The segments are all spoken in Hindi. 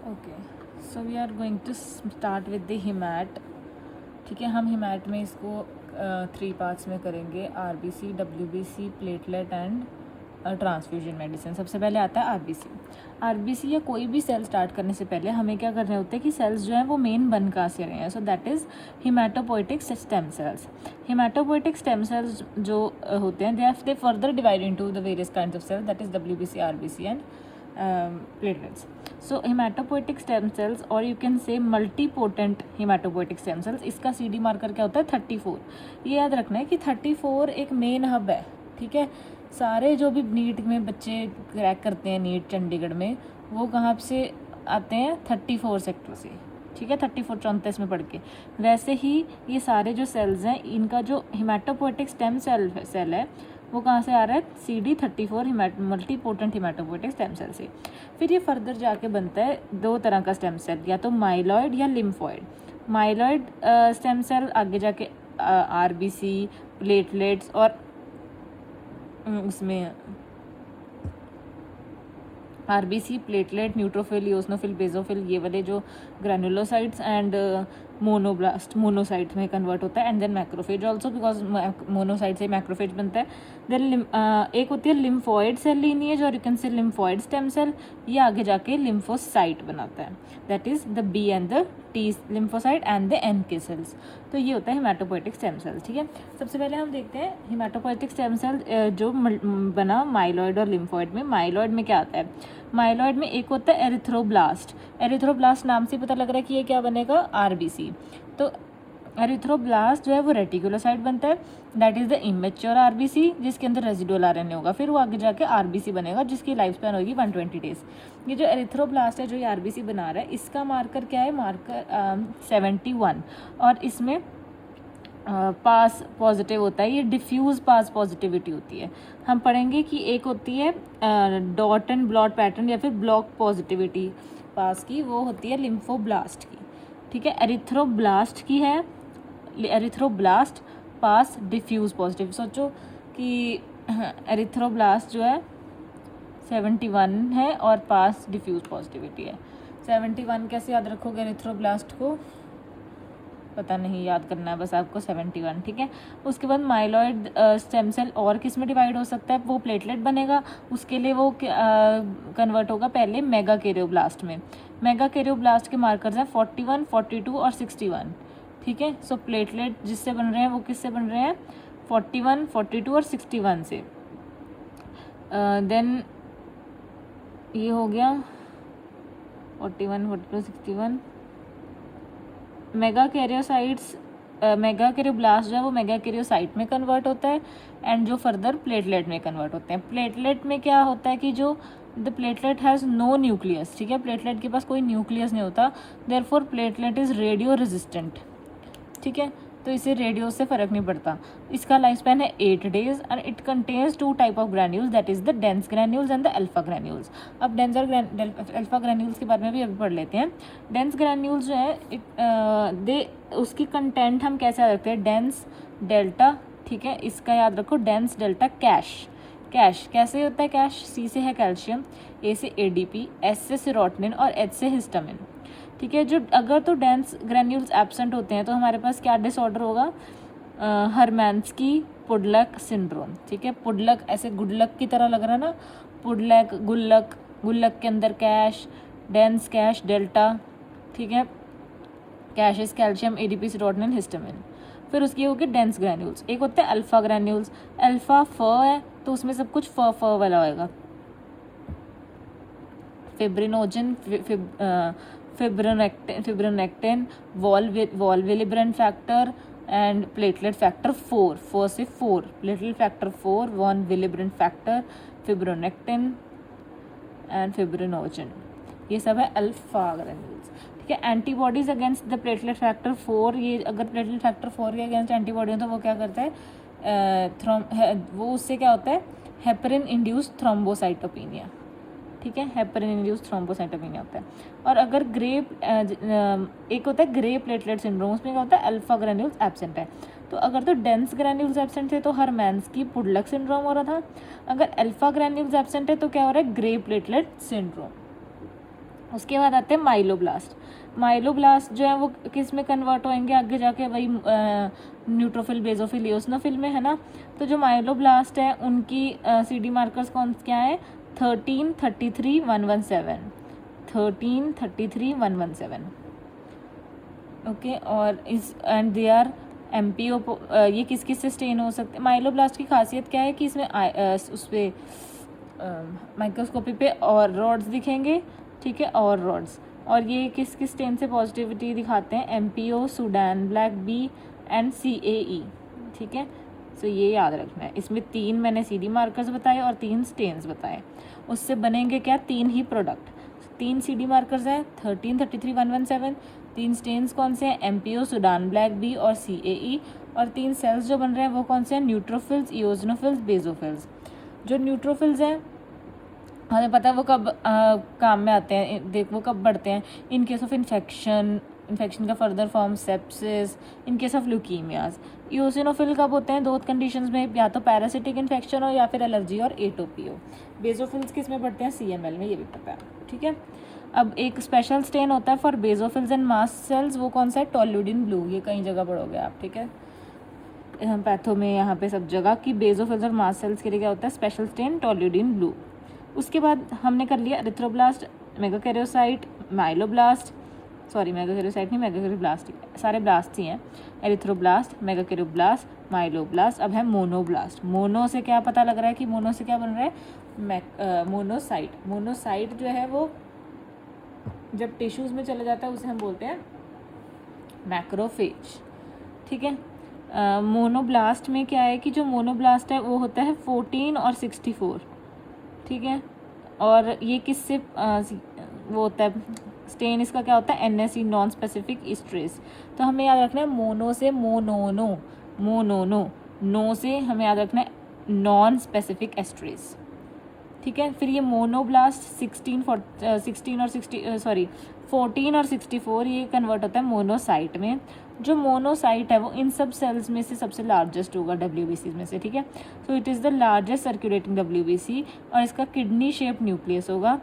Okay, so we are going to start with the hemat. ठीक है, हम हिमैट में इसको 3 पार्ट्स में करेंगे. RBC, WBC, platelet and transfusion medicine. सबसे पहले आता है आरबीसी. आरबीसी या कोई भी सेल स्टार्ट करने से पहले हमें क्या करने होते हैं कि सेल्स जो हैं वो मेन बन कहाँ से रहे हैं. So that is hematopoietic stem cells. Hematopoietic stem cells जो होते हैं they further divide into the various kinds of cells, that is WBC, RBC and platelets. So hematopoietic stem cells, or you can say multipotent hematopoietic stem cells, इसका CD मार्कर क्या होता है 34. ये याद रखना है कि 34 एक मेन हब है. ठीक है, सारे जो भी नीट में बच्चे क्रैक करते हैं नीट चंडीगढ़ में, वो कहाँ से आते हैं 34 सेक्टर से. ठीक है, 34-34 में पढ़ के. वैसे ही ये सारे जो सेल्स हैं इनका जो हिमैटोपोइटिक स्टेम सेल है वो कहाँ से आ रहा है CD34 मल्टीपोटेंट हिमैटोपोइटिक स्टेम सेल से. फिर ये फर्दर जाके बनता है 2 तरह का स्टेम सेल, या तो माइलॉइड या लिम्फॉइड. माइलॉइड स्टेम सेल आगे जाके आरबीसी, प्लेटलेट्स और उसमें RBC, platelet, neutrophil, eosinophil, basophil, ये वाले जो ग्रैनुलोसाइट्स एंड मोनोसाइट में कन्वर्ट होता है. And then macrophage also, because monocyte से मैक्रोफेज बनता है. देन एक होती है लिम्फॉइड सेल लीनिएज, और you can say lymphoid stem cell. ये आगे जाके लिम्फोसाइट बनाता है, that is the B and the T lymphocyte and the NK cells. तो ये होता है हिमैटोपोइटिक स्टेम सेल्स. ठीक है, सबसे पहले हम देखते हैं हिमैटोपोइटिक स्टेम सेल जो बना माइलॉइड और लिम्फॉइड में. माइलॉइड में क्या आता है? माइलॉइड में एक होता है एरिथ्रोब्लास्ट. एरिथ्रोब्लास्ट नाम से पता लग रहा है कि ये क्या बनेगा, आरबीसी. तो एरिथ्रोब्लास्ट जो है वो रेटिकुलोसाइट बनता है, that is the immature RBC जिसके अंदर रेजिडुअल आरएनए होगा. फिर वो आगे जाके आरबीसी बनेगा जिसकी लाइफ स्पैन होगी 120 डेज. ये जो एरिथ्रोब्लास्ट है जो ये आरबीसी बना रहा है, इसका मार्कर क्या है, मार्कर 71. और इसमें पास पॉजिटिव होता है, ये डिफ्यूज पास पॉजिटिविटी होती है. हम पढ़ेंगे कि एक होती है डॉट एंड ब्लॉट पैटर्न या फिर ब्लॉक पॉजिटिविटी पास की, वो होती है लिम्फोब्लास्ट की. ठीक है, एरिथ्रोब्लास्ट की है, एरिथ्रोब्लास्ट पास डिफ्यूज पॉजिटिव. सोचो कि एरिथ्रोब्लास्ट जो है 71 है और पास डिफ्यूज पॉजिटिविटी है. 71 कैसे याद रखोगे एरिथ्रोब्लास्ट को, पता नहीं, याद करना है बस आपको 71. ठीक है, उसके बाद माइलॉइड स्टेम सेल और किस में डिवाइड हो सकता है, वो प्लेटलेट बनेगा. उसके लिए वो कन्वर्ट होगा पहले मेगा कैरियोब्लास्ट में. मेगा कैरियोब्लास्ट के मार्कर्स हैं 41, 42 और 61. ठीक है, सो प्लेटलेट जिससे बन रहे हैं वो किससे बन रहे हैं, 41, 42 और 61 से. देन ये हो गया 41, 42, 61. मेगा कैरियोसाइट्स, मेगा कैरियोब्लास्ट जो है वो मेगा कैरियोसाइट में कन्वर्ट होता है, एंड जो फर्दर प्लेटलेट में कन्वर्ट होते हैं. प्लेटलेट में क्या होता है कि जो the platelet has no nucleus. ठीक है, प्लेटलेट के पास कोई न्यूक्लियस नहीं होता, therefore platelet is radio resistant. ठीक है, तो इसे रेडियो से फ़र्क नहीं पड़ता. इसका लाइफ स्पैन है 8 days and it contains 2 type of granules, that is the dense granules and the alpha granules. अब डेंस और अल्फा ग्रैन्यूल्स के बारे में भी अभी पढ़ लेते हैं. डेंस ग्रैन्यूल्स जो है उसकी कंटेंट हम कैसे रखते हैं, डेंस डेल्टा. ठीक है, इसका याद रखो, डेंस डेल्टा कैश. कैश कैसे होता है, कैश C से है कैल्शियम, A से ADP, S से सेरोटोनिन और H से हिस्टामिन. ठीक है, जो अगर तो डेंस ग्रैन्यूल्स एब्सेंट होते हैं तो हमारे पास क्या डिसऑर्डर होगा, हरमैन्स्की पुडलक सिंड्रोम. ठीक है, पुडलक ऐसे गुडलक की तरह लग रहा है ना, पुडलक, गुल्लक, गुल्लक के अंदर कैश, डेंस कैश डेल्टा. ठीक है, cash is calcium, ADP, serotonin, histamine. फिर उसकी होगी डेंस ग्रैन्यूल्स. एक होते हैं अल्फा ग्रैन्यूल्स. अल्फा फ है तो उसमें सब कुछ फ वाला होएगा, fibrinogen, fibronectin, von Willebrand factor and platelet factor 4 से 4, platelet factor 4, von Willebrand factor, fibronectin and fibrinogen. ये सब है अल्फा ग्रैन्यूल्स. ठीक है, antibodies against the platelet factor 4. ये अगर प्लेटलेट फैक्टर 4 के अगेंस्ट एंटीबॉडी हो तो वो क्या करता है, वो उससे क्या होता है, हेपरिन इंड्यूस थ्रोम्बोसाइटोपिनिया. ठीक है, हेपरिन इंड्यूस थ्रोम्बोसाइटोपिनिया होता है. और अगर एक होता है ग्रे प्लेटलेट सिंड्रोम, उसमें क्या होता है, अल्फा ग्रैन्यूल्स एब्सेंट है. तो अगर तो डेंस ग्रैन्यूल्स एब्सेंट थे तो हरमैन्स्की पुडलक सिंड्रोम हो रहा था. अगर अल्फा ग्रैन्यूल्स एब्सेंट है तो क्या हो रहा है, ग्रे प्लेटलेट सिंड्रोम. उसके बाद आते हैं माइलोब्लास्ट। माइलोब्लास्ट जो है वो किस में कन्वर्ट होंगे आगे जाके, वही न्यूट्रोफिल, बेसोफिल, इओसिनोफिल में, है ना। तो जो माइलोब्लास्ट है उनकी CD मार्कर्स कौन क्या है, 13, 33, 117, 13, 33, 117। ओके, और इस एंड दे आर MPO। ये किस किस से स्टेन हो सकते हैं। माइलोब्लास्ट की खासियत क्या है कि इसमें उस पर माइक्रोस्कोपी पे और रॉड्स दिखेंगे, ठीक है, और रॉड्स। और ये किस किस स्टेन से पॉजिटिविटी दिखाते हैं, MPO, Sudan black B and CAE, ठीक है। सो ये याद रखना है। इसमें 3 मैंने CD मार्कर्स बताए और 3 स्टेन्स बताए। उससे बनेंगे क्या, 3 ही प्रोडक्ट। 3 CD मार्कर्स हैं, 13, 33, 117। 3 स्टेन्स कौन से हैं, MPO, सूडान ब्लैक बी और CAE। और 3 सेल्स जो बन रहे हैं वो कौन से हैं, न्यूट्रोफिल्स, इओसिनोफिल्स, बेसोफिल्स। जो न्यूट्रोफिल्स हैं हमें पता है वो कब काम में आते हैं, देख वो कब बढ़ते हैं, इन केस ऑफ इन्फेक्शन का further form sepsis, in case of leukaemias. Eosinophil कब होते हैं, 2 कंडीशंस में, या तो पैरासिटिक इन्फेक्शन हो या फिर एलर्जी और एटोपी हो। बेसोफिल्स किस में बढ़ते हैं, CML में, ये भी पता है, ठीक है। अब एक स्पेशल स्टेन होता है for basophils and mast cells, वो कौन सा है, टोल्यूडिन ब्लू। ये कई जगह पढ़ोगे आप, ठीक है, पैथो में, यहाँ पे सब जगह, कि बेसोफिल्स और मास्ट सेल्स के लिए क्या होता है, स्पेशल स्टेन टोल्यूडिन ब्लू। उसके बाद हमने कर लिया erythroblast, megakaryocyte, myeloblast, sorry megakaryocyte नहीं, मेगाकैरियोब्लास्ट, सारे ब्लास्ट ही हैं। Erythroblast, megakaryoblast, myeloblast. अब है मोनोब्लास्ट। मोनो से क्या पता लग रहा है कि मोनो से क्या बन रहा है, मोनोसाइट। मोनोसाइट जो है वो जब टिश्यूज़ में चला जाता है उसे हम बोलते हैं मैक्रोफेज, ठीक है। मोनोब्लास्ट में क्या है कि जो मोनोब्लास्ट है वो होता है 14 और 64, ठीक है। और ये किससे वो होता है, स्टेन इसका क्या होता है, NSE, नॉन स्पेसिफिक एस्ट्रेस। तो हमें याद रखना है मोनो से मोनोनो, मोनोनो, नो से हमें याद रखना है नॉन स्पेसिफिक एस्ट्रेस, ठीक है। फिर ये मोनोब्लास्ट 14 और 64 ये कन्वर्ट होता है मोनोसाइट में। जो मोनोसाइट है वो इन सब सेल्स में से सबसे लार्जेस्ट होगा WBC में से, ठीक है। So it is the largest circulating WBC और इसका किडनी शेप न्यूक्लियस होगा,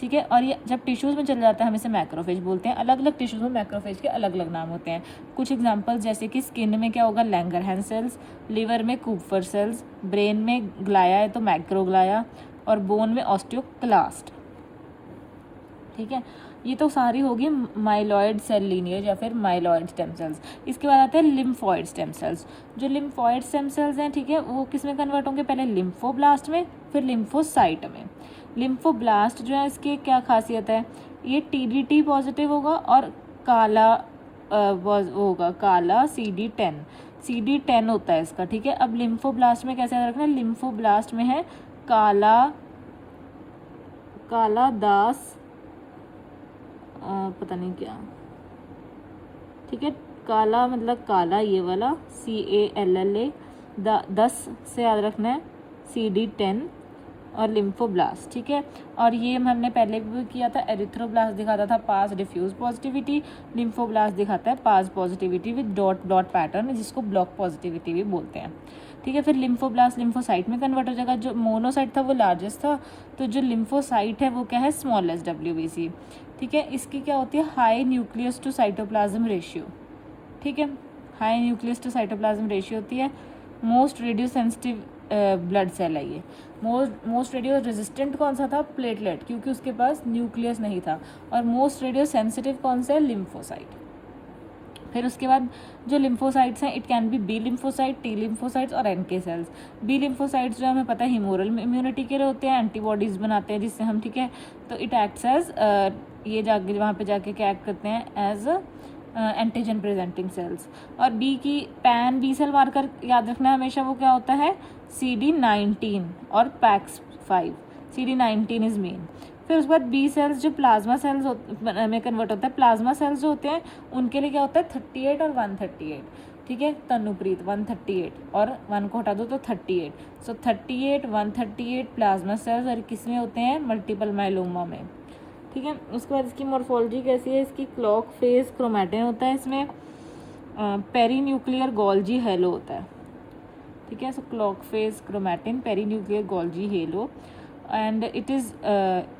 ठीक है। और ये जब टिश्यूज़ में चला जाता है हम इसे मैक्रोफेज बोलते हैं। अलग अलग टिश्यूज़ में मैक्रोफेज के अलग अलग नाम होते हैं। कुछ एग्जांपल्स जैसे कि स्किन में क्या होगा, लैंगरहैंस सेल्स, लिवर में कूपर सेल्स, ब्रेन में ग्लाया है तो मैक्रोग्लाया, और बोन में ऑस्टियोक्लास्ट, ठीक है। ये तो सारी होगी माइलॉइड सेल लीनिएज या फिर माइलॉइड स्टेम सेल्स। इसके बाद आते हैं लिम्फॉइड स्टेम सेल्स। जो लिम्फॉइड स्टेम सेल्स हैं, ठीक है, वो किस में कन्वर्ट होंगे, पहले लिम्फोब्लास्ट में, फिर लिम्फोसाइट में। लिम्फोब्लास्ट जो है इसकी क्या खासियत है, ये TDT पॉजिटिव होगा और काला होगा, काला CD10 होता है इसका, ठीक है। अब लिम्फोब्लास्ट में कैसे याद रखना है, लिम्फोब्लास्ट में है काला दास पता नहीं क्या, ठीक है। काला मतलब काला, ये वाला CALLA, 10 से याद रखना है CD10 और लिम्फोब्लास्ट, ठीक है। और ये हमने पहले भी किया था, एरिथ्रोब्लास्ट दिखाता था पास डिफ्यूज पॉजिटिविटी, लिम्फोब्लास्ट दिखाता है PAS positivity with dot dot pattern, जिसको ब्लॉक पॉजिटिविटी भी बोलते हैं, ठीक है। फिर लिम्फोब्लास्ट लिम्फोसाइट में कन्वर्ट हो जाएगा। जो मोनोसाइट था वो लार्जेस्ट था, तो जो लिम्फोसाइट है वो क्या है, स्मॉलेस्ट WBC, ठीक है। इसकी क्या होती है, high nucleus to cytoplasm ratio, ठीक है, high nucleus to cytoplasm ratio होती है। Most radio sensitive blood cell है ये। मोस्ट रेडियो रेजिस्टेंट कौन सा था, प्लेटलेट, क्योंकि उसके पास न्यूक्लियस नहीं था। और मोस्ट रेडियो सेंसिटिव कौन सा है, लिम्फोसाइट। फिर उसके बाद जो लिम्फोसाइट्स हैं, it can B B lymphocyte, T lymphocytes और NK सेल्स। B लिम्फोसाइट्स जो हमें पता है ह्यूमोरल इम्यूनिटी के लिए होते हैं, एंटीबॉडीज़ बनाते हैं जिससे हम, ठीक है, तो इट एक्ट्स एज ये जाके वहाँ पे जाके क्या एक्ट करते हैं, एज एंटीजन प्रेजेंटिंग सेल्स। और B की पैन B सेल मार्कर याद रखना है हमेशा, वो क्या होता है, CD19 और PAX5। CD19 is main. फिर उसके बाद B सेल्स जो प्लाज्मा सेल्स में कन्वर्ट होता है, प्लाज्मा सेल्स जो होते हैं उनके लिए क्या होता है, 38 और 138, ठीक है। तनुप्रीत 138 और 1 को हटा दो तो 38। सो 38, 138 प्लाज्मा सेल्स और किस में होते हैं, मल्टीपल माइलोमा में, ठीक है। उसके बाद इसकी मॉर्फोलॉजी कैसी है, इसकी क्लॉक फेज क्रोमैटिन होता है, इसमें पेरीन्यूक्लियर गोल्जी हेलो होता है, ठीक है। So clock face chromatin, perinuclear Golgi halo. And it is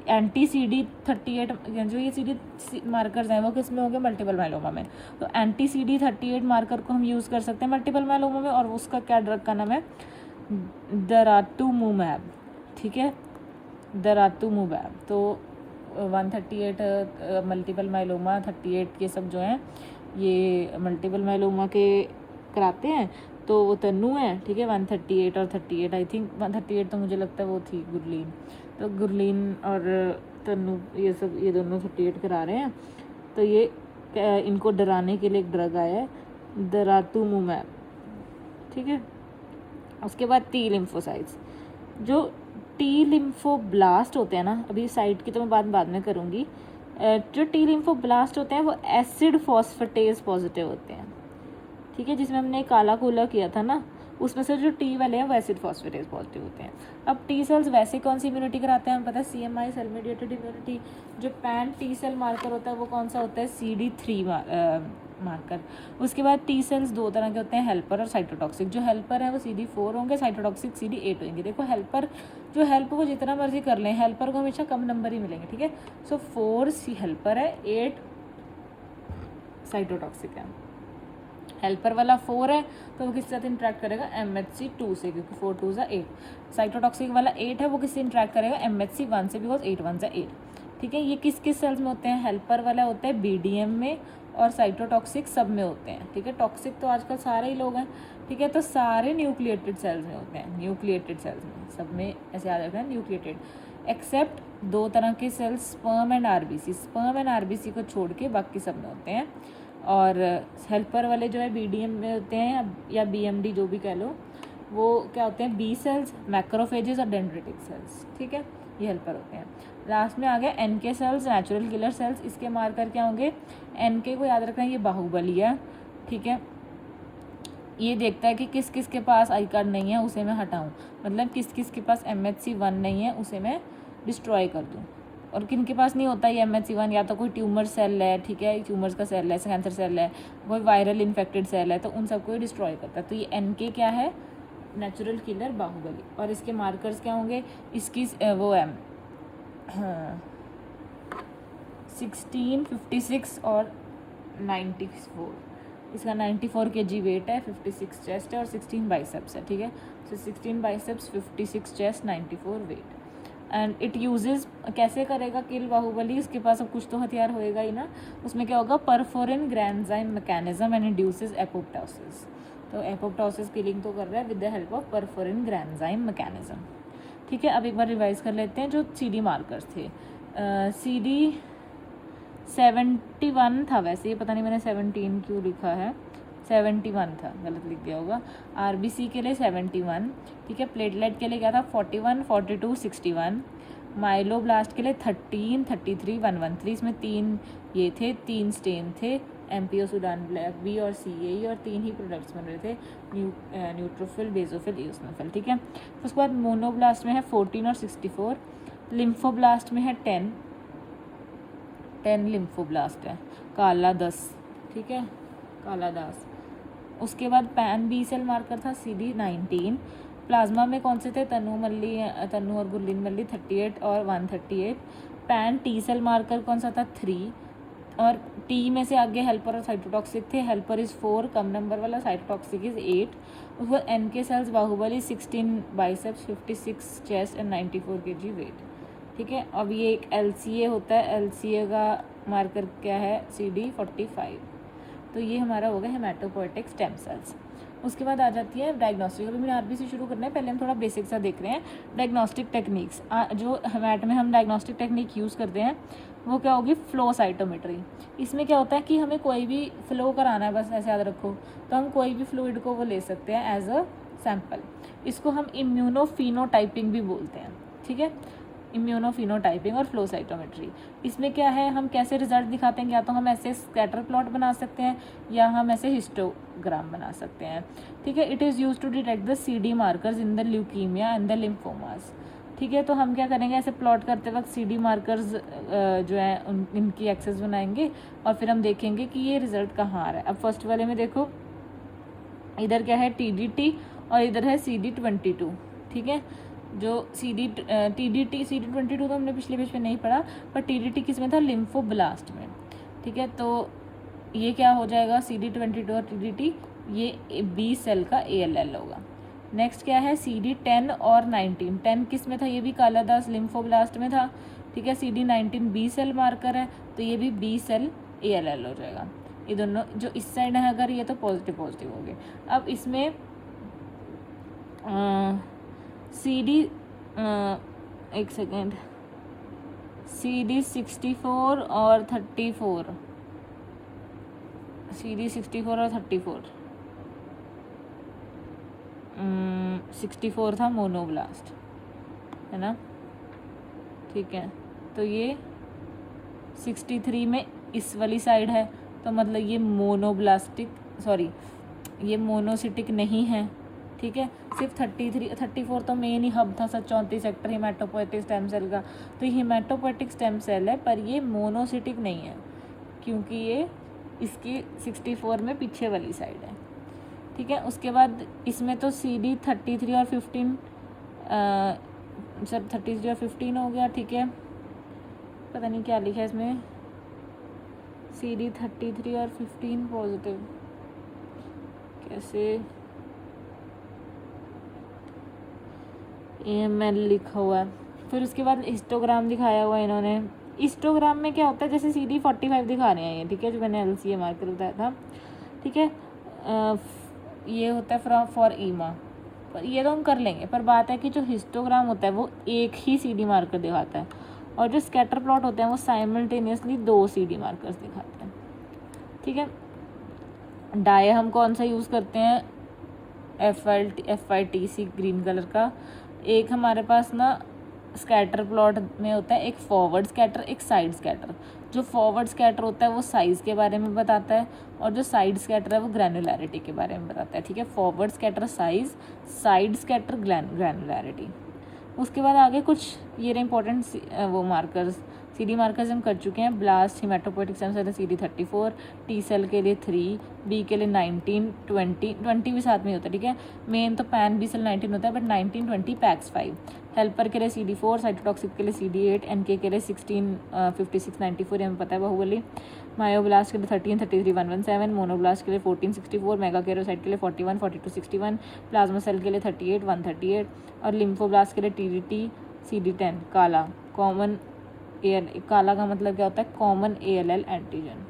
anti CD38, जो ये CD मार्कर्स हैं वो किस में होंगे, मल्टीपल माइलोमा में। तो एंटी CD38 मार्कर को हम यूज़ कर सकते हैं मल्टीपल माइलोमा में, और उसका क्या ड्रग का नाम है, दरातुमुमैब, ठीक है, दरातुमुमैब। तो 138 मल्टीपल माइलोमा, 38 ये सब जो हैं ये मल्टीपल माइलोमा के कराते हैं। तो वो तन्नू है, ठीक है, 138 और 38, आई थिंक 138 तो मुझे लगता है वो थी गुरलीन। तो गुरलीन और तन्नू ये सब, ये दोनों 38 करा रहे हैं। तो ये इनको डराने के लिए एक ड्रग आया है दरातुमुमैब, ठीक है। उसके बाद टी लिम्फोसाइट्स, जो टी लिम्फोब्लास्ट होते हैं ना, अभी साइट की तो मैं बात बाद में करूँगी। जो टी लिम्फोब्लास्ट होते हैं वो एसिड फॉस्फेटेज पॉजिटिव होते हैं, ठीक है, जिसमें हमने काला कोला किया था ना, उसमें से जो टी वाले हैं वो एसिड फॉस्फेटेज पॉजिटिव होते हैं। अब टी सेल्स वैसे कौन सी इम्यूनिटी कराते हैं, हमें पता है CMI, सेल मीडिएटेड इम्यूनिटी। जो पैन टी सेल मार्कर होता है वो कौन सा होता है, CD3 मार्कर। उसके बाद टी सेल्स दो तरह के होते हैं, हेल्पर और साइटोटॉक्सिक। जो हेल्पर है वो CD4 होंगे, साइटोटॉक्सिक CD8 होंगे। देखो हेल्पर, जो हेल्प वो जितना मर्जी कर लें, हेल्पर को हमेशा कम नंबर ही मिलेंगे, ठीक है। सो 4 हेल्पर है, 8 साइटोटॉक्सिक है। हेल्पर वाला 4 है तो वो किसके साथ इंटरेक्ट करेगा, MHC2 से, क्योंकि 4 2 ज़ा 8। साइटोटॉक्सिक वाला 8 है, वो किससे इंटरेक्ट करेगा, MHC1 से, बिकॉज 8 1 ज़ा 8, ठीक है। ये किस किस सेल्स में होते हैं, हेल्पर वाला होता है BDM में, और साइटोटॉक्सिक सब में होते हैं, ठीक है। टॉक्सिक तो आजकल सारे ही लोग हैं, ठीक है। तो सारे न्यूक्लिएटेड सेल्स में होते हैं, न्यूक्लिएटेड सेल्स में सब में ऐसे याद रखना है, न्यूक्लिएटेड, एक्सेप्ट 2 तरह के cells, sperm and RBC। Sperm and RBC को छोड़ के बाकी सब में होते हैं। और हेल्पर वाले जो है BDM में होते हैं, या BMD जो भी कह लो, वो क्या होते हैं, B सेल्स, मैक्रोफेजेस और डेंड्रिटिक सेल्स, ठीक है, ये हेल्पर होते हैं। लास्ट में आ गया NK cells, natural killer cells. इसके मार्कर क्या होंगे, NK को याद रखना है, ये बाहुबली है, ठीक है। ये देखता है कि किस किस के पास आई कार्ड नहीं है उसे मैं हटाऊँ, मतलब किस किस के पास MHC1 नहीं है उसे मैं डिस्ट्रॉय कर दूँ। और किन के पास नहीं होता ये MHC1, या तो कोई ट्यूमर सेल है, ठीक है, ट्यूमर्स का सेल है, कैंसर सेल है, कोई वायरल इन्फेक्टेड सेल है, तो उन सबको ये डिस्ट्रॉय करता है। तो ये NK क्या है, नेचुरल किलर बाहुबली। और इसके मार्कर्स क्या होंगे, इसकी वो है 16, 56 और 94। इसका 94 kg वेट है, 56 चेस्ट है और 16 बाइसेप्स है, ठीक है। So 16 biceps, 56 chest, 94 weight. And it uses, कैसे करेगा किल बाहुबली, इसके पास अब कुछ तो हथियार होएगा ही ना। उसमें क्या होगा, perforin granzyme mechanism and induces apoptosis. तो एपोप्टोसिस किलिंग तो कर रहा है with the help of perforin granzyme mechanism, ठीक है। अब एक बार रिवाइज कर लेते हैं जो CD मार्कर्स थे। CD71 था वैसे, ये पता नहीं मैंने 17 क्यों लिखा है, 71 था, गलत लिख दिया होगा। RBC के लिए 71, ठीक है। प्लेटलेट के लिए क्या था, 41, 42, 61। माइलोब्लास्ट के लिए 13, 33, 113। इसमें 3 ये थे, 3 स्टेन थे, MPO, सूडान ब्लैक, B और CAE, और 3 ही प्रोडक्ट्स बन रहे थे, न्यूट्रोफिल, बेजोफिल, इओसिनोफिल, ठीक है। उसके बाद मोनोब्लास्ट में है 14 और 64। लिम्फोब्लास्ट में है 10 लिम्फोब्लास्ट है, काला 10, ठीक है, काला 10। उसके बाद पैन B सेल मार्कर था CD19। प्लाज्मा में कौन से थे, तनु और गुरलीन मल्ली 38 और 138। पैन T सेल मार्कर कौन सा था, 3। और T में से आगे हेल्पर और साइटोटॉक्सिक थे, हेल्पर इज़ 4 कम नंबर वाला, साइटोटॉक्सिक इज़ 8। उसके बाद NK cells Baahubali, 16 biceps, 56 chest and 94 kg weight, ठीक है। अब ये एक LCA होता है, LCA का मार्कर क्या है, CD45। तो ये हमारा हो गया हेमाटोपोएटिक स्टेम सेल्स। उसके बाद आ जाती है डायग्नोस्टिक। अभी मैंने RBC शुरू करना है, पहले हम थोड़ा बेसिक सा देख रहे हैं। डायग्नोस्टिक टेक्निक्स, जो हेमाट में हम डायग्नोस्टिक टेक्निक यूज़ करते हैं वो क्या होगी, फ्लो साइटोमेट्री। इसमें क्या होता है कि हमें कोई भी फ्लो कराना है, बस ऐसे याद रखो, तो हम कोई भी फ्लूइड को वो ले सकते हैं एज अ सैम्पल। इसको हम इम्यूनोफिनोटाइपिंग भी बोलते हैं, ठीक है, इम्यूनोफिनोटाइपिंग और फ्लो साइटोमेट्री। इसमें क्या है, हम कैसे रिजल्ट दिखाते हैं, या तो हम ऐसे स्कैटर प्लॉट बना सकते हैं या हम ऐसे हिस्टोग्राम बना सकते हैं, ठीक है। It is use to detect the CD markers in the leukaemia and the lymphomas, ठीक है। तो हम क्या करेंगे, ऐसे प्लॉट करते वक्त CD मार्कर्स जो है इनकी एक्सेस बनाएंगे और फिर हम देखेंगे कि ये रिजल्ट कहाँ आ रहा है। अब फर्स्ट वाले में देखो, इधर क्या है TDT और इधर है CD22, ठीक है। जो TDT CD22 तो हमने पिछले पेज पे नहीं पढ़ा, पर TDT किस में था, लिम्फोब्लास्ट में। ठीक है, तो ये क्या हो जाएगा, CD22 और TDT, ये बी सेल का ALL होगा। नेक्स्ट क्या है, CD10 और 19, 10 किस में था, ये भी कालादास लिम्फोब्लास्ट में था। ठीक है, CD19 बी सेल मार्कर है, तो ये भी बी सेल ALL हो जाएगा। ये दोनों जो इस साइड है अगर, ये तो पॉजिटिव हो गए। अब इसमें CD एक सेकेंड, CD64 और 34, CD64 और 34, 64 था मोनोब्लास्ट, है ना। ठीक है, तो ये 63 में इस वाली साइड है, तो मतलब ये मोनोब्लास्टिक, सॉरी ये मोनोसिटिक नहीं है। ठीक है, सिर्फ 34 तो मेन ही हब था, 34 सेक्टर हिमेटोपोएटिक स्टेम सेल का, तो ये हिमेटोपोएटिक स्टेम सेल है, पर ये मोनोसिटिक नहीं है, क्योंकि ये इसकी 64 में पीछे वाली साइड है। ठीक है, उसके बाद इसमें तो CD33 और 15 सर 33 और 15 हो गया। ठीक है, पता नहीं क्या लिखा है इसमें, CD33 और 15 पॉजिटिव, कैसे AML लिखा हुआ है। फिर उसके बाद हिस्टोग्राम दिखाया हुआ है इन्होंने। हिस्टोग्राम में क्या होता है, जैसे CD45 दिखा रहे हैं ये, ठीक है, जो मैंने LCA मार्कर बताया था। ठीक है, ये होता है फॉर ईमा, पर ये तो हम कर लेंगे, पर बात है कि जो हिस्टोग्राम होता है वो एक ही CD मार्कर दिखाता है, और जो स्कैटर प्लॉट होते हैं वो साइमल्टेनियसली 2 CD मार्कर्स दिखाते हैं। ठीक है, डाई हम कौन सा यूज़ करते हैं, FYTC ग्रीन कलर का। एक हमारे पास ना स्कैटर प्लॉट में होता है एक फॉरवर्ड स्कैटर, एक साइड स्कैटर। जो फॉरवर्ड स्कैटर होता है वो साइज़ के बारे में बताता है, और जो साइड स्कैटर है वो ग्रैनुलैरिटी के बारे में बताता है। ठीक है, forward scatter size, side scatter granularity. उसके बाद आगे कुछ ये रहे इंपॉर्टेंट वो मार्कर्स, CD मार्कर्स हम कर चुके हैं। Blast hematopoietic stem cell CD34, T cell के लिए 3, B के लिए 19, 20 भी साथ में होता है। ठीक है, मेन तो पैन B सेल 19 होता है, बट 19, 20 पैक्स 5। हेल्पर के लिए CD4, साइटोटॉक्सिक के लिए CD8, NK के लिए 16, 56, 94, हमें पता है बाहुबली। मायोब्लास्ट के लिए 13, 33, 117, मोनोब्लास्ट के लिए 14, 64, मेगा कैरोसाइट के लिए 41, 42, 61, प्लाज्मा सेल के लिए 38, 138, और लिम्फोब्लास्ट के लिए TDT, CD10 काला, कॉमन काला का मतलब क्या होता है, कॉमन ALL एंटीजन।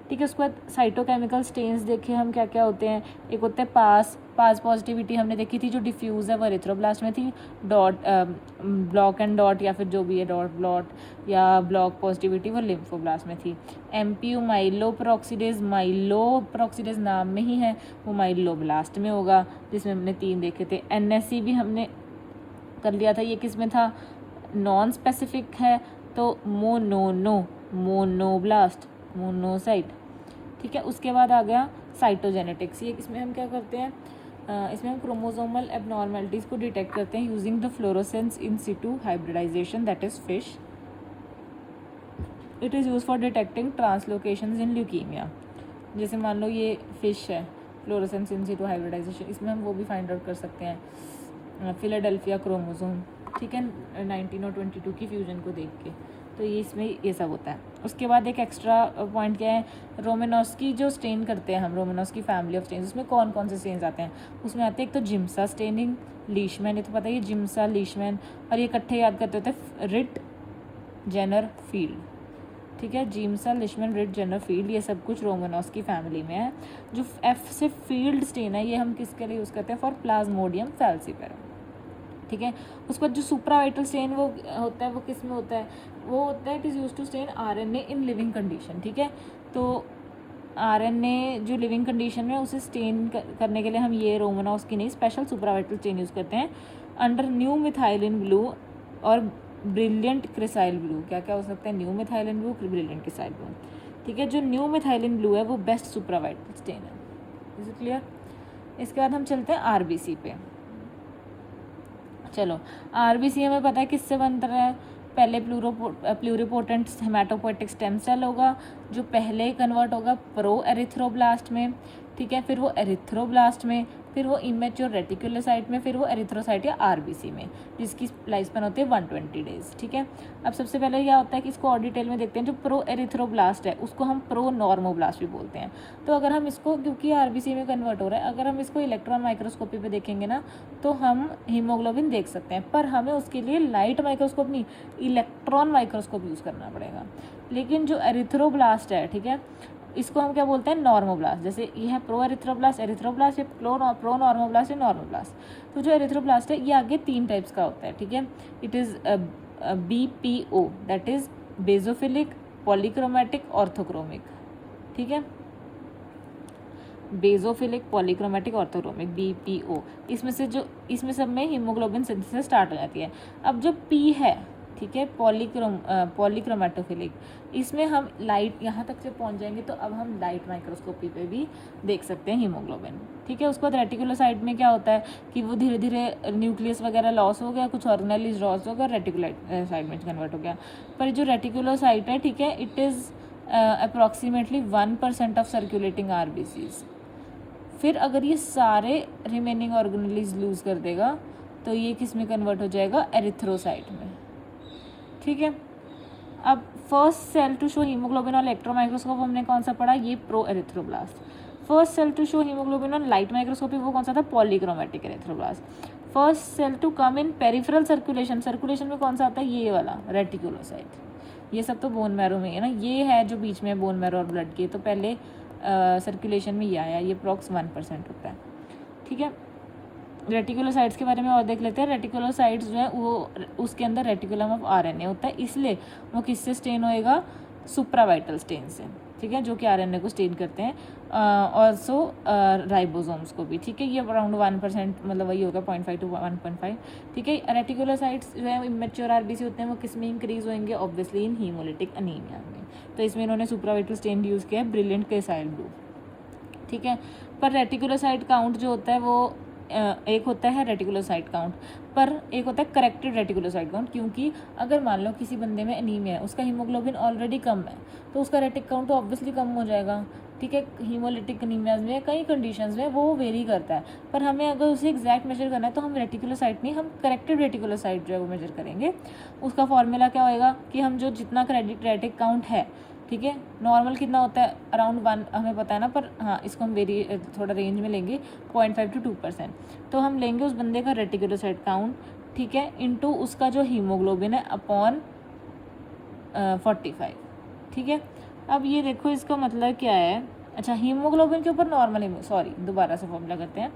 ठीक है, उसके बाद साइटोकेमिकल स्टेन्स देखे हम क्या क्या होते हैं। एक होते हैं पास पॉजिटिविटी हमने देखी थी, जो डिफ्यूज है वो एरिथ्रोब्लास्ट में थी। ब्लॉक एंड डॉट या फिर जो भी है डॉट ब्लॉट या ब्लॉक पॉजिटिविटी वो लिम्फोब्लास्ट में थी। MPU माइलोपेरोक्सीडेज नाम में ही है, वो माइलोब्लास्ट में होगा, जिसमें हमने 3 देखे थे। NSC भी हमने कर लिया था, ये किस में था, नॉन स्पेसिफिक है, तो मोनोब्लास्ट, मोनोसाइट। ठीक है, उसके बाद आ गया साइटोजेनेटिक्स। ये इसमें हम क्या करते हैं, इसमें हम क्रोमोसोमल एबनॉर्मेलिटीज़ को डिटेक्ट करते हैं using the fluorescence in situ hybridization, that is FISH. It is use for detecting translocations in leukemia. जैसे मान लो ये फिश है, फ्लोरोसेंस इन सिटू हाइब्रिडाइजेशन, इसमें हम वो भी फाइंड आउट कर सकते हैं, फिलाडेल्फिया क्रोमोसोम। ठीक है, 19 और 22 की फ्यूजन को देख के, तो ये इसमें ये सब होता है। उसके बाद एक एक्स्ट्रा पॉइंट क्या है, रोमेनोस्की जो स्टेन करते हैं हम, रोमेनोस्की फैमिली ऑफ स्टेन्स, उसमें कौन कौन से स्टेन्स आते हैं, उसमें आते हैं एक तो जिम्सा स्टेनिंग, लीशमैन, ये तो पता है, ये जिम्सा, लीशमैन, और ये इकट्ठे याद करते होते हैं रिट, जेनर, फील्ड। ठीक है, Giemsa, Leishman, Wright, Jenner, Field, ये सब कुछ रोमेनोस्की फैमिली में है। जो F से फील्ड स्टेन है, ये हम किसके लिए यूज़ करते हैं, फॉर प्लाज्मोडियम फैल्सीपेरम। ठीक है, उसके बाद जो सुप्रावाइटल स्टेन वो होता है, वो किस में होता है, वो होता है it is use to stain RNA in living condition. ठीक है, तो RNA जो लिविंग कंडीशन में उसे स्टेन करने के लिए हम ये रोमेनोस्की नहीं, स्पेशल सुप्रावाइटल स्टेन यूज़ करते हैं अंडर न्यू मिथाइलिन ब्लू और ब्रिलियंट क्रिसाइल ब्लू। क्या क्या हो सकता है, new methylene blue, brilliant cresyl blue. ठीक है, जो न्यू मिथाइलिन ब्लू है वो बेस्ट सुप्रावाइटल स्टेन है। Is it clear? इसके बाद हम चलते हैं RBC पे। चलो, RBC हमें पता है किससे बनता है, पहले प्लूरिपोटेंट हेमाटोपोएटिक स्टेम सेल होगा, जो पहले कन्वर्ट होगा प्रो एरिथ्रोब्लास्ट में। ठीक है, फिर वो एरिथ्रोब्लास्ट में फिर वो इमेच्योर रेटिकुलोसाइट में, फिर वो एरिथ्रोसाइट या आरबीसी में, जिसकी लाइफ स्पैन होती है 120 डेज। ठीक है, अब सबसे पहले क्या होता है कि इसको और डिटेल में देखते हैं। जो प्रो एरिथ्रोब्लास्ट है उसको हम प्रो नॉर्मोब्लास्ट भी बोलते हैं। तो अगर हम इसको, क्योंकि आरबीसी में कन्वर्ट हो रहा है, अगर हम इसको इलेक्ट्रॉन माइक्रोस्कोपी पे देखेंगे ना तो हम हीमोग्लोबिन देख सकते हैं, पर हमें उसके लिए लाइट माइक्रोस्कोप नहीं, इलेक्ट्रॉन माइक्रोस्कोप यूज़ करना पड़ेगा। लेकिन जो एरिथ्रोब्लास्ट है, ठीक है, इसको हम क्या बोलते हैं, नॉर्मोब्लास्ट। जैसे ये है प्रो एरिथ्रोब्लास्ट, ये प्रो नॉर्मोब्लास्ट है, नॉर्मोब्लास्ट। तो जो एरिथ्रोब्लास्ट है ये आगे 3 टाइप्स का होता है। ठीक है, it is BPO, that is basophilic, polychromatic, orthochromic. ठीक है, बेजोफिलिक, पॉलीक्रोमैटिक, ऑर्थोक्रोमिक, BPO। इसमें सब में हीमोग्लोबिन सिंथेसिस स्टार्ट हो जाती है। अब जो P है, ठीक है, पॉलीक्रोमैटोफिलिक, इसमें हम लाइट यहाँ तक से पहुँच जाएंगे तो अब हम लाइट माइक्रोस्कोपी पे भी देख सकते हैं हीमोग्लोबिन। ठीक है, उसके बाद रेटिकुलोसाइट में क्या होता है कि वो धीरे धीरे न्यूक्लियस वगैरह लॉस हो गया, कुछ ऑर्गेनेल लॉस हो गया, रेटिकुलोसाइट में कन्वर्ट हो गया। पर जो रेटिकुलोसाइट है, ठीक है, it is approximately 1% of circulating RBCs. फिर अगर ये सारे रिमेनिंग ऑर्गेनेलीज लूज़ कर देगा तो ये किस में कन्वर्ट हो जाएगा, एरिथ्रोसाइट में। ठीक है, अब first cell to show haemoglobin on electron microscope हमने कौन सा पढ़ा, ये pro erythroblast. First cell to show haemoglobin on light microscopy वो कौन सा था, polychromatic erythroblast. First cell to come in peripheral circulation में कौन सा आता है, ये वाला रेटिकुलोसाइट। ये सब तो बोन मैरो में है ना, ये है जो बीच में बोन मैरो और ब्लड के, तो पहले सर्कुलेशन में ये आया, ये अप्रॉक्स 1% होता है। ठीक है, रेटिकुलोसाइट्स के बारे में और देख लेते हैं। रेटिकुलोसाइट्स जो है वो उसके अंदर रेटिकुलम ऑफ आरएनए होता है, इसलिए वो किससे स्टेन होएगा, सुप्रावाइटल स्टेन से। ठीक है, जो कि आरएनए को स्टेन करते हैं, और सो राइबोसोम्स को भी। ठीक है, ये अराउंड 1%, मतलब वही होगा 0.5 to 1.5। ठीक है, रेटिकुलोसाइट्स जो है इमेच्योर आरबीसी होते हैं, वो किस में इंक्रीज होंगे, ऑब्वियसली इन हीमोलिटिक अनीमिया में। तो इसमें इन्होंने सुप्रावाइटल स्टेन यूज़ किया है, ब्रिलियंट क्रिसाइल ब्लू। ठीक है, पर रेटिकुलोसाइट काउंट जो होता है वो एक होता है रेटिकुलोसाइट काउंट, पर एक होता है करेक्टेड रेटिकुलोसाइट काउंट। क्योंकि अगर मान लो किसी बंदे में एनीमिया है, उसका हीमोग्लोबिन ऑलरेडी कम है, तो उसका रेटिक काउंट तो ऑब्वियसली कम हो जाएगा। ठीक है, हीमोलिटिक एनीमियाज में कई कंडीशंस में वो वेरी करता है, पर हमें अगर उसे एग्जैक्ट मेजर करना है तो हम रेटिकुलोसाइट नहीं, हम करेक्टेड रेटिकुलोसाइट जो है वो मेजर करेंगे। उसका फॉर्मूला क्या होएगा कि हम जो जितना रेटिक काउंट है, ठीक है, नॉर्मल कितना होता है, अराउंड 1 हमें पता है ना, पर हाँ इसको हम थोड़ा रेंज में लेंगे, 0.5 to 2%। तो हम लेंगे उस बंदे का रेटिकुलोसाइट काउंट, ठीक है, इनटू उसका जो हीमोग्लोबिन है अपॉन 45। ठीक है, अब ये देखो इसका मतलब क्या है। अच्छा, हीमोग्लोबिन के ऊपर नॉर्मल, दोबारा से फॉर्मूला करते हैं।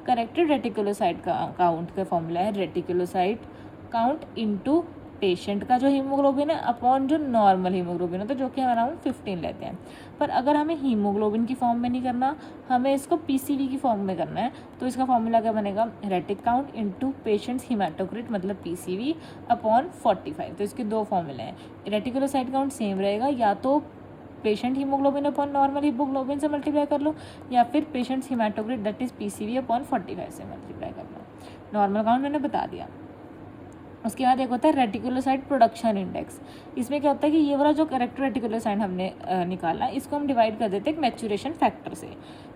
करेक्टेड रेटिकुलोसाइट काउंट का फॉर्मूला है रेटिकुलोसाइट काउंट इनटू पेशेंट का जो हीमोग्लोबिन है अपॉन जो नॉर्मल हीमोग्लोबिन होता है, जो कि हम अराउंड 15 लेते हैं। पर अगर हमें हीमोग्लोबिन की फॉर्म में नहीं करना, हमें इसको पीसीवी की फॉर्म में करना है, तो इसका फॉर्मूला क्या बनेगा, retic count into patients haematocrit मतलब पीसीवी अपॉन 45। तो इसके 2 फॉर्मूले हैं। रेटिकुलोसाइट काउंट सेम रहेगा, या तो patient haemoglobin upon normal haemoglobin से मल्टीप्लाई कर लो, या फिर patients haematocrit that is PCV upon 45 से मल्टीप्लाई कर लो। नॉर्मल काउंट मैंने बता दिया। उसके बाद एक होता है रेटिकुलोसाइट प्रोडक्शन इंडेक्स। इसमें क्या होता है कि ये वाला जो करेक्ट रेटिकुलोसाइट हमने निकाला, इसको हम डिवाइड कर देते हैं एक मैच्योरेशन फैक्टर से।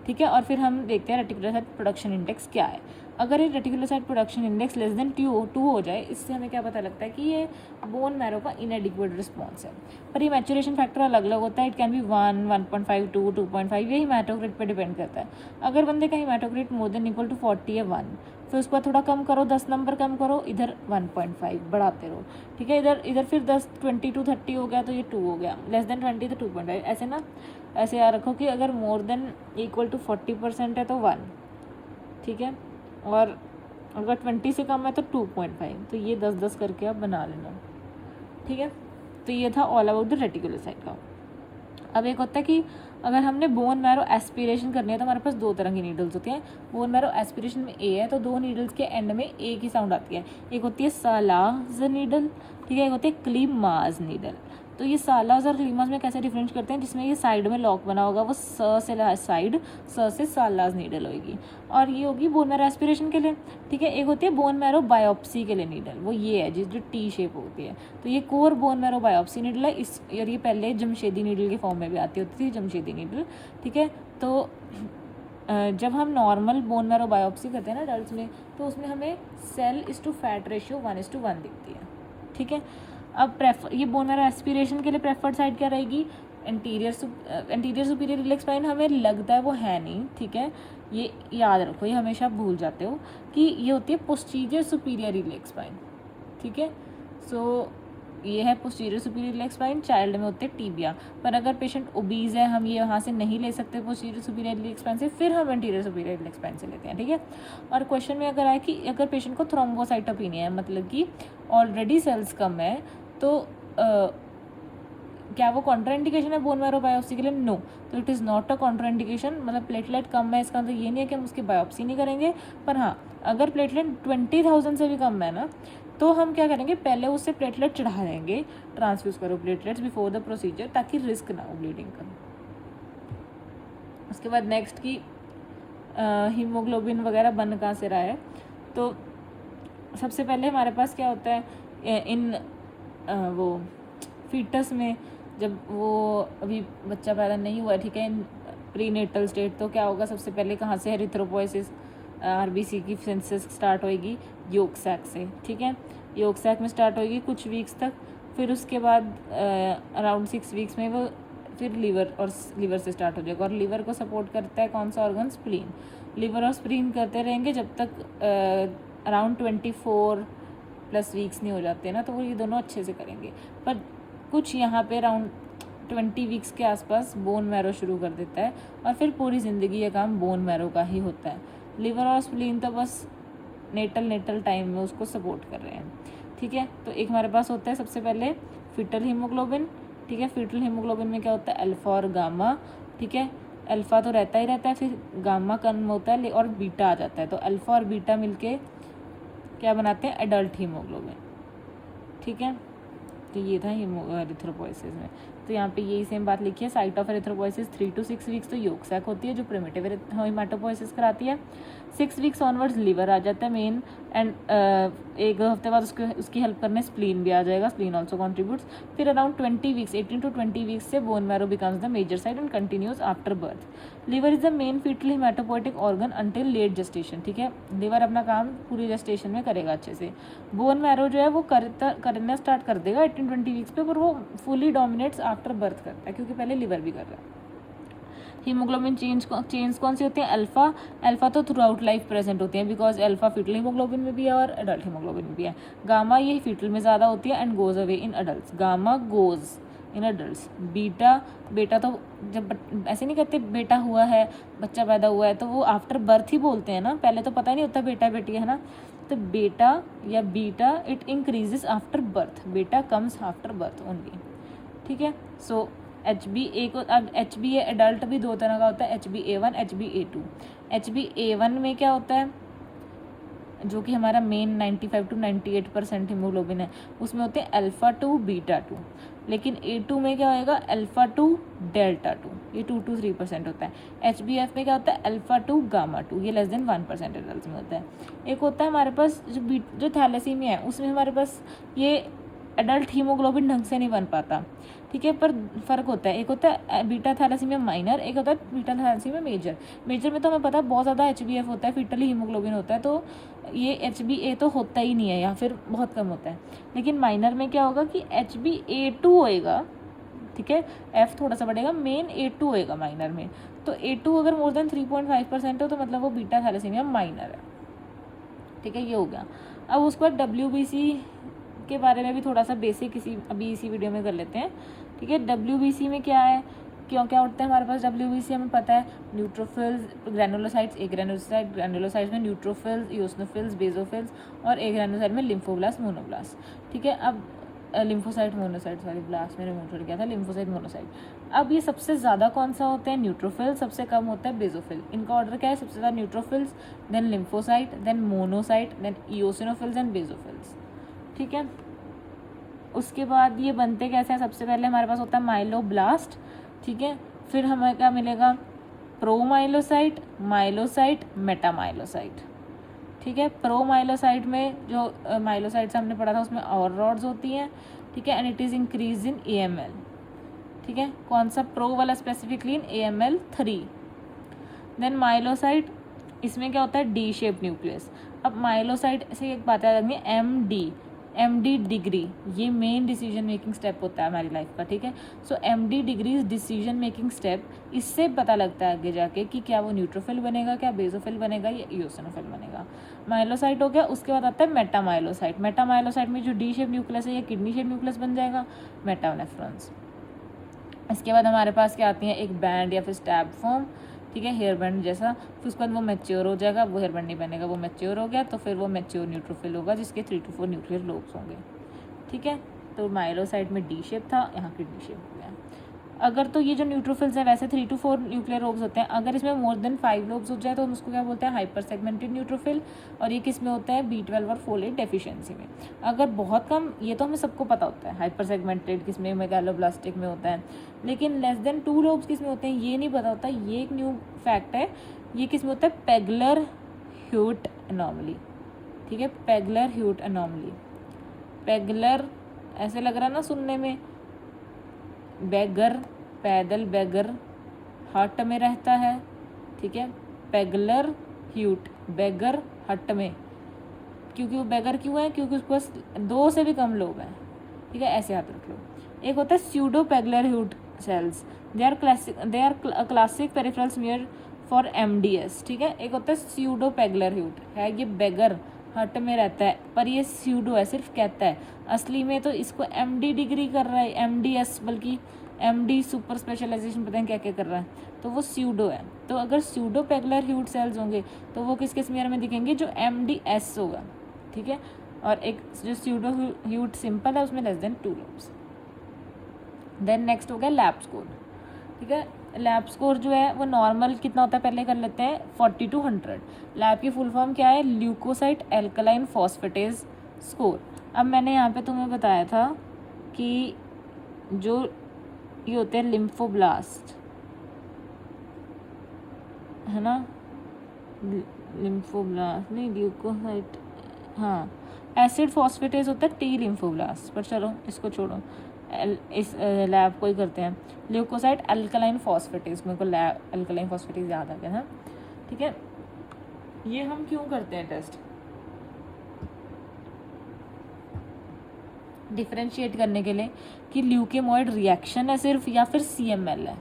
ठीक है, और फिर हम देखते हैं रेटिकुलोसाइट प्रोडक्शन इंडेक्स क्या है। अगर ये reticulocyte production index less than 2 हो जाए, इससे हमें क्या पता लगता है कि ये बोन मैरो का इनएडिक्वेट रिस्पॉन्स है। पर ये मैच्योरेशन फैक्टर अलग अलग होता है, इट कैन बी 1, 1.5, 2, 2.5, ये हीमाटोक्रिट पे डिपेंड करता है। अगर बंदे का haematocrit more than equal to 40 है 1, फिर उसके बाद थोड़ा कम करो, 10 नंबर कम करो, इधर 1.5 बढ़ाते रहो। ठीक है, इधर फिर 20 to 30 हो गया तो ये 2 हो गया, लेस देन 20 तो 2.5। ऐसे ना, ऐसे याद रखो कि अगर मोर देन इक्वल टू 40% है तो 1, ठीक है, और अगर 20 से कम है तो 2.5। तो ये 10-10 करके आप बना लेना। ठीक है, तो ये था ऑल अबाउट द रेटिकुलोसाइट का। अब एक होता है कि अगर हमने बोन मैरो एस्पिरेशन करनी है तो हमारे पास 2 तरह की नीडल्स होती हैं। बोन मैरो एस्पिरेशन में ए है तो 2 नीडल्स के एंड में ए की साउंड आती है। एक होती है सालाज नीडल, ठीक है, एक होती है क्लीमाज नीडल। तो ये सालाज और क्लीमाज में कैसे डिफरेंस करते हैं, जिसमें ये साइड में लॉक बना होगा वो स से साइड, स से सालाज नीडल होगी, और ये होगी बोन मैरो एस्पिरेशन के लिए। ठीक है, एक होती है बोन मैरो बायोप्सी के लिए नीडल, वो ये है जो टी शेप होती है। तो ये core bone marrow biopsy needle है। इस ये पहले जमशेदी नीडल के फॉर्म में भी आती होती थी, जमशेदी नीडल। ठीक है, तो जब हम नॉर्मल बोन मैरो बायोप्सी करते हैं ना अडल्ट में, तो उसमें हमें सेल इस टू फैट रेशियो 1:1 दिखती है, ठीक है। अब ये बोन मैरो एस्पिरेशन के लिए प्रेफर्ड साइड क्या रहेगी, एंटीरियर सुपीरियर इलेक्स स्पाइन हमें लगता है वो है नहीं, ठीक है, ये याद रखो, ये हमेशा भूल जाते हो कि ये होती है पोस्टीरियर सुपीरियर इलेक्स स्पाइन, ठीक है। सो ये है पोस्टीरियर सुपीरियर इलेक्स स्पाइन, चाइल्ड में होते हैं टीबिया। पर अगर पेशेंट ओबीज है, हम ये वहाँ से नहीं ले सकते पोस्टीरियर सुपीरियर इलेक्स स्पाइन से, फिर हम एंटीरियर सुपीरियर इलेक्स स्पाइन से लेते हैं, ठीक है। और क्वेश्चन में अगर आए कि अगर पेशेंट को थ्रोम्बोसाइटोपेनिया है, मतलब कि ऑलरेडी सेल्स कम है, तो क्या वो कॉन्ट्राइंडिकेशन है बोन मैरो बायोप्सी के लिए? नो, तो it is not a contraindication. मतलब प्लेटलेट कम है, इसका मतलब ये नहीं है कि हम उसकी बायोप्सी नहीं करेंगे। पर हाँ, अगर प्लेटलेट 20,000 से भी कम है ना, तो हम क्या करेंगे, पहले उससे प्लेटलेट चढ़ा देंगे, ट्रांसफ्यूज करो प्लेटलेट्स बिफोर द प्रोसीजर, ताकि रिस्क ना हो ब्लीडिंग का। उसके बाद नेक्स्ट की हीमोग्लोबिन वगैरह बन कहाँ से रहा है, तो सबसे पहले हमारे पास क्या होता है इन वो फीटस में, जब वो अभी बच्चा पैदा नहीं हुआ, ठीक है, इन प्रीनेटल स्टेट, तो क्या होगा, सबसे पहले कहाँ से एरिथ्रोपोइसिस आरबीसी की सिंथेसिस स्टार्ट होएगी, योक सैक से, ठीक है। योक सैक में स्टार्ट होएगी कुछ वीक्स तक, फिर उसके बाद अराउंड 6 वीक्स में वो फिर लीवर से स्टार्ट हो जाएगा। और लीवर को सपोर्ट करता है कौन सा ऑर्गन? स्प्लीन। लीवर और स्प्लीन करते रहेंगे जब तक अराउंड 24+ वीक्स नहीं हो जाते ना, तो वो ये दोनों अच्छे से करेंगे। पर कुछ यहाँ पे अराउंड 20 वीक्स के आसपास बोन मैरो शुरू कर देता है, और फिर पूरी ज़िंदगी ये काम बोन मैरो का ही होता है। लीवर और स्प्लीन तो बस नेटल टाइम में उसको सपोर्ट कर रहे हैं, ठीक है। तो एक हमारे पास होता है सबसे पहले फीटल हीमोग्लोबिन, ठीक है। फीटल हीमोग्लोबिन में क्या होता है? अल्फा और गामा, ठीक है। अल्फा तो रहता ही रहता है, फिर गामा कम होता है और बीटा आ जाता है, तो अल्फा और बीटा मिलके क्या बनाते हैं? एडल्ट हीमोग्लोबिन, ठीक है। तो ये था एरिथ्रोपोइसिस में। तो यहाँ पे यही सेम बात लिखी है, site of erythropoiesis 3 to 6 weeks तो योक सैक होती है जो प्रिमिटिव हेमाटोपोइसिस कराती है। 6 वीक्स ऑनवर्ड्स लिवर आ जाता है मेन, एंड 1 हफ्ते बाद उसकी हेल्प करने स्प्लीन भी आ जाएगा, स्प्लीन ऑल्सो कॉन्ट्रीब्यूट्स। फिर अराउंड 20 वीक्स 18 to 20 वीक्स से bone marrow becomes the major site and continues after birth. Liver is the main foetal haematopoietic organ until late gestation, ठीक है। लिवर अपना काम पूरी जेस्टेशन में करेगा अच्छे से। बोन मैरो जो है वो करना स्टार्ट कर देगा 18-20 वीक्स पे, पर वो फुली डोमिनेट्स आफ्टर बर्थ करता है, क्योंकि पहले लिवर भी कर रहा है। हीमोग्लोबिन चेंज कौन सी होती है? अल्फा तो थ्रू आउट लाइफ प्रेजेंट होती है, बिकॉज अल्फा फीटल हीमोग्लोबिन में भी है और एडल्ट हीमोग्लोबिन में भी है। गामा ये फीटल में ज़्यादा होती है and goes away in adult. Gamma goes in adult. बेटा तो जब ऐसे नहीं कहते बेटा हुआ है, बच्चा पैदा हुआ है, तो वो आफ्टर बर्थ ही बोलते हैं ना, पहले तो पता ही नहीं होता बेटा बेटी है ना। तो बेटा या beta it increases after birth, बेटा कम्स आफ्टर बर्थ ओनली, ठीक है। सो HbA को, अब HbA एडल्ट भी 2 तरह का होता है, HbA1 HbA2। HbA1 में क्या होता है, जो कि हमारा मेन 95 to 98% हीमोग्लोबिन है, उसमें होते हैं अल्फा 2 बीटा 2। लेकिन A2 में क्या होएगा? अल्फा 2 डेल्टा 2, ये 2 to 3% होता है। HbF में क्या होता है? अल्फा 2 गामा 2, ये लेस देन 1% एडल्ट में होता है। एक होता है हमारे पास जो थैलेसीमिया है, उसमें हमारे पास ये एडल्ट हीमोग्लोबिन ढंग से नहीं बन पाता, ठीक है। पर फ़र्क होता है, एक होता है बीटा थैलेसीमिया माइनर, एक होता है बीटा थैलेसीमिया मेजर में तो हमें पता है बहुत ज़्यादा HbF होता है, फीटल हीमोग्लोबिन होता है, तो ये HbA तो होता ही नहीं है या फिर बहुत कम होता है। लेकिन माइनर में क्या होगा कि HbA2 होएगा, ठीक है, F थोड़ा सा बढ़ेगा, मेन A2 होएगा माइनर में। तो A2 अगर मोर देन 3.5% हो तो मतलब वो बीटा थैलेसीमिया माइनर है, ठीक है। ये हो गया। अब उसके बाद WBC के बारे में भी थोड़ा सा बेसिक अभी इसी वीडियो में कर लेते हैं, ठीक है। WBC में क्या है, क्या होता है हमारे पास? WBC हमें पता है, न्यूट्रोफिल्स, ग्रैनुलोसाइट्स, ग्रैनुलोसाइट्स में न्यूट्रोफिल्स, इओसिनोफिल्स, बेसोफिल्स, और एक ग्रैनुलोसाइट में लिम्फोब्लास्ट, मोनोब्लास्ट, ठीक है। अब लिम्फोसाइट मोनोसाइट, सॉरी ब्लास्ट मेरे मुंह छूट गया था, लिम्फोसाइट मोनोसाइट। अब ये सबसे ज़्यादा कौन सा होता है? न्यूट्रोफिल, सबसे कम होता है बेसोफिल। इनका ऑर्डर क्या है? सबसे ज़्यादा neutrophils, then lymphocyte, then monocyte, then eosinophils and basophils, ठीक है। उसके बाद ये बनते कैसे हैं? सबसे पहले हमारे पास होता है माइलोब्लास्ट, ठीक है। फिर हमें क्या मिलेगा? प्रोमाइलोसाइट, माइलोसाइट, मेटामाइलोसाइट, ठीक है। प्रोमाइलोसाइट में जो माइलोसाइट्स हमने पढ़ा था उसमें और रॉड्स होती हैं, ठीक है, and it is increase in AML, ठीक है। कौन सा? प्रो वाला स्पेसिफिकली इन AML 3। देन माइलोसाइट, इसमें क्या होता है, डी शेप न्यूक्लियस। अब माइलोसाइट से एक बात याद रखनी है, एम डी डिग्री, ये मेन डिसीजन मेकिंग स्टेप होता है हमारी लाइफ का, ठीक है। So M D degree is decision making step, इससे पता लगता है आगे जाके कि क्या वो न्यूट्रोफिल बनेगा, क्या बेसोफिल बनेगा या इओसिनोफिल बनेगा। माइलोसाइट हो गया, उसके बाद आता है मेटामाइलोसाइट। मेटामाइलोसाइट में जो डी शेप न्यूक्लियस है ये किडनी शेप न्यूक्लियस बन जाएगा, मेटानेफ्रॉन्स। इसके बाद हमारे पास क्या आती है, एक बैंड या फिर स्टैब फॉर्म, ठीक है, हेयर बैंड जैसा। फिर उसके बाद वो मैच्योर हो जाएगा, वो हेयर बैंड नहीं बनेगा, वो मैच्योर हो गया तो फिर वो मैच्योर न्यूट्रोफिल होगा जिसके 3 to 4 न्यूक्लियर लोब्स होंगे, ठीक है। तो माइलोसाइट में डी शेप था, यहाँ किडनी शेप हो गया। अगर तो ये जो न्यूट्रोफिल्स है वैसे 3 to 4 न्यूक्लियर लोब्स होते हैं, अगर इसमें मोर देन 5 लोब्स हो जाए तो हम उसको क्या बोलते हैं, हाइपर सेगमेंटेड न्यूट्रोफिल। और ये किस में होता है, B12 और फोलेट डेफिशिएंसी में। अगर बहुत कम, ये तो हमें सबको पता होता है, हाइपर सेगमेंटेड किस में, मेगालोब्लास्टिक में होता है, लेकिन लेस देन 2 लोब्स किस में होते हैं ये नहीं पता होता। ये एक न्यू फैक्ट है, ये किस में होता है, पेगलर ह्यूट एनॉमली, ठीक है, पेगलर ह्यूट एनॉमली। पेगलर ऐसे लग रहा है ना सुनने में, बैगर, पैदल बैगर हट में रहता है, ठीक है। पेगलर ह्यूट, बैगर हट में, क्योंकि वो बैगर क्यों है, क्योंकि उसके पास 2 से भी कम लोग हैं, ठीक है, ऐसे याद रख लो। एक होता है pseudo Pelger Huet cells, they are classic peripheral smear for MDS, ठीक है। एक होता है स्यूडो पेगलर ह्यूट, है ये बैगर हट में रहता है, पर ये स्यूडो है, सिर्फ कहता है, असली में तो इसको MD डिग्री कर रहा है, MDS, बल्कि MD सुपर स्पेशलाइजेशन पता है क्या क्या कर रहा है, तो वो स्यूडो है। तो अगर स्यूडो पेगलर ह्यूट सेल्स होंगे तो वो किसके स्मीयर में दिखेंगे, जो MDS होगा, ठीक है। और एक जो स्यूडो ह्यूट सिंपल है उसमें less than 2 lobes. Then next हो गया लैब स्कोर, ठीक है। लैब स्कोर जो है वो नॉर्मल कितना होता है पहले कर लेते हैं, 40 to 100। लैब की फुल फॉर्म क्या है, ल्यूकोसाइट एल्कलाइन फॉस्फेटेज स्कोर। अब मैंने यहाँ पे तुम्हें बताया था कि जो ये होते हैं लिम्फोब्लास्ट, है ना, लिम्फोब्लास्ट नहीं, ल्यूकोसाइट, हाँ, एसिड फॉस्फेटेज होता है टी लिम्फोब्लास्ट, पर चलो इसको छोड़ो, इस लैब को ही करते हैं। ल्यूकोसाइट अल्कलाइन फॉस्फेटेज, मेरे को लैब अल्कलाइन फॉस्फेटेज याद आ गया ना, ठीक है। ये हम क्यों करते हैं टेस्ट, डिफरेंशिएट करने के लिए कि ल्यूकेमॉइड रिएक्शन है सिर्फ या फिर CML है,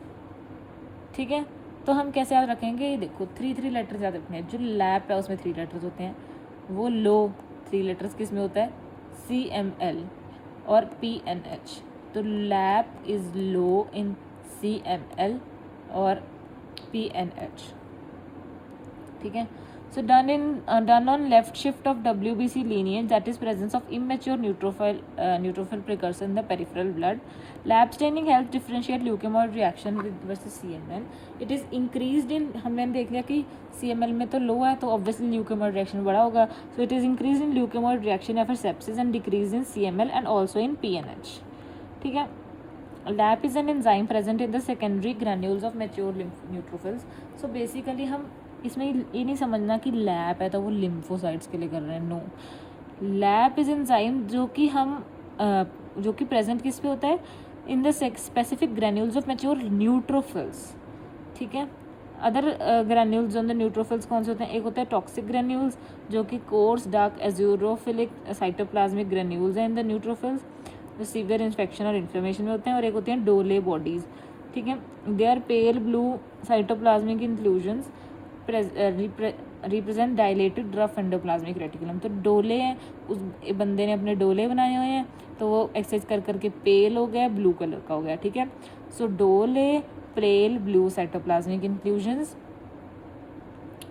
ठीक है। तो हम कैसे याद रखेंगे, ये देखो 3 लेटर्स याद रखने हैं। जो लैब है उसमें 3 लेटर्स होते हैं, वो लो 3 लेटर्स किस में होता है, CML और PNH। तो lab is low in CML और PNH, ठीक है। So done on left shift of WBC lineage, that is presence of immature neutrophil precursor in the peripheral blood. Lab staining helps differentiate leukemoid reaction with versus CML. It is increased in, हमने देख लिया कि CML में तो लो है तो obviously leukemoid reaction बड़ा होगा, so it is increased in leukemoid reaction या फिर sepsis and decrease in CML and also in PNH, ठीक है। LAP is an enzyme present in the secondary granules of mature neutrophils. So basically हम इसमें ये नहीं समझना कि लैप है तो वो लिम्फोसाइट्स के लिए कर रहे हैं, नो। लैप इज एंजाइम जो कि हम जो कि प्रेजेंट किस पे होता है, in the specific granules of mature neutrophils, ठीक है। Other granules on the neutrophils कौन से होते हैं, एक होता है टॉक्सिक ग्रैन्यूल्स जो कि कोर्स डार्क एज्यूरोफिलिक साइटोप्लाज्मिक ग्रैन्यूल्स हैं इन द न्यूट्रोफिल्स, जो सीवियर इन्फेक्शन और इन्फ्लेमेशन में होते हैं। और एक होते हैं डोले बॉडीज, ठीक है, they are pale blue cytoplasmic inclusions represent dilated rough endoplasmic reticulum. तो डोले हैं, उस बंदे ने अपने डोले बनाए हुए हैं तो वो एक्सरसाइज कर करके पेल हो गया, ब्लू कलर का हो गया, ठीक है। सो डोले पेल ब्लू साइटोप्लाज्मिक इंक्लूजन्स।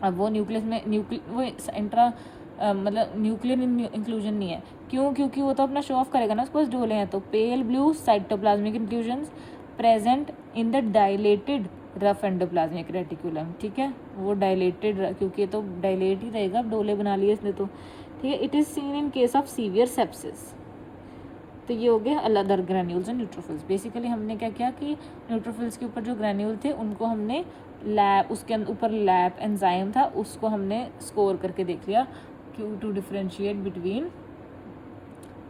अब वो न्यूक्लियस में वो इंट्रा मतलब न्यूक्लियर इंक्लूजन नहीं है, क्यों, क्योंकि वो तो अपना शो ऑफ करेगा ना, उसके पास डोले हैं। तो पेल blue cytoplasmic inclusions present in the dilated rough endoplasmic reticulum, ठीक है, वो डायलेटेड, क्योंकि ये तो डायलेट ही रहेगा, डोले बना लिए इसने तो, ठीक है। It is seen in case of severe sepsis. तो ये हो गया other granules and neutrophils. Basically हमने क्या किया कि न्यूट्रोफिल्स के ऊपर जो ग्रैन्यूल थे उनको हमने लैब, उसके ऊपर लैब एंजाइम था उसको हमने स्कोर करके देख लिया to differentiate between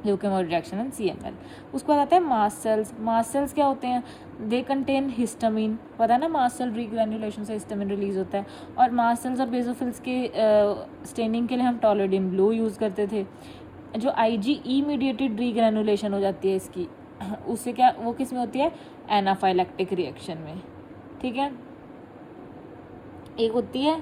leukaemia rejection and CML। उसके बाद आता है मास्ट सेल्स। मास्ट सेल्स क्या होते हैं? दे कंटेन हिस्टामिन, पता है ना, मास्ट सेल रीग्रेन्युलेशन से हिस्टामिन रिलीज होता है। और मास्ट सेल्स और बेसोफिल्स के स्टेनिंग के लिए हम टॉलोडिन ब्लू यूज़ करते थे। जो IgE मीडिएटेड रीग्रेन्युलेशन हो जाती है इसकी, उससे क्या, वो किस में होती है? एनाफाइलैक्टिक रिएक्शन में, ठीक है। एक होती है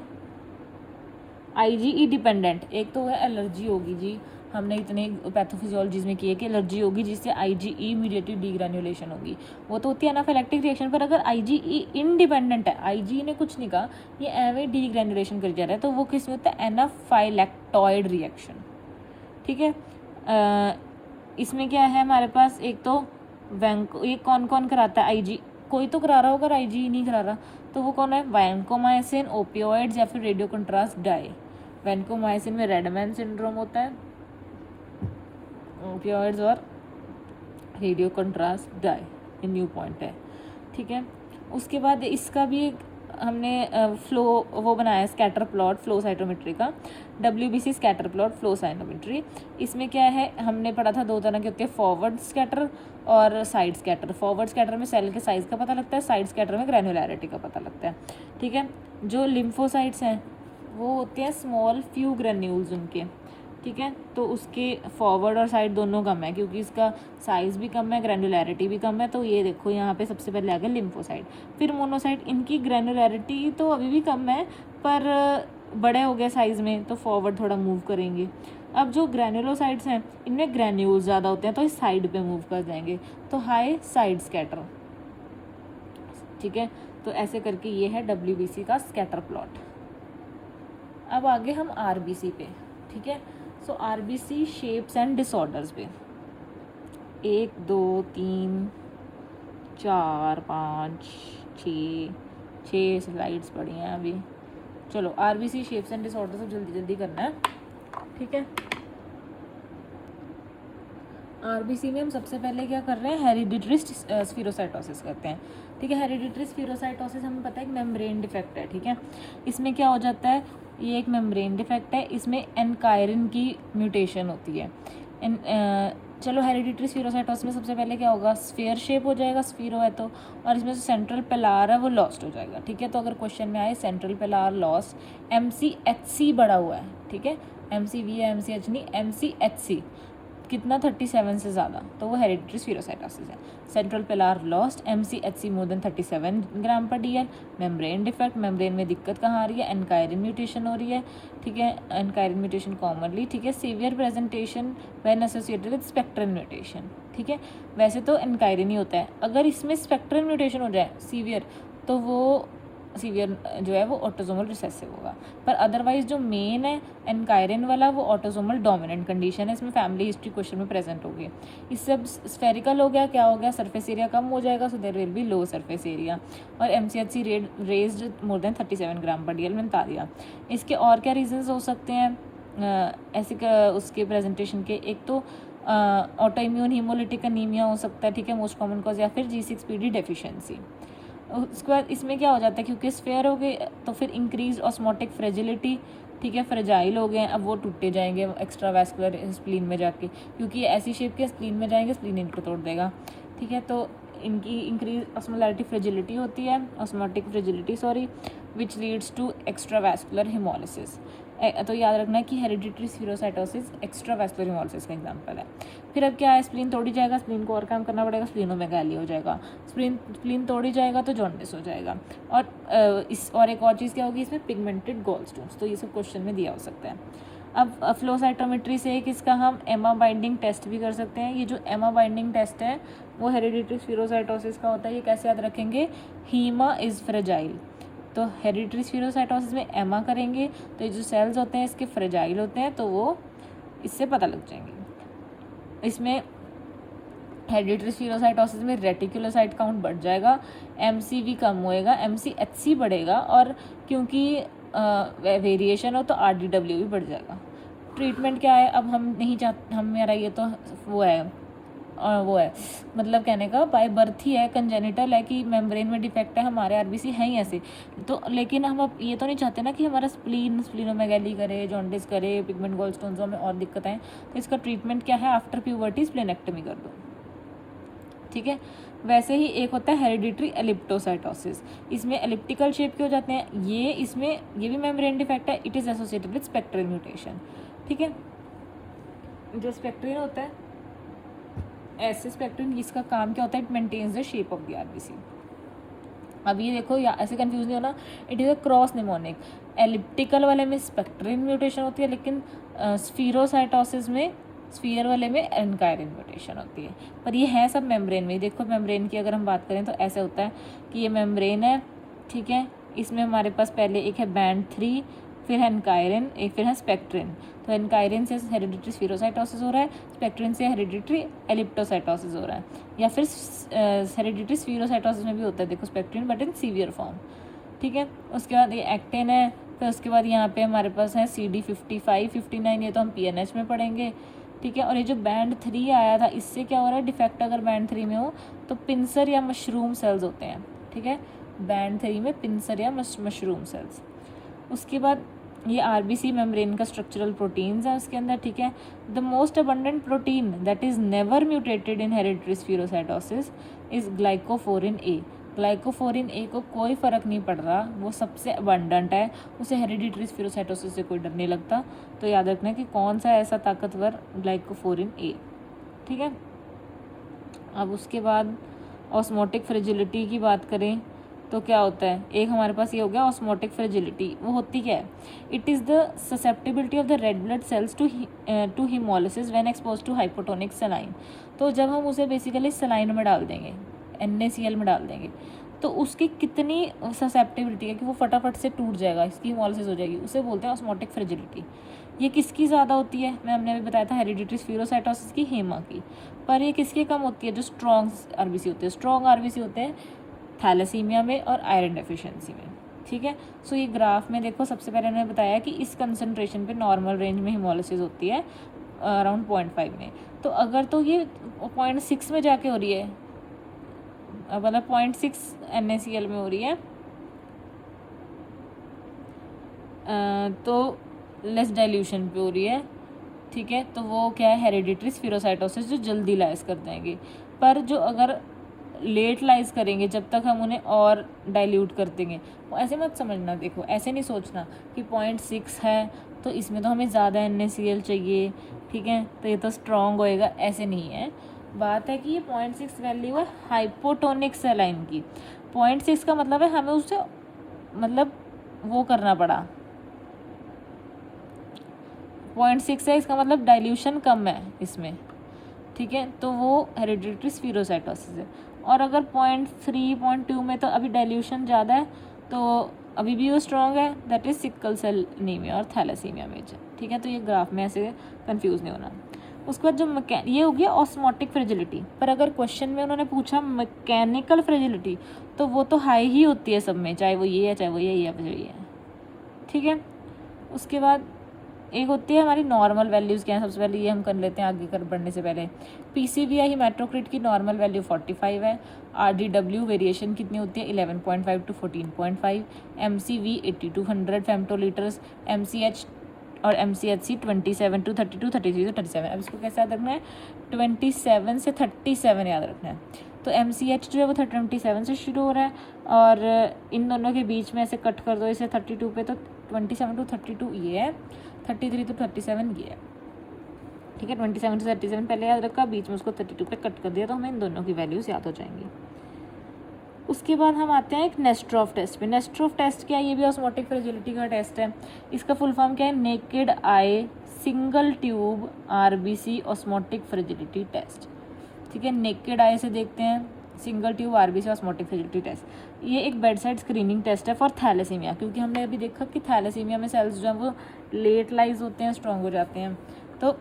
IgE डिपेंडेंट, एक तो है एलर्जी होगी जी, हमने इतने पैथोफिजियोलॉजीज में किए कि एलर्जी होगी जिससे IgE मीडिएटेड डीग्रेन्युलेशन होगी, वो तो होती है एनाफाइलैक्टिक रिएक्शन। पर अगर IgE इंडिपेंडेंट है, IgE ने कुछ नहीं कहा, ये एवे डीग्रेन्युलेशन कर जा रहा है, तो वो किस में होता है? एनाफाइलैक्टॉइड रिएक्शन, ठीक है। इसमें क्या है हमारे पास? एक तो ये कौन कौन कराता है? IG, कोई तो करा रहा होगा, IgE नहीं करा रहा, तो वो कौन है? वैंकोमाइसिन, ओपियोइड्स या फिर रेडियो कंट्रास्ट डाई। वैंकोमाइसिन में रेडमैन सिंड्रोम होता है, ओपियोइड्स और रेडियो कंट्रास्ट डाई, ये न्यू पॉइंट है, ठीक है। उसके बाद इसका भी एक हमने फ्लो वो बनाया, स्कैटर प्लॉट फ्लो साइटोमेट्री का, WBC scatter plot flow cytometry. इसमें क्या है, हमने पढ़ा था दो तरह के होते हैं, फॉरवर्ड स्कैटर और साइड स्कैटर। फॉरवर्ड स्कैटर में सेल के साइज़ का पता लगता है, साइड स्कैटर में ग्रैनुलैरिटी का पता लगता है, ठीक है। जो लिम्फोसाइट्स हैं वो होते हैं स्मॉल फ्यू ग्रेन्यूल्स उनके, ठीक है। तो उसके फॉरवर्ड और साइड दोनों कम है, क्योंकि इसका साइज़ भी कम है, ग्रैनुलैरिटी भी कम है। तो ये देखो यहाँ पे सबसे पहले आ गया लिम्फोसाइट, फिर मोनोसाइट। इनकी ग्रैनुलैरिटी तो अभी भी कम है, पर बड़े हो गए साइज़ में, तो फॉरवर्ड थोड़ा मूव करेंगे। अब जो ग्रैनुलोसाइट्स हैं, इनमें ग्रैन्यूल्स ज़्यादा होते हैं, तो इस साइड पे मूव कर जाएंगे, तो हाई साइड स्कैटर, ठीक है। तो ऐसे करके ये है WBC का स्कैटर प्लॉट। अब आगे हम RBC पे, ठीक है। So RBC shapes and disorders पे 1 2 3 4 5 6 स्लाइड्स पड़ी हैं अभी। चलो RBC शेप्स एंड डिसऑर्डर्स अब जल्दी जल्दी करना है, ठीक है। RBC में हम सबसे पहले क्या कर रहे हैं? हेरिडिटरी स्फीरोसाइटोसिस करते हैं, ठीक है। हेरिडिटरी स्फीरोसाइटोसिस हमें पता है एक मेम्ब्रेन डिफेक्ट है, ठीक है। इसमें क्या हो जाता है? ये एक मेम्ब्रेन डिफेक्ट है, इसमें एनकायरिन की म्यूटेशन होती है। चलो हेरिडिटरी स्फीरोसाइटोसिस में सबसे पहले क्या होगा? स्फीयर शेप हो जाएगा, स्फीरो है तो, और इसमें जो सेंट्रल पिलार है वो लॉस्ट हो जाएगा, ठीक है। तो अगर क्वेश्चन में आए सेंट्रल पिलार लॉस्ट, MCHC बढ़ा हुआ है, ठीक है। MCV या MCH नहीं, MCHC कितना? 37 से ज़्यादा, तो वो हेरिडिटरी स्फीरोसाइटोसिस है। सेंट्रल पिलार लॉस्ट, MCHC मोर than 37 gram per DL। Membrane defect, membrane में दिक्कत कहाँ आ रही है? एनकायरिन म्यूटेशन हो रही है, ठीक है। एनकायरिन म्यूटेशन कॉमनली, ठीक है। Severe presentation when associated with spectral mutation, ठीक है। वैसे तो एनकायरिन ही होता है, अगर इसमें स्पेक्ट्रल म्यूटेशन हो जाए सीवियर, तो वो सीवियर जो है वो ऑटोसोमल रिसेसिव होगा। पर अदरवाइज जो मेन है एनकायरिन वाला, वो ऑटोसोमल डोमिनेंट कंडीशन है। इसमें फैमिली हिस्ट्री क्वेश्चन में प्रेजेंट होगी। इससे अब स्फेरिकल हो गया, क्या हो गया? सरफेस एरिया कम हो जाएगा, so there will be low surface area. और MCHC raised more than 37 gram per DL, मैंने बता दिया। इसके और क्या रीजंस हो सकते हैं ऐसे उसके प्रेजेंटेशन के? एक तो ऑटो इम्यून हीमोलिटिक अनीमिया हो सकता है, ठीक है, मोस्ट कॉमन कॉज, या फिर G6PD डेफिशिएंसी। उसके बाद इसमें क्या हो जाता है, क्योंकि स्फेयर हो गए तो फिर इंक्रीज ऑस्मोटिक फ्रेजिलिटी, ठीक है। फ्रेजाइल हो गए, अब वो टूटे जाएंगे एक्स्ट्रा वैस्कुलर स्प्लीन में जाके, क्योंकि ऐसी शेप के स्प्लीन में जाएंगे, स्प्लीन इनको तोड़ देगा, ठीक है। तो इनकी इंक्रीज ऑस्मोलैरिटी फ्रेजिलिटी होती है, osmotic fragility sorry, which leads to extra vascular haemolysis. तो याद रखना है कि hereditary spherocytosis extra vascular haemolysis का एग्जांपल है। फिर अब क्या है? स्प्लीन तोड़ी जाएगा, स्प्लीन को और काम करना पड़ेगा, स्प्लीनोमेगाली हो जाएगा। स्प्लीन तोड़ी जाएगा तो जॉन्डिस हो जाएगा। और और एक और चीज़ क्या होगी इसमें? पिगमेंटेड गॉलस्टोन्स। तो ये सब क्वेश्चन में दिया हो सकता है। अब फ्लो साइटोमेट्री से एक इसका हम एमा बाइंडिंग टेस्ट भी कर सकते हैं। ये जो एमा बाइंडिंग टेस्ट है वो हेरिडिटरी स्फीरोसाइटोसिस का होता है। ये कैसे याद रखेंगे? Hima is fragile. तो हेरिडिटरी स्फीरोसाइटोसिस में एमा करेंगे तो ये जो सेल्स होते हैं इसके फ्रेजाइल होते हैं, तो वो इससे पता लग जाएंगे। इसमें हेरिडिटरी स्फीरोसाइटोसिस में रेटिकुलोसाइट काउंट बढ़ जाएगा, MCV कम होएगा, MCHC बढ़ेगा, और क्योंकि वेरिएशन हो तो RDW भी बढ़ जाएगा। ट्रीटमेंट क्या है? अब हम नहीं चाहते, हम मेरा ये तो वो है वो है, मतलब कहने का बाय बर्थ ही है, कंजेनिटल है कि मेम्ब्रेन में डिफेक्ट है, हमारे आरबीसी हैं ही ऐसे। तो लेकिन हम अब ये तो नहीं चाहते ना कि हमारा स्प्लीनोमेगाली करे, जॉन्डिस करे, पिगमेंट गॉलस्टोन्स में और दिक्कत आए। तो इसका ट्रीटमेंट क्या है, आफ्टर प्यूबर्टी स्प्लेनेक्टमी कर दो, ठीक है। वैसे ही एक होता है हेरिडिटरी एलिप्टोसाइटोसिस, इसमें एलिप्टिकल शेप के हो जाते हैं, ये भी मेम्ब्रेन डिफेक्ट है। It is associated with spectral mutation, ठीक है। जो स्पेक्ट्रिन होता है, ऐसे स्पेक्ट्रिन, इसका काम क्या होता है, it maintains the shape of the RBC. अब ये देखो, या ऐसे कंफ्यूज नहीं होना, it is a cross mnemonic. Elliptical वाले में स्पेक्ट्रिन म्यूटेशन होती है, लेकिन स्फीरोसाइटोसिस में, स्फीयर वाले में एनकायरिन म्यूटेशन होती है। पर ये है सब मेम्ब्रेन में। देखो मेम्ब्रेन की अगर हम बात करें तो ऐसे होता है कि ये मेम्ब्रेन है, ठीक है। इसमें हमारे पास पहले एक है बैंड 3, फिर है एनकायरिन, एक फिर है स्पेक्ट्रिन। तो एनकायरिन से हेरिडिटरी स्फीरोसाइटोसिस हो रहा है, स्पेक्ट्रिन से हेरिडिटरी एलिप्टोसाइटोसिस हो रहा है, या फिर हेरिडिटरी स्फीरोसाइटोसिस में भी होता है, देखो spectrin but in severe form, ठीक है। उसके बाद ये एक्टिन है, फिर उसके बाद यहाँ पे हमारे पास है CD55, 59, ये तो हम PNH में पढ़ेंगे, ठीक है। और ये जो बैंड 3 आया था, इससे क्या हो रहा है, डिफेक्ट अगर बैंड 3 में हो तो पिंसर या मशरूम सेल्स होते हैं, ठीक है। बैंड 3 में पिंसर या मशरूम सेल्स। उसके बाद ये आरबीसी मेम्ब्रेन का स्ट्रक्चरल प्रोटीन्स है उसके अंदर, ठीक है। The most abundant protein that is never mutated in hereditary spherocytosis is glycophorin A. Glycophorin A को कोई फ़र्क नहीं पड़ रहा, वो सबसे अबंडेंट है, उसे हेरिडिटरी स्फीरोसाइटोसिस से कोई डर नहीं लगता। तो याद रखना कि कौन सा ऐसा ताकतवर, ग्लाइकोफोरिन ए, ठीक है। अब उसके बाद ऑस्मोटिक फ्रेजिलिटी की बात करें तो क्या होता है, एक हमारे पास ये हो गया ऑस्मोटिक फ्रेजिलिटी। वो होती क्या है, it is the susceptibility of the red blood cells to haemolysis when expose to hypotonic saline. तो जब हम उसे बेसिकली सलाइन में डाल देंगे, NaCl में डाल देंगे, तो उसकी कितनी ससेप्टिबिलिटी है कि वो फटाफट से टूट जाएगा, इसकी हीमोलिसिस हो जाएगी, उसे बोलते हैं ऑस्मोटिक फ्रेजिलिटी। ये किसकी ज़्यादा होती है, हमने अभी बताया था हेरिडिटरी स्फीरोसाइटोसिस की, हेमा की। पर ये किसकी कम होती है, जो स्ट्रॉन्ग आरबीसी होते हैं। स्ट्रॉन्ग आरबीसी होते हैं थैलेसीमिया में और आयरन डेफिशिएंसी में, ठीक है। सो ये ग्राफ में देखो, सबसे पहले उन्होंने बताया कि इस कंसंट्रेशन पे नॉर्मल रेंज में हीमोलिसिस होती है अराउंड 0.5 में। तो अगर तो ये 0.6 में जाके हो रही है, मतलब 0.6 NaCl में हो रही है, तो लेस डाइल्यूशन पे हो रही है, ठीक है। तो वो क्या है, हेरिडिटरी स्फीरोसाइटोसिस, जो जल्दी लाइज कर देंगे। पर जो अगर लेट लाइज करेंगे, जब तक हम उन्हें और डाइल्यूट कर देंगे, वो ऐसे मत समझना। देखो ऐसे नहीं सोचना कि 0.6 है तो इसमें तो हमें ज़्यादा NaCl चाहिए, ठीक है, तो ये तो स्ट्रॉन्ग होएगा, ऐसे नहीं है। बात है कि ये 0.6 वैल्यू है हाइपोटोनिक सलाइन की। 0.6 का मतलब है हमें उससे मतलब वो करना पड़ा, 0.6 है, इसका मतलब डाइल्यूशन कम है इसमें, ठीक है। तो वो हेरिडिटरी स्फीरोसाइटोसिस है। और अगर 0.3 0.2 में तो अभी डाइल्यूशन ज़्यादा है, तो अभी भी वो स्ट्रॉन्ग है, that is sickle cell anaemia और थैलेसीमिया में, ठीक है। तो ये ग्राफ में ऐसे कंफ्यूज नहीं होना। उसके बाद जो ये हो गया ऑस्मोटिक फ्रेजिलिटी। पर अगर क्वेश्चन में उन्होंने पूछा मैकेनिकल फ्रेजिलिटी, तो वो तो हाई ही होती है सब में, चाहे वो ये है, चाहे वो ये है, चाहे ये है, ठीक है। उसके बाद एक होती है हमारी नॉर्मल वैल्यूज़, क्या है, सबसे पहले ये हम कर लेते हैं आगे कर बढ़ने से पहले। PCVI हीमेटोक्रिट की नॉर्मल वैल्यू 45 है। RDW वेरिएशन कितनी होती है, 11.5 to 14.5। MCV 80 to 100 फेमटोलीटर्स। MCH और MCHC 27 to 32, 33 to 37। अब इसको कैसे याद रखना है, 27 से 37 याद रखना है। तो MCH जो है वो 27 से शुरू हो रहा है, और इन दोनों के बीच में ऐसे कट कर दो इसे 32 पे, तो 27 to 32 ये है, 33 to 37 ये है, ठीक है। 27 से 37 पहले याद रखा, बीच में उसको 32 पे कट कर दिया, तो हमें इन दोनों की वैल्यूज़ याद हो जाएंगी। उसके बाद हम आते हैं एक नेस्ट्रॉफ टेस्ट पे। नेस्ट्रॉफ टेस्ट क्या है, ये भी ऑस्मोटिक फ्रेजिलिटी का टेस्ट है। इसका फुल फॉर्म क्या है, naked eye single tube RBC osmotic fragility test, ठीक है। नेकेड आई से देखते हैं, single tube RBC osmotic fragility test. ये एक बेड साइड स्क्रीनिंग टेस्ट है फॉर थैलेसीमिया, क्योंकि हमने अभी देखा कि थैलेसीमिया में सेल्स जो हैं वो लेट लाइज होते हैं, स्ट्रॉन्ग हो जाते हैं। तो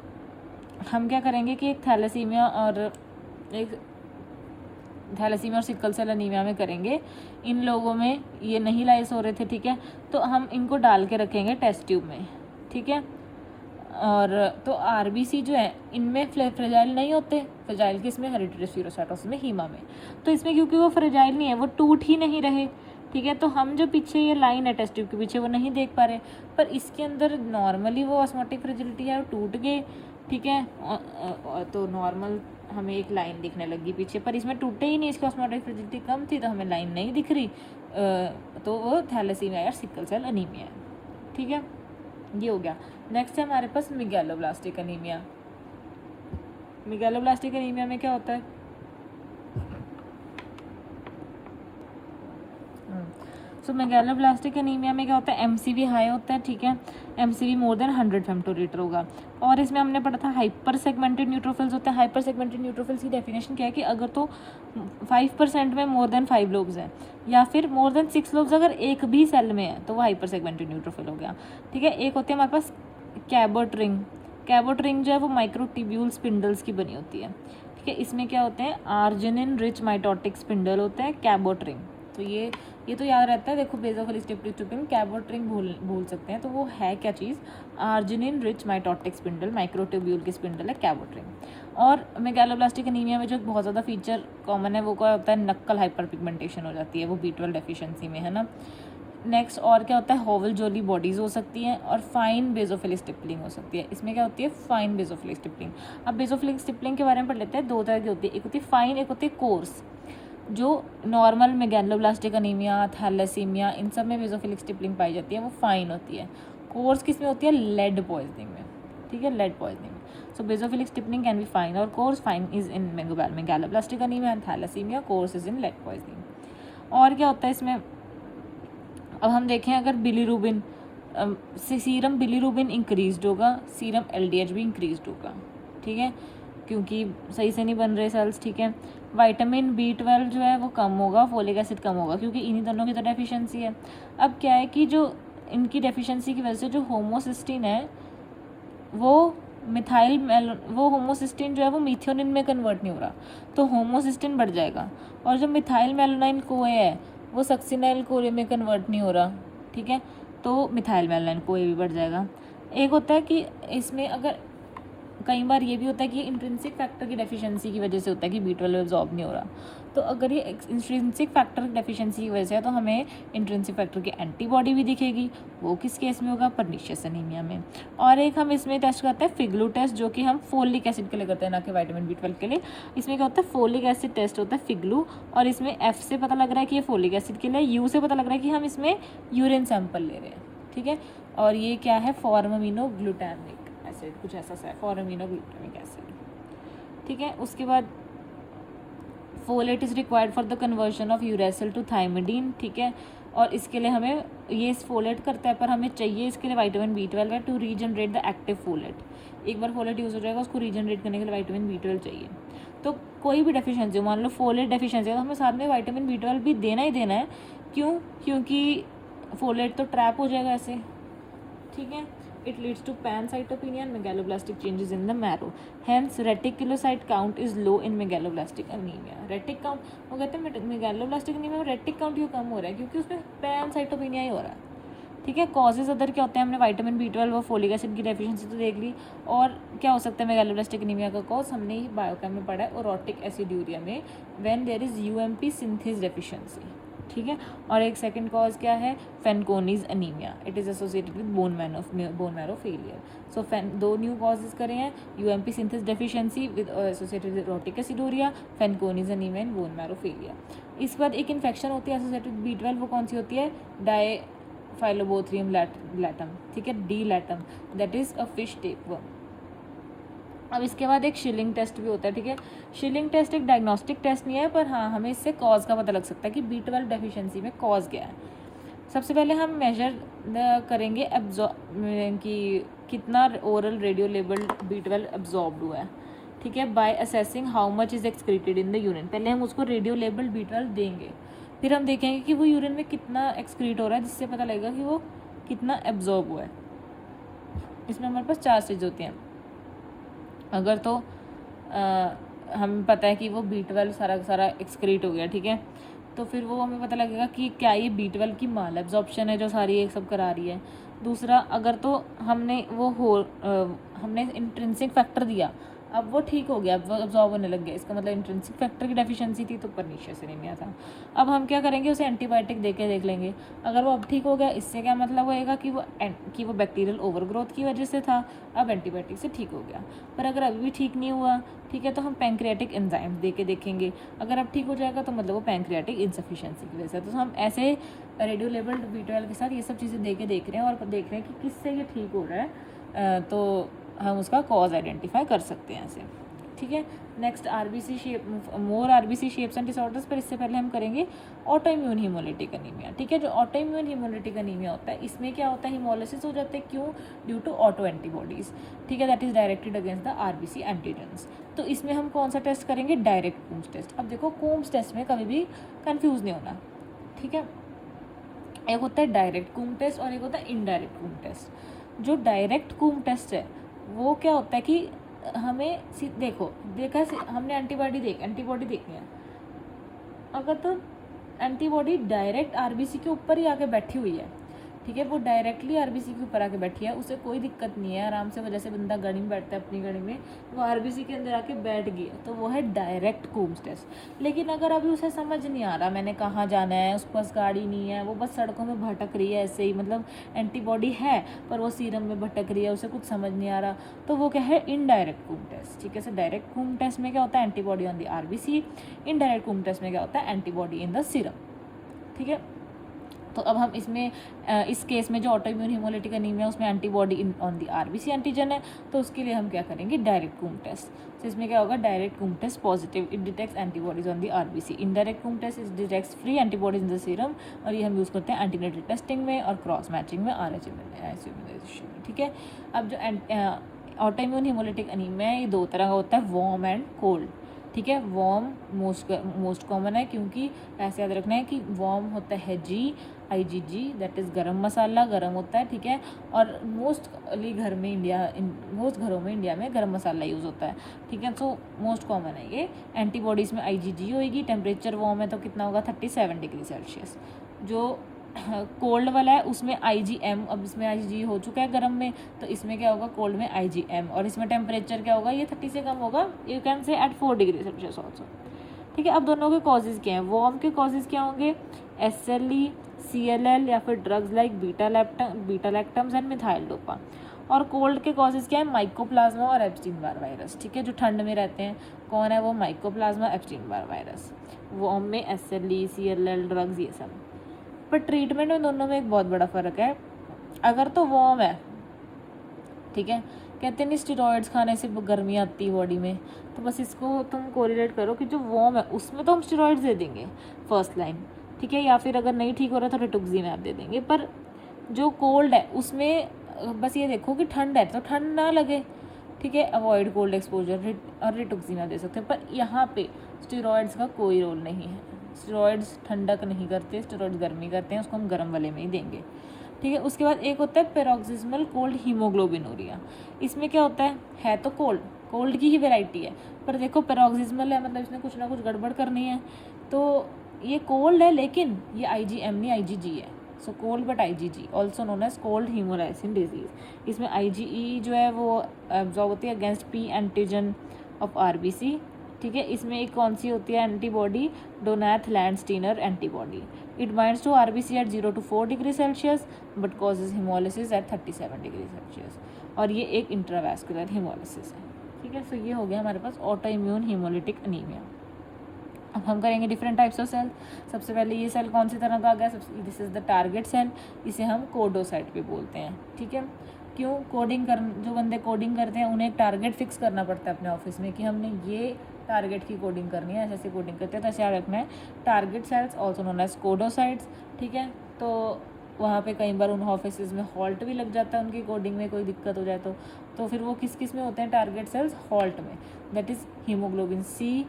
हम क्या करेंगे कि एक थैलेसीमिया और सिकल सेल एनीमिया में करेंगे। इन लोगों में ये नहीं लाइज हो रहे थे, ठीक है, तो हम इनको डाल के रखेंगे टेस्ट ट्यूब में, ठीक है। और तो RBC जो है इनमें फ्रेजाइल नहीं होते, फ्रेजाइल किस में, हेरिडिटरी स्फीरोसाइटोसिस में, हीमा में। तो इसमें क्योंकि वो फ्रेजाइल नहीं है, वो टूट ही नहीं रहे, ठीक है, तो हम जो पीछे ये लाइन है टेस्ट ट्यूब के पीछे वो नहीं देख पा रहे, पर इसके अंदर नॉर्मली वो ऑस्मोटिक फ्रेजिलिटी है, वो टूट गए, ठीक है, तो नॉर्मल हमें एक लाइन दिखने लगी पीछे, पर इसमें टूटे ही नहीं, इसकी ऑस्मोटिक फ्रेजिलिटी कम थी तो हमें लाइन नहीं दिख रही, तो वो थैलेसीमिया या सिकल सेल अनीमिया है, ठीक है, ये हो गया। नेक्स्ट है हमारे पास मेगालोब्लास्टिक अनीमिया। मेगालोब्लास्टिक अनीमिया में क्या होता है, सो मेगालोब्लास्टिक अनीमिया में क्या होता है, एमसीवी हाई होता है, ठीक है, एमसीवी मोर देन 100 फेम्टोलीटर होगा। और इसमें हमने पढ़ा था हाइपर सेगमेंटेड न्यूट्रोफिल्स होते हैं। हाइपर सेगमेंटेड न्यूट्रोफिल्स की डेफिनेशन क्या है कि अगर तो 5% में मोर देन 5 लोब्स हैं या फिर मोर देन 6 लोब्स अगर एक भी सेल में है तो वो हाइपर सेगमेंटेड न्यूट्रोफिल हो गया, ठीक है। एक होती है हमारे पास कैबोट रिंग। कैबोट रिंग जो है वो माइक्रोट्यूब्यूल स्पिंडल्स की बनी होती है, ठीक है। इसमें क्या होते हैं, आर्जिनिन रिच माइटोटिक स्पिंडल होते हैं कैबोट रिंग। तो ये तो याद रहता है, देखो बेसोफिल स्टिप्टिन कैबोट रिंग भूल सकते हैं, तो वो है क्या चीज़, arginine rich mitotic spindle, microtubule की स्पिंडल है कैबोट रिंग। और मेगालोब्लास्टिक अनीमिया में जो बहुत ज़्यादा फीचर कॉमन है वो क्या होता है, नक्कल हाइपर पिगमेंटेशन हो जाती है, वो B12 डेफिशिएंसी में, है ना। नेक्स्ट और क्या होता है, होवल जोली बॉडीज़ हो सकती हैं और फाइन बेसोफिल स्टिपलिंग हो सकती है। इसमें क्या होती है, फाइन बेसोफिल स्टिपलिंग। अब बेसोफिल स्टिपलिंग के बारे में पढ़ लेते हैं, 2 तरह की होती है, एक होती है फाइन, एक होती है कोर्स। जो नॉर्मल मेगालोब्लास्टिक अनीमिया, थैलेसीमिया, इन सब में बेसोफिलिक स्टिपलिंग पाई जाती है, वो फाइन होती है। कोर्स किस में होती है, लेड पॉइजनिंग में, ठीक है, लेड पॉइजनिंग में। So basophilic stippling can be fine और coarse. Fine is in megaloblastic anemia and thalassemia, coarse is in lead poisoning. और क्या होता है इसमें, अब हम देखें अगर बिलीरुबिन, सीरम बिलीरुबिन इंक्रीज होगा, सीरम LDH भी इंक्रीज होगा, ठीक है, क्योंकि सही से नहीं बन रहे सेल्स, ठीक है। विटामिन B12 जो है वो कम होगा, फोलिक एसिड कम होगा, क्योंकि इन्हीं दोनों की तो डेफिशिएंसी है। अब क्या है कि जो इनकी डेफिशिएंसी की वजह से जो होमोसिस्टिन है वो वो होमोसिस्टिन जो है वो मिथ्योनिन में कन्वर्ट नहीं हो रहा, तो होमोसिस्टिन बढ़ जाएगा। और जो मिथाइल मेलानाइन कोए है वो सक्सिनाइल कोए में कन्वर्ट नहीं हो रहा, ठीक है, तो मिथाइल मेलानाइन कोए भी बढ़ जाएगा। एक होता है कि इसमें अगर कई बार ये भी होता है कि इंट्रिंसिक फैक्टर की डेफिशिएंसी की वजह से होता है कि B12 एब्जॉर्ब नहीं हो रहा, तो अगर ये इंट्रिंसिक फैक्टर डेफिशिएंसी की वजह से है तो हमें इंट्रिंसिक फैक्टर की एंटीबॉडी भी दिखेगी, वो किस केस में होगा, परनीशियस एनीमिया में। और एक हम इसमें टेस्ट करते हैं फिग्लू टेस्ट, जो कि हम फोलिक एसिड के लिए करते हैं, ना कि विटामिन B12 के लिए। इसमें क्या होता है, फोलिक एसिड टेस्ट होता है फिग्लू, और इसमें F से पता लग रहा है कि ये फोलिक एसिड के लिए, U से पता लग रहा है कि हम इसमें यूरिन सैंपल ले रहे हैं, ठीक है। और ये क्या है, फॉर्मामिनो ग्लूटामिक एसिड, कुछ ऐसा सा है, फॉर्मामिनो ग्लूटामिक एसिड, ठीक है। उसके बाद folate is required for the conversion of uracil to thymidine, ठीक है। और इसके लिए हमें ये फोलेट करता है, पर हमें चाहिए इसके लिए विटामिन B12 है to regenerate the active folate. एक बार फोलेट यूज़ हो जाएगा, उसको रीजनरेट करने के लिए विटामिन B12 चाहिए। तो कोई भी डेफिशिएंसी, मान लो फोलेट डेफिशिएंसी है, तो हमें साथ में विटामिन B12 भी देना ही देना है। क्यों, क्योंकि फोलेट तो ट्रैप हो जाएगा ऐसे, ठीक है। It leads to pancytopenia and megaloblastic changes in the marrow. Hence, reticulocyte count is low in megaloblastic anemia. Retic count, वो कहते हैं megaloblastic anemia में रेटिक काउंट क्यों कम हो रहा है, क्योंकि उसमें पैनसाइटोपिनिया ही हो रहा है, ठीक है। कॉजेज अदर क्या होते हैं, हमने विटामिन B12 और फोलिक एसिड की डेफिशिएंसी तो देख ली। और क्या हो सकता है मेगालोब्लास्टिक एनीमिया का कॉज, हमने ही बायोकेम में पढ़ा है, ओरोटिक एसिड्यूरिया में when there is UMP synthase deficiency, ठीक है। और एक सेकंड कॉज क्या है, Fanconi's anemia, it is associated with bone marrow failure. So दो न्यू कॉजेज करे हैं, UMP synthase deficiency with associated with orotic aciduria, Fanconi's anemia and bone marrow failure. इसके बाद एक इन्फेक्शन होती है एसोसिएटेड विद B12, वो कौन सी होती है, डाइफाइलोबोथ्रियम लैटम, ठीक है, D latum, that is a fish tapeworm. अब इसके बाद एक शिलिंग टेस्ट भी होता है, ठीक है। शिलिंग टेस्ट एक डायग्नोस्टिक टेस्ट नहीं है, पर हाँ हमें इससे कॉज का पता लग सकता है कि B12 डेफिशिएंसी में कॉज क्या है। सबसे पहले हम मेजर करेंगे कि कितना oral radio labelled B12 absorbed हुआ है, ठीक है, by assessing how much is excreted in the urine. पहले हम उसको रेडियो लेबल्ड B12 देंगे, फिर हम देखेंगे कि वो यूरिन में कितना एक्सक्रीट हो रहा है, जिससे पता लगेगा कि वो कितना एब्जॉर्ब हुआ है। इसमें हमारे पास 4 स्टेज होती हैं। अगर तो हमें पता है कि वो B12 सारा एक्सक्रीट हो गया, ठीक है, तो फिर वो हमें पता लगेगा कि क्या ये B12 की माल एब्जॉर्प्शन है जो सारी एक सब करा रही है। दूसरा, अगर तो हमने इंट्रिंसिक फैक्टर दिया, अब वो ठीक हो गया, अब वो अब्जॉर्ब होने लग गया, इसका मतलब इंट्रिंसिक फैक्टर की डेफिशिएंसी थी तो परनीशियस एनीमिया था। अब हम क्या करेंगे, उसे एंटीबायोटिक दे के देख लेंगे। अगर वो अब ठीक हो गया, इससे क्या मतलब होएगा कि वो बैक्टीरियल ओवरग्रोथ की वजह से था, अब एंटीबायोटिक से ठीक हो गया। पर अगर अभी भी ठीक नहीं हुआ, ठीक है, तो हम पैंक्रियाटिक एंजाइम दे के देखेंगे। अगर अब ठीक हो जाएगा तो मतलब वो पैंक्रियाटिक इंसफिशिएंसी की वजह से। तो हम ऐसे रेडियो लेबल्ड B12 के साथ ये सब चीज़ें दे के देख रहे हैं और देख रहे हैं कि किससे ये ठीक हो रहा है, तो हम उसका कॉज आइडेंटिफाई कर सकते हैं ऐसे, ठीक है। Next RBC shape, more RBC shapes and disorders, पर इससे पहले हम करेंगे ऑटो इम्यून हीमोलिटिक अनीमिया, ठीक है। जो ऑटो इम्यून हीमोलिटिक अनीमिया होता है, इसमें क्या होता है, हीमोलिसिस हो जाते हैं, क्यों, ड्यू टू ऑटो एंटीबॉडीज़, ठीक है, that is directed against the RBC antigens. तो इसमें हम कौन सा टेस्ट करेंगे, डायरेक्ट कूम्स टेस्ट। अब देखो कूम्स टेस्ट में कभी भी कन्फ्यूज़ नहीं होना, ठीक है। एक होता है डायरेक्ट कूम टेस्ट और एक होता है इनडायरेक्ट कूम टेस्ट। जो डायरेक्ट कूम टेस्ट है वो क्या होता है कि हमें देखा हमने एंटीबॉडी देखनी है। अगर तो एंटीबॉडी डायरेक्ट RBC के ऊपर ही आके बैठी हुई है, ठीक है, वो डायरेक्टली RBC के ऊपर आके बैठी है, उसे कोई दिक्कत नहीं है, आराम से, वो जैसे बंदा गाड़ी में बैठता है अपनी गाड़ी में, वो RBC के अंदर आके बैठ गया, तो वो है डायरेक्ट कूम्स टेस्ट। लेकिन अगर अभी उसे समझ नहीं आ रहा मैंने कहाँ जाना है, उसके पास गाड़ी नहीं है, वो बस सड़कों में भटक रही है ऐसे ही, मतलब एंटीबॉडी है पर वो सीरम में भटक रही है, उसे कुछ समझ नहीं आ रहा, तो वो क्या है, इनडायरेक्ट कूम टेस्ट, ठीक है। सो डायरेक्ट कूम टेस्ट में क्या होता है, antibody on the RBC। Indirect Coombs test में क्या होता है, एंटीबॉडी इन द सीरम, ठीक है। तो अब हम इसमें इस केस में जो ऑटो इम्यून हीमोलिटिक एनीमिया, उसमें antibody on the RBC antigen है, तो उसके लिए हम क्या करेंगे, डायरेक्ट कूम टेस्ट। तो इसमें क्या होगा, direct Coombs test positive, it detects antibodies on the RBC। Indirect Coombs test it detects free antibodies in the serum, और ये हम यूज़ करते हैं एंटीनेटल टेस्टिंग में और क्रॉस मैचिंग में, RH इम्यूनाइजेशन में, ठीक है। अब जो ऑटो इम्यून हीमोलिटिक एनीमिया है, ये दो तरह का होता है, वार्म एंड कोल्ड, ठीक है। वार्म मोस्ट कॉमन है, क्योंकि ऐसे याद रखना है कि वार्म होता है IgG, दैट इज़ गरम मसाला, गरम होता है, ठीक है। और मोस्ट घरों में इंडिया में गरम मसाला यूज़ होता है, ठीक है। सो मोस्ट कॉमन है ये। एंटीबॉडीज़ में IgG होएगी। टेम्परेचर वार्म है तो कितना होगा, 37 डिग्री सेल्सियस। जो कोल्ड वाला है उसमें IgM, अब इसमें IgG हो चुका है गर्म में, तो इसमें क्या होगा, कोल्ड में IgM, और इसमें टेम्परेचर क्या होगा, ये 30 से कम होगा, you can say at 4 degree Celsius also, ठीक है। अब दोनों के कॉजेज़ क्या हैं, वार्म के कॉजेज़ क्या होंगे, SLE, CLL या फिर drugs like beta lactams and methyl dopa. और कोल्ड के कॉजेज़ क्या है, माइकोप्लाज्मा और एप्स्टीन बार वायरस, ठीक है। जो ठंड में रहते हैं कौन है, वो mycoplasma, Epstein Barr virus. Warm में SLE, CLL, ड्रग्स, ये सब। पर ट्रीटमेंट में दोनों में एक बहुत बड़ा फ़र्क है। अगर तो वार्म है, ठीक है, कहते नहीं स्टेरॉइड्स खाने से गर्मी आती है बॉडी में, तो बस इसको तुम कोरिलेट करो कि जो वार्म है उसमें तो हम स्टेरॉइड्स दे देंगे फर्स्ट लाइन, ठीक है, या फिर अगर नहीं ठीक हो रहा तो रिटुक्सीमैब दे देंगे। पर जो कोल्ड है उसमें बस ये देखो कि ठंड है तो ठंड ना लगे, ठीक है, अवॉइड कोल्ड एक्सपोजर, और रिटुक्सीमैब दे सकते हैं। पर यहाँ पे स्टेरॉइड्स का कोई रोल नहीं है, स्टेरॉइड्स ठंडक नहीं करते, स्टेरॉइड्स गर्मी करते हैं, उसको हम गर्म वाले में ही देंगे, ठीक है। उसके बाद एक होता है पेरोक्सिस्मल कोल्ड हीमोग्लोबिनूरिया। इसमें क्या होता है तो कोल्ड की ही वैरायटी है, पर देखो पेरोक्सिस्मल है, मतलब इसमें कुछ ना कुछ गड़बड़ करनी है, तो ये कोल्ड है लेकिन ये IgM नहीं IgG है। So cold but IgG, also known as cold hemolysin disease. इसमें IgE जो है वो एब्जॉर्ब होती है against P antigen of RBC, ठीक है। इसमें एक कौन सी होती है antibody, Donath Landsteiner antibody. It binds to RBC at 0 to 4 degree Celsius but causes hemolysis at 37 degree Celsius, और ये एक इंट्रावैस्कुलर हीमोलिसिस है, ठीक है। सो ये हो गया हमारे पास ऑटो इम्यून हीमोलिटिक अनीमिया। अब हम करेंगे डिफरेंट टाइप्स ऑफ सेल। सबसे पहले ये सेल कौन सी तरह का आ गया, this is the target cell, इसे हम कोडोसाइट भी बोलते हैं, ठीक है। क्यों, जो बंदे कोडिंग करते हैं उन्हें एक टारगेट फिक्स करना पड़ता है अपने ऑफिस में कि हमने ये टारगेट की कोडिंग करनी है, ऐसे कोडिंग करते हैं, तो ऐसे याद रखना है। Target cells also known as codocytes, ठीक है। तो वहाँ पे कई बार उन ऑफिस में हॉल्ट भी लग जाता है, उनकी कोडिंग में कोई दिक्कत हो जाए तो फिर वो किस में होते हैं टारगेट सेल्स, हॉल्ट में, that is hemoglobin C,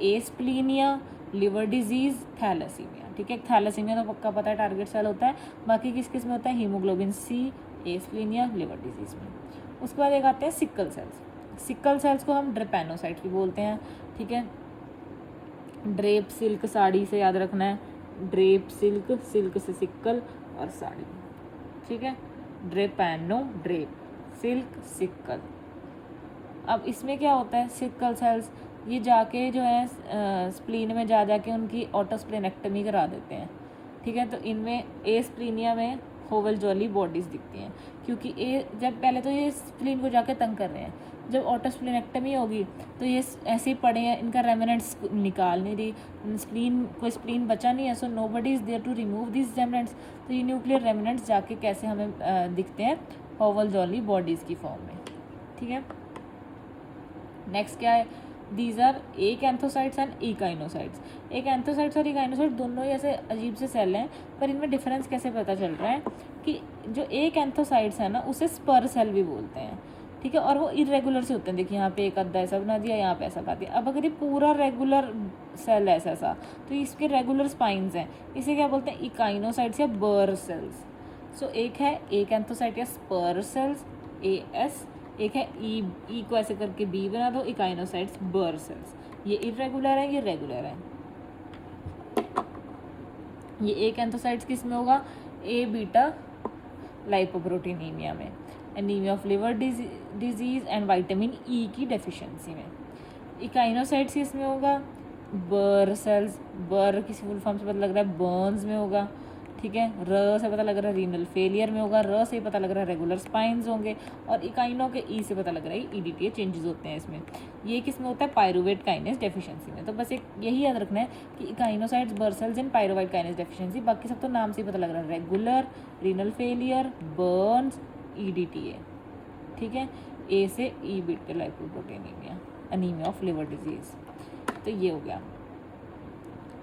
asplenia, liver disease, thalassemia, ठीक है। थैलेसीमिया तो पक्का पता है टारगेट सेल होता है, बाकी किस में होता है, haemoglobin C, asplenia, liver disease में। उसके बाद एक आते हैं सिकल सेल्स। सिकल सेल्स को हम ड्रेपेनोसाइट भी बोलते हैं, ठीक है। ड्रेप सिल्क साड़ी से याद रखना है, ड्रेप सिल्क, सिल्क से सिक्कल और साड़ी, ठीक है। ड्रेप सिल्क सिक्कल, अब इसमें क्या होता है, सिकल सेल्स ये जाके जो है स्प्लीन में जा जाके उनकी ऑटोस्प्लेनेक्टमी करा देते हैं, ठीक है। तो इनमें ए स्प्लीनिया में होवल जॉली बॉडीज़ दिखती हैं, क्योंकि ए जब पहले तो ये स्प्लीन को जाके तंग कर रहे हैं, जब ऑटोस्प्लेनेक्टमी होगी तो ये ऐसे ही पड़े हैं, इनका रेमिनेंट्स निकाल नहीं रही, स्प्लीन बचा नहीं है, so nobody is there to remove this remnants. तो ये न्यूक्लियर रेमिनेंट्स जाके कैसे हमें दिखते हैं, होवल जॉली बॉडीज़ की फॉर्म में, ठीक है। नेक्स्ट क्या है, दीज आर एकैंथोसाइट्स एंड इकाइनोसाइट्स। एकैंथोसाइट्स और इकाइनोसाइट्स दोनों ही ऐसे अजीब से सेल हैं, पर इनमें डिफरेंस कैसे पता चल रहा है कि जो एकैंथोसाइट्स है ना उसे स्पर सेल भी बोलते हैं, ठीक है, और वो इरेगुलर से होते हैं। देखिए यहाँ पे एक अद्धा ऐसा बना दिया, यहाँ पे ऐसा बना दिया। अब अगर ये पूरा रेगुलर सेल है ऐसा तो इसके रेगुलर स्पाइंस हैं, इसे क्या बोलते हैं, इकाइनोसाइट्स या बर सेल्स। सो एक है एकैंथोसाइट या स्पर सेल्स AS, एक है ई को ऐसे करके B बना दो, इकाइनोसाइट्स बर सेल्स। ये इरेगुलर है, ये रेगुलर है। ये एकैंथोसाइट्स किस में होगा, A बीटा लाइपोप्रोटीनीमिया में, anaemia of liver disease and vitamin E की डेफिशिएंसी में। इकाइनोसाइट्स किस में होगा, बर सेल्स, बर किसी फुल फॉर्म से पता लग रहा है बर्न्स में होगा, ठीक है। र से पता लग रहा है रीनल फेलियर में होगा, र से पता लग रहा है रेगुलर स्पाइंस होंगे, और इकाइनो के ई से पता लग रहा है EDTA चेंजेस होते हैं इसमें। ये किस में होता है, पायरुवेट काइनेस डेफिशिएंसी में। तो बस एक यही याद रखना है कि इकाइनोसाइट्स बर सेल्स इन पायरुवेट काइनेस डेफिशिएंसी, बाकी सब तो नाम से ही पता लग रहा है, regular, renal failure, burns, EDTA, ठीक है। A से E beta lipoproteinemia, anemia of liver disease. तो ये हो गया।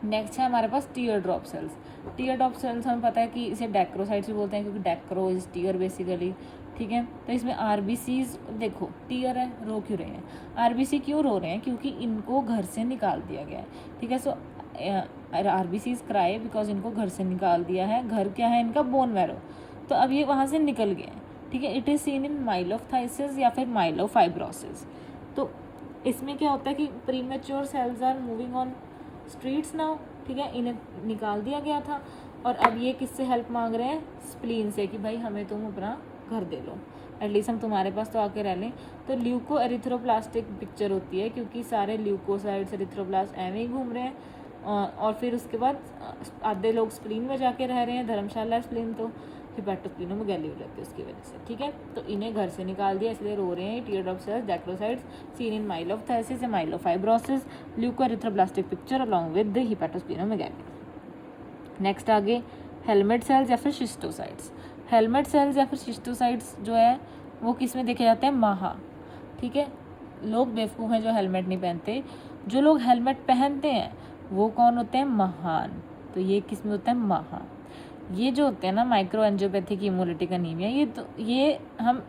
नेक्स्ट है हमारे पास tear drop cells. Tear drop cells हमें पता है कि इसे डेक्रोसाइट्स भी बोलते हैं, क्योंकि डेक्रो इज टीयर बेसिकली, ठीक है। तो इसमें RBCs, देखो टीयर है, रो क्यों रहे हैं, RBC क्यों रो रहे हैं, क्योंकि इनको घर से निकाल दिया गया है, ठीक है। सो RBCs क्राई बिकॉज इनको घर से निकाल दिया है। घर क्या है इनका, बोन मैरो, तो अब ये वहाँ से निकल गए हैं, ठीक है। It is seen in myelophthisis या फिर माइलोफाइब्रोसिस। तो इसमें क्या होता है कि premature cells are moving on streets now, ठीक है, इन्हें निकाल दिया गया था, और अब ये किससे हेल्प मांग रहे हैं, स्प्लीन से, कि भाई हमें तुम अपना घर दे लो, एटलीस्ट हम तुम्हारे पास तो आके रह लें। तो ल्यूको एरिथ्रोप्लास्टिक पिक्चर होती है, क्योंकि सारे ल्यूकोसाइड्स एरिथ्रोप्लास्ट ऐਵੇਂ ही घूम रहे हैं, और फिर उसके बाद आधे लोग स्प्लीन में जाके रह रहे हैं, धर्मशाला स्प्लीन तो हिपैटोस्प्लीनो में गैली हो जाती है उसकी वजह से, ठीक है। तो इन्हें घर से निकाल दिया, इसलिए रो रहे हैं। Tear drop cells, dacrocytes seen in myelophthisis या myelofibrosis, leuko erythroblastic picture along with the hepatosplenomegaly. Next आगे हेलमेट सेल्स या फिर शिस्टोसाइट्स। हेलमेट सेल्स या फिर शिस्टोसाइट्स जो है वो किस में देखे जाते हैं, महा, ठीक है। लोग बेवकूफ़ हैं जो हेलमेट नहीं पहनते, जो लोग हेलमेट पहनते हैं वो कौन होते हैं, महान। तो ये किस में होता है, महा। ये जो होते हैं ना माइक्रो एंजियोपैथिक हीमोलिटिक एनीमिया, ये हम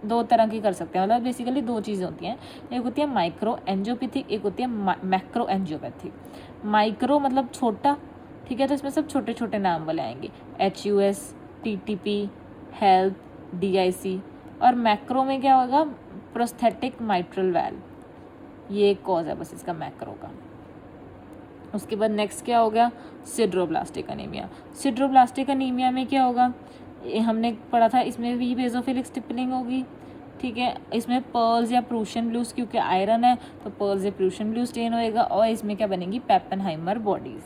दो तरह की कर सकते हैं, मतलब बेसिकली दो चीज़ें होती हैं, एक होती है माइक्रो एंजियोपैथिक, एक होती है मैक्रो एंजियोपैथिक। माइक्रो मतलब छोटा, ठीक है, तो इसमें सब छोटे छोटे नाम वाले आएंगे, HUS, TTP, हेल्थ, DIC। और मैक्रो में क्या होगा, प्रोस्थेटिक माइट्रल वाल्व, ये एक कॉज है बस इसका मैक्रो का। उसके बाद नेक्स्ट क्या हो गया, सिड्रोब्लास्टिक एनीमिया। सिड्रोब्लास्टिक एनीमिया में क्या होगा, हमने पढ़ा था, इसमें भी बेसोफिलिक स्टिपलिंग होगी, ठीक है। इसमें पर्ल्स या प्रूशियन ब्लूज, क्योंकि आयरन है तो पर्ल्स या प्रूशियन ब्लू स्टेन होएगा, और इसमें क्या बनेंगी, पेप्पेनहाइमर बॉडीज़,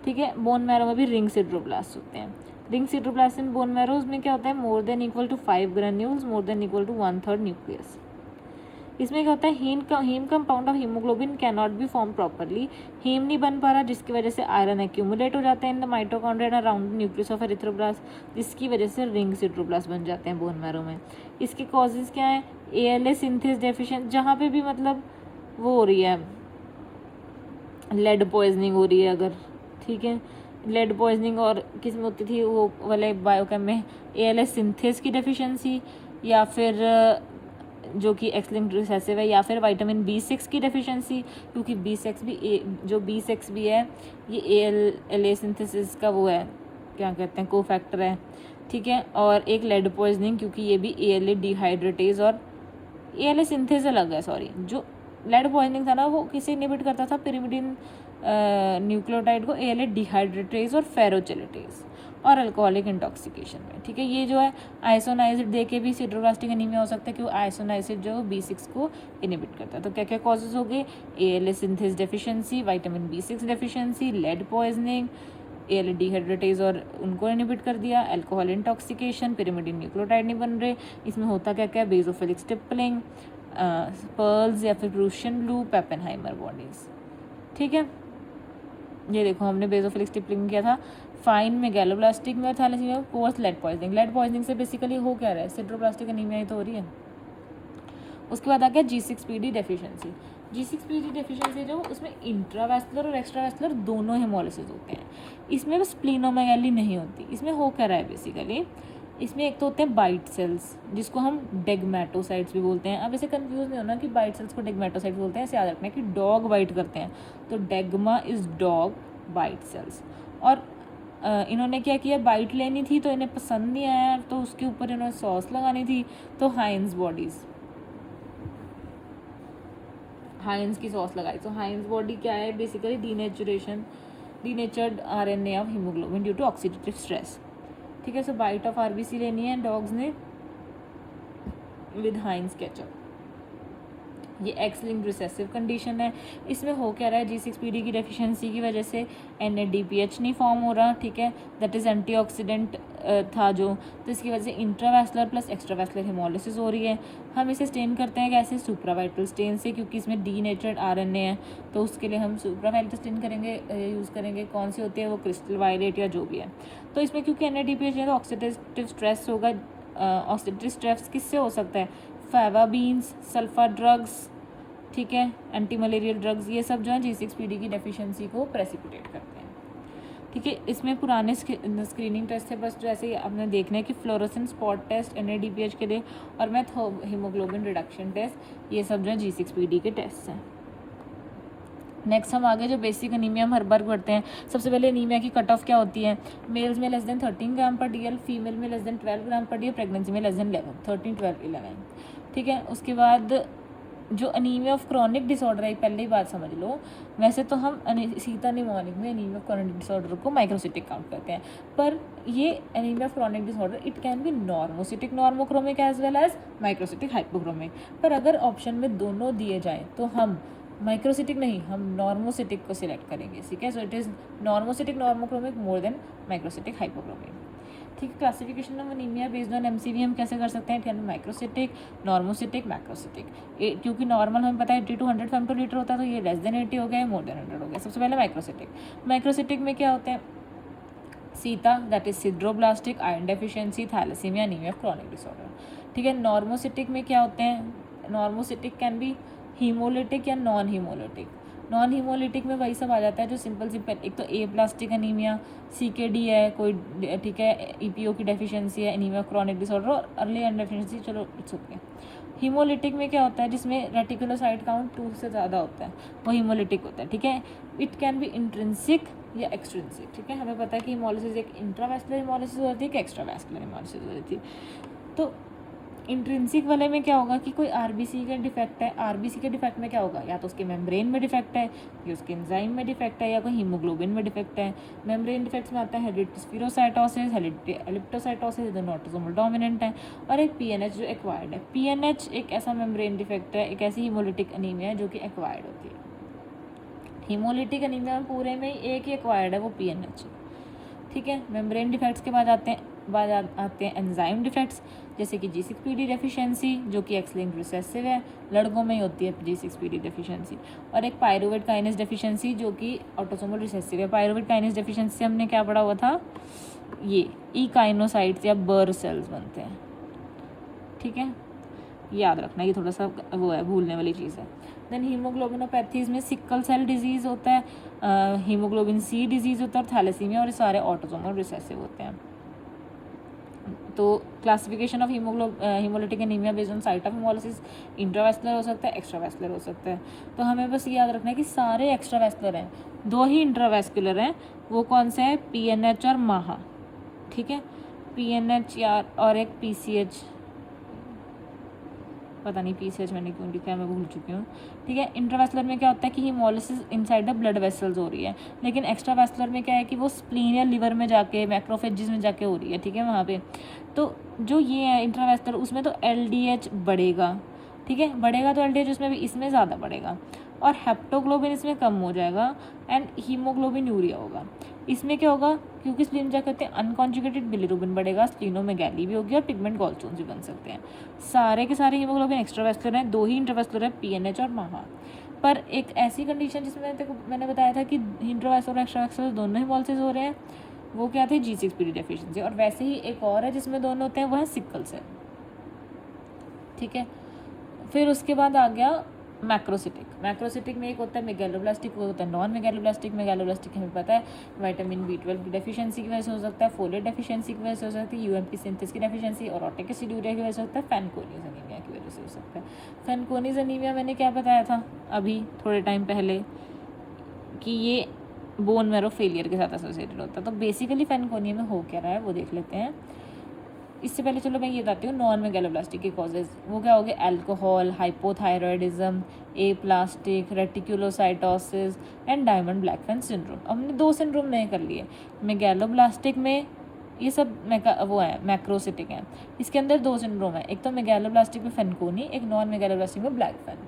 ठीक है। बोन मैरो में भी रिंग सिड्रोब्लास्ट होते हैं। Ring sideroblast in bone marrows में क्या होता है, more than equal to 5 granules, more than equal to 1/3 nucleus. इसमें क्या होता है, haem compound of haemoglobin can not be form properly, haem नहीं बन पा रहा, जिसकी वजह से आयरन एक्यूमुलेट हो जाते हैं in the mitochondria around nucleus of erythroblast, जिसकी वजह से रिंग सिड्रोब्लास्ट बन जाते हैं बोन मैरो में। इसके कॉजेज क्या है, ALA सिंथेस डेफिशिएंट, जहाँ पे भी मतलब वो हो रही है, लेड पॉइजनिंग हो रही है अगर, ठीक है, लेड पॉइजनिंग, और किस में होती थी वो वाले बायोकेम में, ALA सिंथेस की डेफिशिएंसी, या फिर जो कि एक्स-लिंक्ड रिसेसिव है, या फिर विटामिन B6 की डेफिशिएंसी, क्योंकि B6 भी है ये ALA सिंथेसिस का वो है, क्या कहते हैं, कोफैक्टर है, ठीक है। और एक लेड पॉइजनिंग, क्योंकि ये भी ALA डिहाइड्रेटेज, और ALA सिंथेस अलग है, सॉरी, जो लेड पॉइजनिंग था ना वो किसे इनहिबिट करता था, पिरिमिडिन न्यूक्लियोटाइड को ALA डिहाइड्रेटेज और फेरोचेलेटेज और अल्कोहलिक इंटॉक्सिकेशन में, ठीक है। ये जो है आइसोनाइजिड दे के भी सिड्रोब्लास्टिक एनीमिया हो सकता है कि वो आइसोनाइजिड जो B6 को इनिबिट करता है। तो क्या क्या कॉजेज हो गए, ALA synthase deficiency, vitamin B6 deficiency, lead poisoning, ALA dehydratase और उनको इनिबिट कर दिया, अल्कोहल इंटॉक्सिकेशन, पिरिमिडिन न्यूक्लियोटाइड नहीं बन रहे। इसमें होता क्या क्या, बेसोफिलिक स्टिपलिंग, पर्ल्स या फिर प्रूशियन ब्लू, पेपेनहाइमर बॉडीज, ठीक है। ये देखो हमने बेसोफिलिक स्टिपलिंग किया था फाइन में, गैलोब्लास्टिक में और थैलेसीमिया में post lead poisoning. Lead poisoning से बेसिकली हो क्या रहा है, सिड्रोब्लास्टिक एनीमिया ही तो हो रही है। उसके बाद आ गया G6PD डेफिशिएंसी। G6PD डेफिशिएंसी जो उसमें इंट्रावैस्कुलर और एक्स्ट्रावैस्कुलर दोनों हेमोलिसिस होते हैं। इसमें बस स्प्लीनोमेगाली नहीं होती। इसमें हो क्या रहा है बेसिकली, इसमें एक तो होते हैं बाइट सेल्स जिसको हम डेगमेटोसाइट्स भी बोलते हैं। अब इसे कंफ्यूज नहीं होना कि बाइट सेल्स को डेगमेटोसाइट्स बोलते हैं, ऐसे याद रखना है कि डॉग बाइट करते हैं तो डेगमा इज डॉग बाइट सेल्स। और इन्होंने क्या किया, बाइट लेनी थी तो इन्हें पसंद नहीं आया तो उसके ऊपर इन्होंने सॉस लगानी थी, तो हाइंस बॉडीज़, हाइंस की सॉस लगाई। तो हाइंस बॉडी क्या है basically, denatured RNA of haemoglobin due to oxidative stress, ठीक है। सो बाइट ऑफ RBC लेनी है डॉग्स ने विद हाइंस केचप। ये एक्स लिंक्ड रिसेसिव कंडीशन है। इसमें हो क्या रहा है, G6PD की डेफिशिएंसी की वजह से NADPH नहीं फॉर्म हो रहा, ठीक है, दैट इज़ एंटीऑक्सीडेंट था जो, तो इसकी वजह से इंट्रावैस्कुलर प्लस एक्स्ट्रावैस्कुलर हेमोलिसिस हो रही है। हम इसे स्टेन करते हैं कैसे, सुप्रावाइटल स्टेन से, क्योंकि इसमें डीनेचर्ड RNA है तो उसके लिए हम सुप्रावाइटल स्टेन करेंगे, यूज़ करेंगे। कौन सी होती है वो, क्रिस्टल वायलेट या जो भी है। तो इसमें क्योंकि NADPH है तो ऑक्सीडेटिव स्ट्रेस होगा। ऑक्सीडेटिव स्ट्रेस किससे हो सकता है, फैवाबीन्स, सल्फा ड्रग्स, ठीक है, एंटी मलेरियल ड्रग्स, ये सब जो है G6PD की डेफिशिएंसी को प्रेसिपिटेट करते हैं, ठीक है। इसमें पुराने स्क्रीनिंग टेस्ट है बस, जो ऐसे आपने देखना है कि फ्लोरोसेंट स्पॉट टेस्ट NADPH के लिए और मैथ हीमोग्लोबिन रिडक्शन टेस्ट, ये सब जो है G6PD के टेस्ट हैं। नेक्स्ट हम आगे जो बेसिक एनीमिया हम हर बार पढ़ते हैं। सबसे पहले एनीमिया की कट ऑफ क्या होती है, मेल्स में लेस देन 13 ग्राम पर DL, फीमेल में लेस देन 12 ग्राम पर DL, प्रेगनेंसी में लेस देन 11, 13, 12, 11, ठीक है। उसके बाद जो अनीमिया ऑफ क्रॉनिक डिसऑर्डर है, पहले ही बात समझ लो, वैसे तो हम सीता निमोनिक में एनीमिया ऑफ क्रॉनिक डिसऑर्डर को माइक्रोसिटिक काउंट करते हैं, पर ये anaemia of chronic disorder it can be normocytic normochromic as well as microcytic hypochromic. पर अगर ऑप्शन में दोनों दिए जाएँ तो हम माइक्रोसिटिक नहीं, हम नॉर्मोसिटिक को सिलेक्ट करेंगे, ठीक है। So it is normocytic normochromic more than microcytic hypochromic, ठीक है। Classification of anaemia based on MCV हम कैसे कर सकते हैं, माइक्रोसिटिक, नॉर्मोसिटिक, मैक्रोसिटिक। क्योंकि नॉर्मल हमें पता है 80 to 100 फेमटोलीटर होता है, तो ये लेस देन 80 हो गया, मोर देन 100 हो गया। सबसे पहले माइक्रोसिटिक में क्या होते हैं, SITA that is sideroblastic, iron deficiency, thalassaemia, anaemia of chronic disorder, ठीक है। नॉर्मोसिटिक में क्या होते हैं, नॉर्मोसिटिक कैन बी हीमोलिटिक या नॉन हीमोलिटिक। नॉन हीमोलिटिक में वही सब आ जाता है जो सिंपल एक तो एप्लास्टिक एनीमिया, CKD है कोई, ठीक है, EPO की डेफिशिएंसी है, एनीमिया क्रॉनिक डिसऑर्डर और अर्ली आयरन डेफिशिएंसी, चलो इट्स ओके। हीमोलिटिक में क्या होता है, जिसमें रेटिकुलोसाइट काउंट 2 से ज़्यादा होता है, वो हीमोलिटिक होता है, ठीक है। इट कैन बी इंट्रिंसिक या एक्सट्रिंसिक, ठीक है। हमें पता है कि हीमोलिसिस एक इंट्रावैस्कुलर हीमोलिसिस होती है कि एक्स्ट्रावैस्कुलर हीमोलिसिस होती है। तो इंट्रिंसिक वाले में क्या होगा कि कोई RBC का डिफेक्ट है, RBC के डिफेक्ट में क्या होगा, या तो उसके मेम्ब्रेन में डिफेक्ट है, या उसके एंजाइम में डिफेक्ट है, या कोई हीमोग्लोबिन में डिफेक्ट है। मेम्ब्रेन डिफेक्ट्स में आता है हेरिडिटिस्फीरोसाइटोसिस, एलिप्टोसाइटोसिस, दोनों ऑटोसोमल डोमिनेंट है, और एक PNH जो एक्वायर्ड है। PNH एक ऐसा मेम्ब्रेन डिफेक्ट है, एक ऐसी हीमोलिटिक एनीमिया है जो कि एक्वायर्ड होती है। हीमोलिटिक एनीमिया में पूरे में एक ही एक्वायर्ड है, वो PNH, ठीक है। मेम्ब्रेन डिफेक्ट्स के बाद आते हैं एंजाइम डिफेक्ट्स, जैसे कि G6PD डेफिशिएंसी जो कि एक्स लिंक्ड रिसेसिव है, लड़कों में ही होती है G6PD डेफिशिएंसी, और एक पायरुवेट काइनेस डेफिशिएंसी जो कि ऑटोसोमल रिसेसिव है। पायरुवेट काइनेस डेफिशिएंसी से हमने क्या पढ़ा हुआ था, ये इकाइनोसाइट्स या बर सेल्स बनते हैं, ठीक है, याद रखना, ये थोड़ा सा वो है, भूलने वाली चीज़ है। देन हीमोग्लोबिनोपैथीज में सिकल सेल डिजीज़ होता है, हीमोग्लोबिन C डिजीज़ होता है, और थैलेसीमिया, और ये सारे ऑटोसोमल रिसेसिव होते हैं। तो classification of haemolytic anaemia based on site of haemolysis, intravascular हो सकता है, एक्स्ट्रावैस्कुलर हो सकता है। तो हमें बस ये याद रखना है कि सारे एक्स्ट्रावैस्कुलर हैं, 2 ही इंट्रावैस्कुलर हैं, वो कौन से हैं, PNH और MAHA, ठीक है। PNH या और एक PCH, पता नहीं PCH मैंने क्यों लिखा है, मैं भूल चुकी हूँ, ठीक है। इंट्रावेस्कुलर में क्या होता है कि haemolysis inside the blood vessels हो रही है, लेकिन एक्स्ट्रावेस्कुलर में क्या है कि वो स्प्लीन या लिवर में जाके मैक्रोफेजेस में जाके हो रही है, ठीक है, वहाँ पे। तो जो ये है इंट्रावेस्कुलर, उसमें तो LDH बढ़ेगा, ठीक है, बढ़ेगा तो LDH उसमें भी, इसमें ज़्यादा बढ़ेगा, और हेप्टोग्लोबिन इसमें कम हो जाएगा एंड हीमोग्लोबिन यूरिया होगा। इसमें क्या होगा, क्योंकि स्प्लीन में क्या कहते हैं अनकॉन्जुगेटेड बिलिरुबिन बढ़ेगा, स्प्लीनोमेगैली भी होगी और पिगमेंट गॉलस्टोन्स भी बन सकते हैं। सारे के सारे हीमोग्लोबिन एक्स्ट्रावेस्कुलर हैं, 2 ही इंट्रावेस्कुलर है, PNH और MAHA। पर एक ऐसी कंडीशन जिसमें मैंने बताया था कि इंट्रावेस्कुलर और एक्स्ट्रावेस्कुलर दोनों ही हेमोलिसिस हो रहे हैं, वो क्या थे, G6PD डेफिशिएंसी। और वैसे ही एक और है जिसमें दोनों होते हैं, वो है सिकल सेल, ठीक है। फिर उसके बाद आ गया मैक्रोसिटिक। मैक्रोसिटिक में एक होता है मेगैलोब्लास्टिक, वो होता है नॉन मेगैलोब्लास्टिक। मेगैलोब्लास्टिक हमें पता है विटामिन B12 की डेफिशिएंसी की वजह से हो सकता है, फोलेट डेफिशिएंसी की वजह से हो सकती है, UMP सिंथेसिस की डेफिशिएंसी और ऑटिक एसिडूरिया की वजह से होता है, फैनकोनीज अनीमिया की वजह से हो सकता है। फैनकोनीज अनीमिया मैंने क्या बताया था अभी थोड़े टाइम पहले कि ये बोन मैरो फेलियर के साथ एसोसिएटेड होता है। तो बेसिकली फैनकोनिया में हो क्या रहा है वो देख लेते हैं। इससे पहले चलो मैं ये बताती हूँ नॉन मेगैलोब्लास्टिक के कॉजेज। वो क्या हो गए, alcohol, hypothyroidism, aplastic, reticulocytosis and diamond black fan syndrome. अब हमने 2 सिंड्रोम नए कर लिए। मेगैलोब्लास्टिक में ये सब वो है मैक्रोसिटिक है, इसके अंदर 2 सिंड्रोम है, एक तो मेगैलोब्लास्टिक में फैनकोनी, एक नॉन मेगैलोब्लास्टिक में ब्लैक फैन।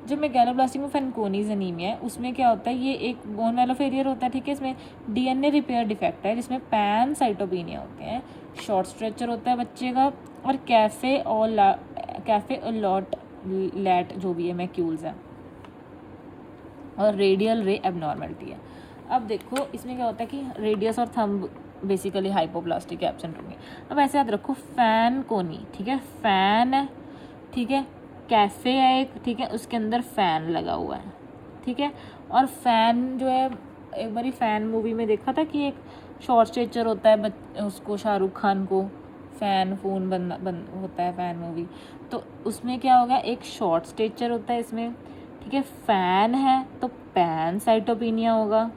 जो मेगैलोब्लास्टिक में फैनकोनीज अनीमिया है उसमें क्या होता है, ये एक बोन मैरो फेलियर होता है, ठीक है। इसमें DNA रिपेयर डिफेक्ट है, जिसमें पैनसाइटोपिनिया होते हैं, शॉर्ट स्ट्रेचर होता है बच्चे का, और कैफे और लॉट लैट जो भी है मैक्यूल्स है, और रेडियल रे एबनॉर्मलिटी है। अब देखो इसमें क्या होता है कि रेडियस और थंब बेसिकली हाइपोप्लास्टिक एब्सेंट होंगे। अब ऐसे याद रखो, फैन कोनी, ठीक है, फैन है, ठीक है, कैफ़े है एक, ठीक है, उसके अंदर फ़ैन लगा हुआ है, ठीक है। और फ़ैन जो है, एक बारी फ़ैन मूवी में देखा था कि एक शॉर्ट स्ट्रेचर होता है उसको, शाहरुख खान को फ़ैन फोन बन होता है फ़ैन मूवी, तो उसमें क्या होगा, एक शॉर्ट स्ट्रेचर होता है इसमें, ठीक है, फ़ैन है तो पैन साइटोपिनिया होगा,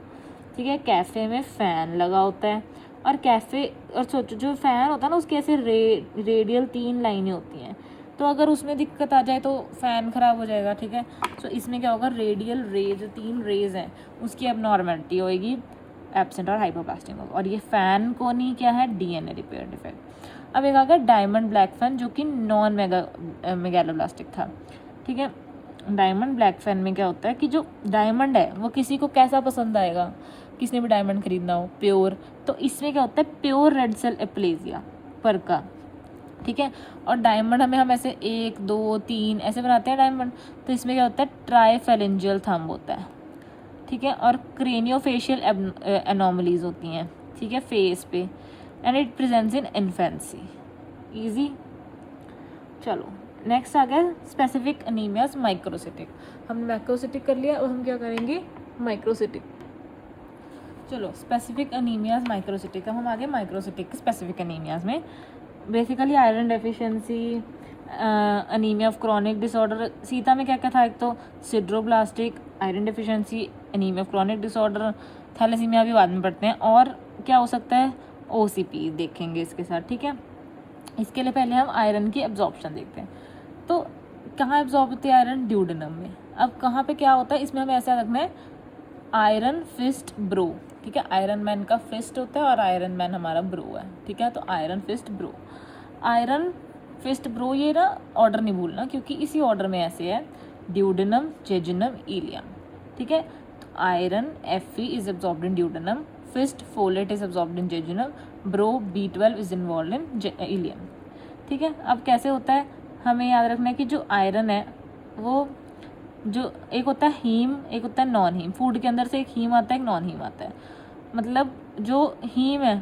ठीक है। कैफ़े में फ़ैन लगा होता है, और कैफ़े और सोचो जो फ़ैन होता है ना उसके ऐसे रेडियल 3 लाइनें होती हैं, तो अगर उसमें दिक्कत आ जाए तो फ़ैन ख़राब हो जाएगा, ठीक है। तो इसमें क्या होगा, रेडियल रे जो 3 रेज हैं उसकी एबनॉर्मलिटी होएगी, एब्सेंट और हाइपोप्लास्टिक होगा। और ये फ़ैन कोनी क्या है, DNA रिपेयर डिफेक्ट। अब एक आ गया डायमंड ब्लैक फैन जो कि नॉन मेगैलोब्लास्टिक था, ठीक है। डायमंड ब्लैक फैन में क्या होता है कि जो डायमंड है वो किसी को कैसा पसंद आएगा, किसने भी डायमंड खरीदना हो, प्योर। तो इसमें क्या होता है, प्योर रेड सेल एप्लेजिया पर का, ठीक है। और डायमंड हम ऐसे 1 2 3 ऐसे बनाते हैं डायमंड, तो इसमें क्या होता है, ट्राइफेलेंजियल थंब होता है, ठीक है, और क्रेनियोफेशियल एनोमलीज होती हैं, ठीक है, फेस पे, and it presents in infancy. Easy. चलो नेक्स्ट आ गया स्पेसिफिक अनीमियाज माइक्रोसिटिक। हमने मैक्रोसिटिक कर लिया, अब हम क्या करेंगे, माइक्रोसिटिक। चलो स्पेसिफिक अनीमियाज माइक्रोसिटिक, अब हम आ गए माइक्रोसिटिक स्पेसिफिक अनीमियाज में। Basically iron deficiency, anaemia of chronic disorder. SITA में क्या क्या था, एक तो sideroblastic, iron deficiency, anaemia of chronic disorder, thalassaemia भी बाद में पढ़ते हैं, और क्या हो सकता है, OCP देखेंगे इसके साथ, ठीक है। इसके लिए पहले हम आयरन की एब्जॉर्प्शन देखते हैं। तो कहाँ एब्जॉर्ब होती है आयरन, ड्यूडेनम में। अब कहाँ पे क्या होता है, इसमें हमें ऐसा रखना है, आयरन फिस्ट ब्रो, ठीक है, आयरन मैन का फिस्ट होता है और आयरन मैन हमारा ब्रो है, ठीक है। तो iron fist bro, iron fist bro, ये ना ऑर्डर नहीं भूलना क्योंकि इसी ऑर्डर में ऐसे है, ड्यूडेनम, जेजुनम, इलियम, ठीक है। तो iron Fe is absorbed in duodenum, fist folate is absorbed in jejunum, bro B12 is involve in ileum, ठीक है। अब कैसे होता है, हमें याद रखना है कि जो आयरन है वो जो एक होता है हीम, एक होता है नॉन हीम। फूड के अंदर से एक हीम आता है, एक नॉन हीम आता है। मतलब जो हीम है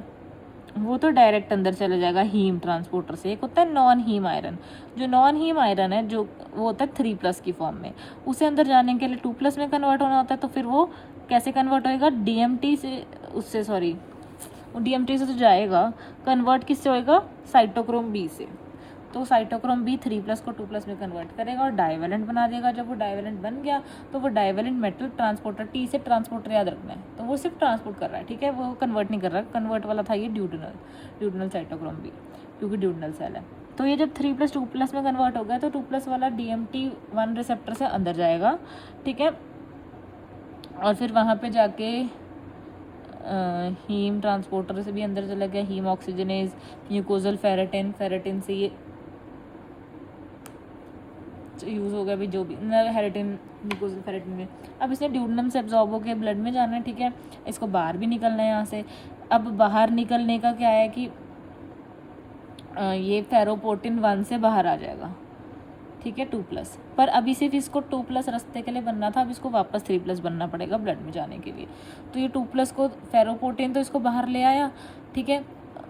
वो तो डायरेक्ट अंदर चला जाएगा हीम ट्रांसपोर्टर से। एक होता है नॉन हीम आयरन, जो नॉन हीम आयरन है जो वो होता है 3+ की फॉर्म में, उसे अंदर जाने के लिए 2+ में कन्वर्ट होना होता है। तो फिर वो कैसे कन्वर्ट होएगा, DMT से, उससे DMT से तो जाएगा, कन्वर्ट किससे होएगा, साइटोक्रोम B से। तो साइटोक्रोम बी 3+ को 2+ में कन्वर्ट करेगा और डाइवेलेंट बना देगा। जब वो डाइवेलेंट बन गया तो वो डाइवेलेंट मेटल ट्रांसपोर्टर, टी से ट्रांसपोर्टर याद रखना है, तो वो सिर्फ ट्रांसपोर्ट कर रहा है, ठीक है, वो कन्वर्ट नहीं कर रहा। कन्वर्ट वाला था ये ड्यूडेनल साइटोक्रोम बी, क्योंकि ड्यूडेनल सेल है। तो ये जब 3+ 2+ में कन्वर्ट हो गया तो 2+ वाला DMT1 रिसेप्टर से अंदर जाएगा, ठीक है, और फिर वहाँ पे जाके हीम ट्रांसपोर्टर से भी अंदर चला गया, haem oxygenase, mucosal ferritin, ferritin से ये यूज़ हो गया भी, जो भी हेरेटिन म्यूकोजल फेरेटिन में। अब इसने ड्यूडेनम से एब्जॉर्ब होकर ब्लड में जाना है, ठीक है, इसको बाहर भी निकलना है यहाँ से। अब बाहर निकलने का क्या है कि ये फेरोपोर्टिन 1 से बाहर आ जाएगा, ठीक है, 2+। पर अभी सिर्फ इसको 2+ रास्ते के लिए बनना था, अब इसको वापस 3+ बनना पड़ेगा ब्लड में जाने के लिए। तो ये 2+ को फेरोपोर्टिन तो इसको बाहर ले आया, ठीक है,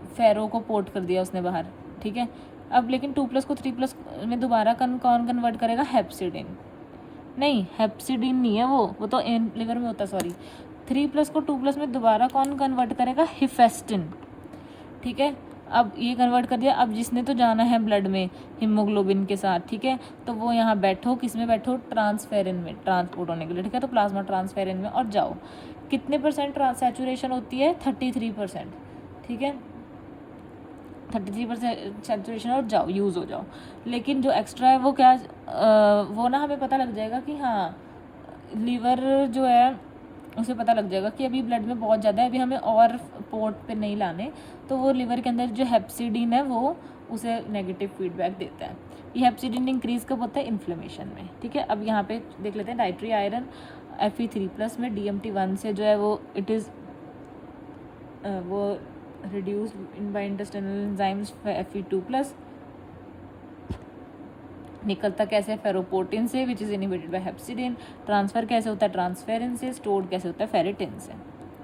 फेरो को पोर्ट कर दिया उसने बाहर, ठीक है। अब लेकिन 2+ को 3+ में दोबारा कौन कन्वर्ट करेगा? हेप्सिडिन। नहीं, हेप्सिडिन नहीं है वो तो लिवर में होता है, सॉरी। 3+ को 2+ में दोबारा कौन कन्वर्ट करेगा? हिफेस्टिन, ठीक है। अब ये कन्वर्ट कर दिया। अब जिसने तो जाना है ब्लड में हीमोग्लोबिन के साथ, ठीक है, तो वो यहाँ बैठो, किस में बैठो? ट्रांसफेरिन में, ट्रांसपोर्ट होने के लिए, ठीक है, तो प्लाज्मा ट्रांसफेरिन में और जाओ। कितने % सैचुरेशन होती है? 33%, ठीक है, 33% सैचुरेशन, और जाओ, यूज़ हो जाओ। लेकिन जो एक्स्ट्रा है वो क्या, वो ना हमें पता लग जाएगा कि हाँ लीवर जो है उसे पता लग जाएगा कि अभी ब्लड में बहुत ज़्यादा है, अभी हमें और पोर्ट पे नहीं लाने, तो वो लीवर के अंदर जो हेप्सिडिन है वो उसे नेगेटिव फीडबैक देता है। ये हेप्सिडिन इंक्रीज कब होता है? इन्फ्लेमेशन में, ठीक है। अब यहाँ पे देख लेते हैं डाइट्री आयरन Fe3+ में DMT1 से जो है वो इट इज़ वो reduced in by intestinal enzymes Fe2+। निकलता कैसे? फेरोपोर्टिन से, which is inhibited by hepcidin. Transfer कैसे होता है? ट्रांसफेरिन से। स्टोर्ड कैसे होता है? फेरेटिन से,